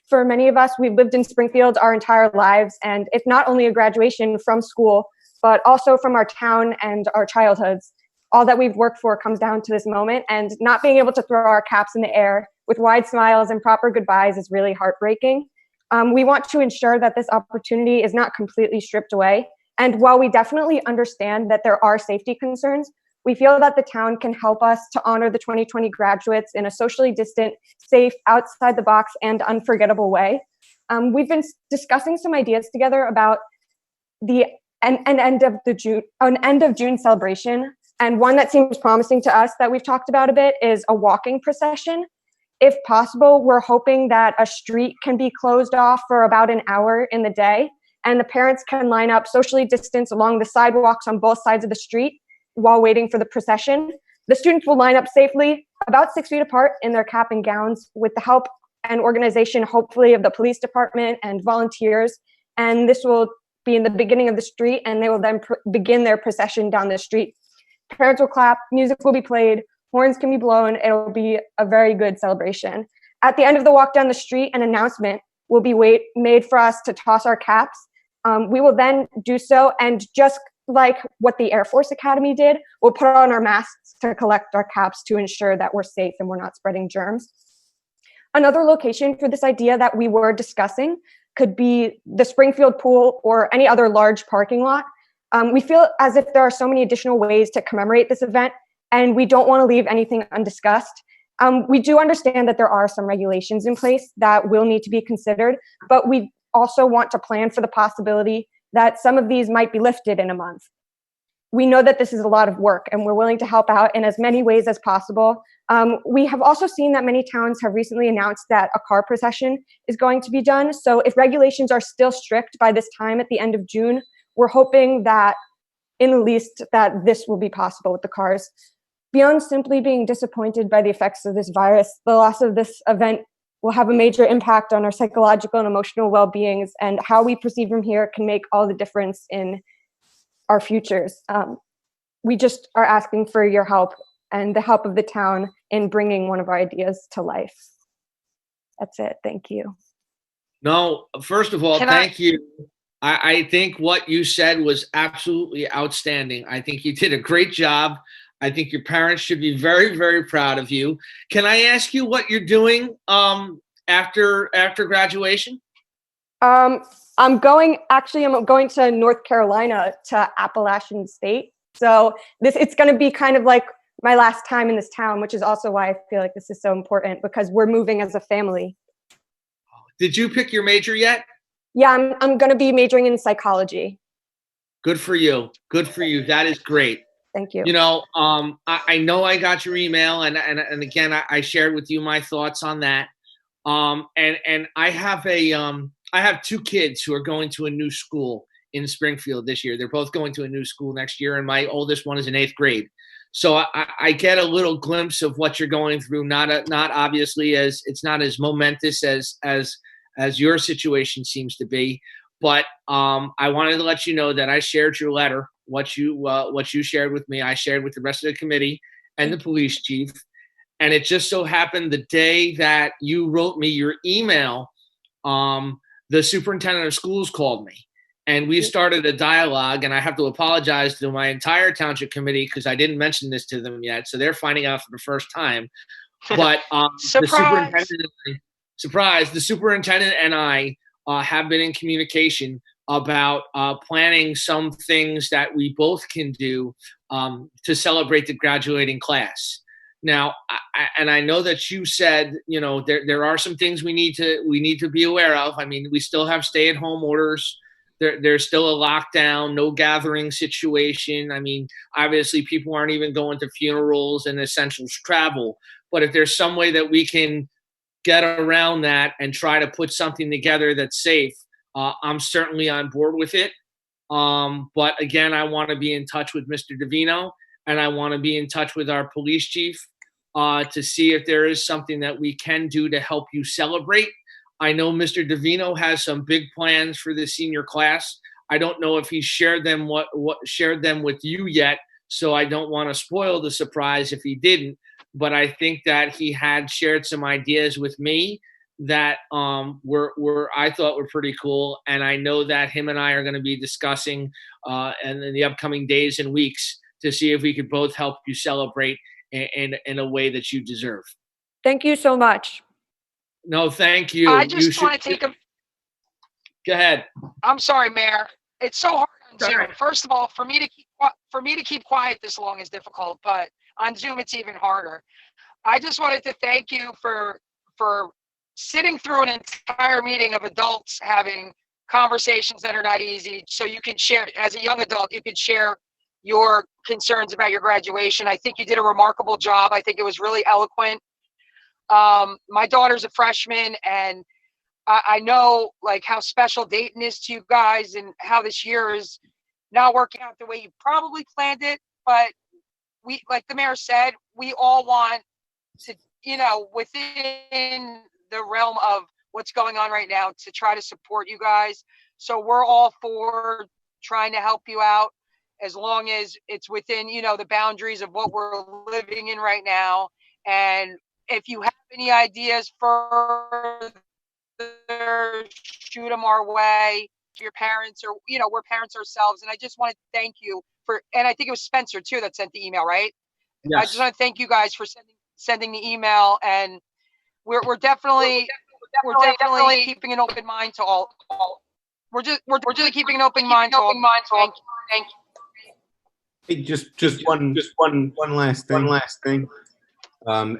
[SPEAKER 12] For many of us, we've lived in Springfield our entire lives, and it's not only a graduation from school, but also from our town and our childhoods. All that we've worked for comes down to this moment, and not being able to throw our caps in the air with wide smiles and proper goodbyes is really heartbreaking. We want to ensure that this opportunity is not completely stripped away. And while we definitely understand that there are safety concerns, we feel that the town can help us to honor the 2020 graduates in a socially distant, safe, outside the box, and unforgettable way. We've been discussing some ideas together about an end of June celebration. And one that seems promising to us that we've talked about a bit is a walking procession. If possible, we're hoping that a street can be closed off for about an hour in the day, and the parents can line up socially distanced along the sidewalks on both sides of the street while waiting for the procession. The students will line up safely, about 6 feet apart in their cap and gowns, with the help and organization, hopefully, of the police department and volunteers. And this will be in the beginning of the street, and they will then begin their procession down the street. Parents will clap, music will be played, horns can be blown. It'll be a very good celebration. At the end of the walk down the street, an announcement will be made for us to toss our caps. We will then do so, and just like what the Air Force Academy did, we'll put on our masks to collect our caps to ensure that we're safe and we're not spreading germs. Another location for this idea that we were discussing could be the Springfield pool or any other large parking lot. We feel as if there are so many additional ways to commemorate this event, and we don't want to leave anything undiscussed. We do understand that there are some regulations in place that will need to be considered, but we also want to plan for the possibility that some of these might be lifted in a month. We know that this is a lot of work, and we're willing to help out in as many ways as possible. We have also seen that many towns have recently announced that a car procession is going to be done. So if regulations are still strict by this time at the end of June, we're hoping that in the least that this will be possible with the cars. Beyond simply being disappointed by the effects of this virus, the loss of this event will have a major impact on our psychological and emotional well-beings, and how we proceed from here can make all the difference in our futures. We just are asking for your help and the help of the town in bringing one of our ideas to life. That's it. Thank you.
[SPEAKER 6] No, first of all, thank you. I think what you said was absolutely outstanding. I think you did a great job. I think your parents should be very, very proud of you. Can I ask you what you're doing after graduation?
[SPEAKER 12] I'm going to North Carolina, to Appalachian State. So it's going to be kind of like my last time in this town, which is also why I feel like this is so important, because we're moving as a family.
[SPEAKER 6] Did you pick your major yet?
[SPEAKER 12] Yeah, I'm going to be majoring in psychology.
[SPEAKER 6] Good for you. Good for you. That is great.
[SPEAKER 12] Thank you.
[SPEAKER 6] You know, I know I got your email, and again, I shared with you my thoughts on that. And I have two kids who are going to a new school in Springfield this year. They're both going to a new school next year, and my oldest one is in 8th grade. So I get a little glimpse of what you're going through. Not obviously as it's not as momentous as your situation seems to be, but I wanted to let you know that I shared your letter. What you shared with me, I shared with the rest of the committee and the police chief. And it just so happened the day that you wrote me your email, the superintendent of schools called me, and we started a dialogue. And I have to apologize to my entire township committee because I didn't mention this to them yet, so they're finding out for the first time. But surprise, the superintendent and I have been in communication about planning some things that we both can do to celebrate the graduating class. Now, I know that you said, you know, there are some things we need to be aware of. I mean, we still have stay-at-home orders. There's still a lockdown, no gathering situation. I mean, obviously, people aren't even going to funerals and essentials travel. But if there's some way that we can get around that and try to put something together that's safe, I'm certainly on board with it. But again, I want to be in touch with Mr. Davino, and I want to be in touch with our police chief to see if there is something that we can do to help you celebrate. I know Mr. Davino has some big plans for the senior class. I don't know if he shared them shared them with you yet, so I don't want to spoil the surprise if he didn't. But I think that he had shared some ideas with me that I thought were pretty cool, and I know that him and I are going to be discussing in the upcoming days and weeks to see if we could both help you celebrate in a way that you deserve.
[SPEAKER 12] Thank you so much.
[SPEAKER 6] No, thank you.
[SPEAKER 3] I just want to take a.
[SPEAKER 6] Go ahead.
[SPEAKER 3] I'm sorry, Mayor. It's so hard on Zoom. First of all, for me to keep quiet this long is difficult, but on Zoom it's even harder. I just wanted to thank you for sitting through an entire meeting of adults having conversations that are not easy, so you can share, as a young adult, you could share your concerns about your graduation. I think you did a remarkable job. I think it was really eloquent. My daughter's a freshman, and I know like how special Dayton is to you guys and how this year is not working out the way you probably planned it. But we, like the mayor said, we all want to, you know, within the realm of what's going on right now, to try to support you guys. So we're all for trying to help you out as long as it's within, you know, the boundaries of what we're living in right now. And if you have any ideas further, shoot them our way to your parents, or, you know, we're parents ourselves. And I just want to thank you for, and I think it was Spencer too that sent the email, right?
[SPEAKER 6] Yes.
[SPEAKER 3] I just want to thank you guys for sending the email, and we're definitely keeping an open mind to all. We're just keeping an open mind to all. Thank you.
[SPEAKER 19] Hey, just one last thing.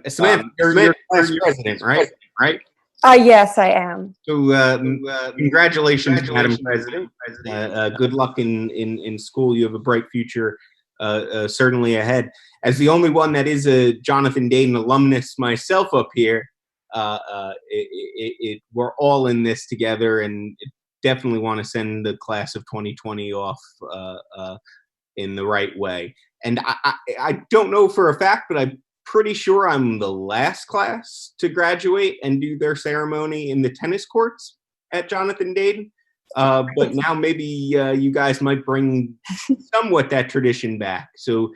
[SPEAKER 19] Samantha, you're class president, right? Right.
[SPEAKER 12] Yes, I am.
[SPEAKER 19] So, congratulations, Madam President. Good luck in school. You have a bright future, certainly ahead. As the only one that is a Jonathan Dayton alumnus myself up here, we're all in this together, and definitely want to send the class of 2020 off in the right way. And I don't know for a fact, but I'm pretty sure I'm the last class to graduate and do their ceremony in the tennis courts at Jonathan Dayton. But now maybe you guys might bring somewhat that tradition back. So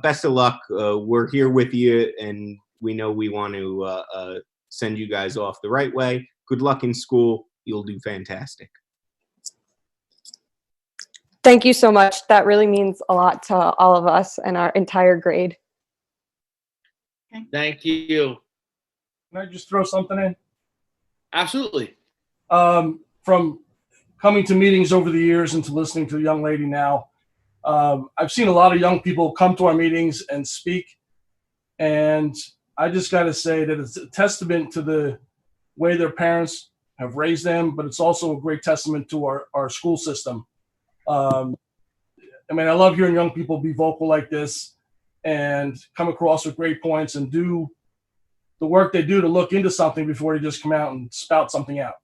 [SPEAKER 19] best of luck. We're here with you, and we know we want to send you guys off the right way. Good luck in school. You'll do fantastic.
[SPEAKER 12] Thank you so much. That really means a lot to all of us and our entire grade.
[SPEAKER 6] Thank you.
[SPEAKER 4] Can I just throw something in?
[SPEAKER 6] Absolutely.
[SPEAKER 4] From coming to meetings over the years and to listening to the young lady now, I've seen a lot of young people come to our meetings and speak. And I just got to say that it's a testament to the way their parents have raised them, but it's also a great testament to our school system. I mean, I love hearing young people be vocal like this and come across with great points and do the work they do to look into something before they just come out and spout something out.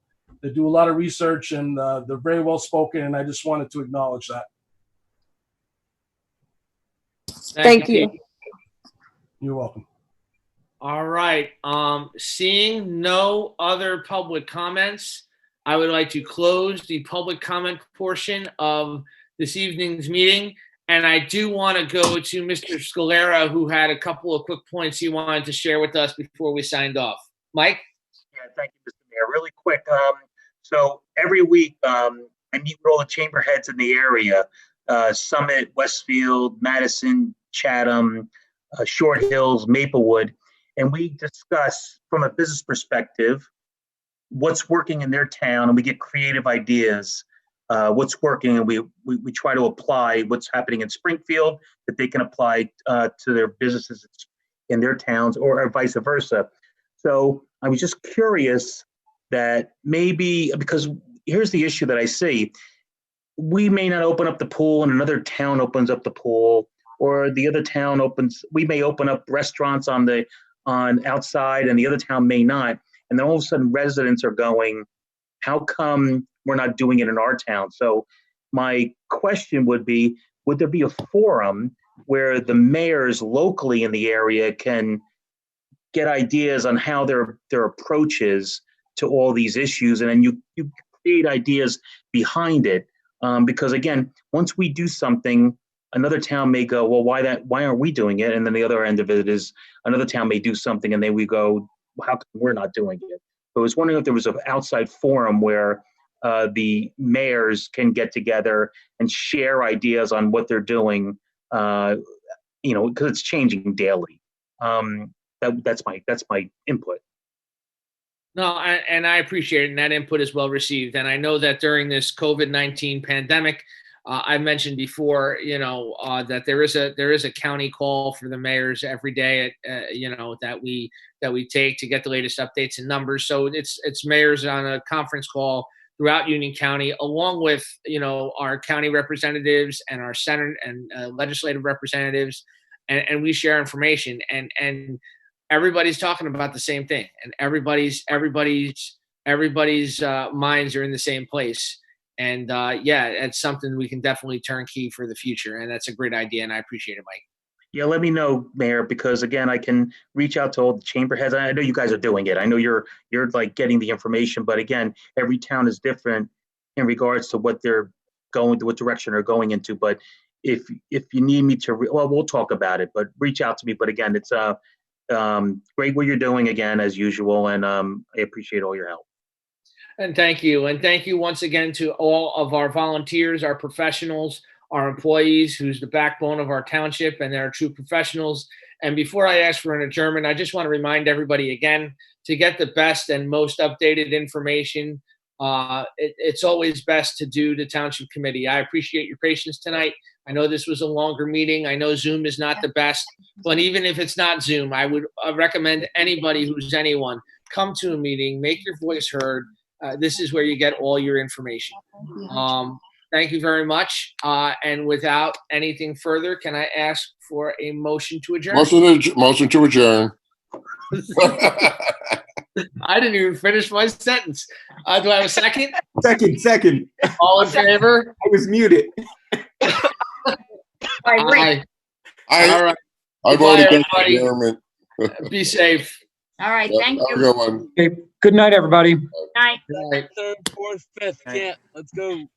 [SPEAKER 4] They do a lot of research, and they're very well spoken, and I just wanted to acknowledge that.
[SPEAKER 12] Thank you.
[SPEAKER 4] You're welcome.
[SPEAKER 6] All right. Seeing no other public comments, I would like to close the public comment portion of this evening's meeting. And I do want to go to Mr. Scalera, who had a couple of quick points he wanted to share with us before we signed off. Mike?
[SPEAKER 18] Yeah, thank you, Mr. Mayor. Really quick. So every week, I meet with all the chamber heads in the area, Summit, Westfield, Madison, Chatham, Short Hills, Maplewood, and we discuss from a business perspective what's working in their town, and we get creative ideas, what's working, and we try to apply what's happening in Springfield that they can apply to their businesses in their towns, or vice versa. So I was just curious that maybe, because here's the issue that I see. We may not open up the pool and another town opens up the pool, or the other town we may open up restaurants on outside and the other town may not. And then all of a sudden residents are going, how come we're not doing it in our town? So my question would be, would there be a forum where the mayors locally in the area can get ideas on how their approach is to all these issues, and then you create ideas behind it? Because again, once we do something, another town may go, well, why aren't we doing it? And then the other end of it is another town may do something, and then we go, well, how come we're not doing it? So I was wondering if there was an outside forum where the mayors can get together and share ideas on what they're doing, because it's changing daily. That's my input.
[SPEAKER 6] No, I appreciate it, and that input is well received. And I know that during this COVID-19 pandemic, I mentioned before, that there is a county call for the mayors every day, that we take to get the latest updates and numbers. So it's mayors on a conference call throughout Union County, along with our county representatives and our Senate and legislative representatives, and we share information, and everybody's talking about the same thing, and everybody's minds are in the same place. And it's something we can definitely turnkey for the future, and that's a great idea, and I appreciate it, Mike.
[SPEAKER 18] Yeah, let me know, Mayor, because again, I can reach out to all the chamber heads. I know you guys are doing it. I know you're like getting the information, but again, every town is different in regards to what they're going to, what direction they're going into. But if you need me to, we'll talk about it. But reach out to me. But again, it's great what you're doing again as usual, and I appreciate all your help.
[SPEAKER 6] And thank you. And thank you once again to all of our volunteers, our professionals, our employees, who's the backbone of our township, and they're true professionals. And before I ask for an adjournment, I just want to remind everybody again to get the best and most updated information. It's always best to do the Township Committee. I appreciate your patience tonight. I know this was a longer meeting. I know Zoom is not the best, but even if it's not Zoom, I would recommend anybody who's anyone, come to a meeting, make your voice heard. This is where you get all your information. Thank you very much. And without anything further, can I ask for a motion to adjourn?
[SPEAKER 20] Motion to adjourn.
[SPEAKER 6] I didn't even finish my sentence. Do I have a second?
[SPEAKER 19] Second.
[SPEAKER 6] All in favor?
[SPEAKER 19] I was muted.
[SPEAKER 6] Aye.
[SPEAKER 20] All right. I voted against adjournment.
[SPEAKER 6] Be safe.
[SPEAKER 21] All right, thank you.
[SPEAKER 20] Good one.
[SPEAKER 16] Okay. Good night, everybody.
[SPEAKER 21] Night.
[SPEAKER 10] Third, fourth, fifth. Can't. Let's go.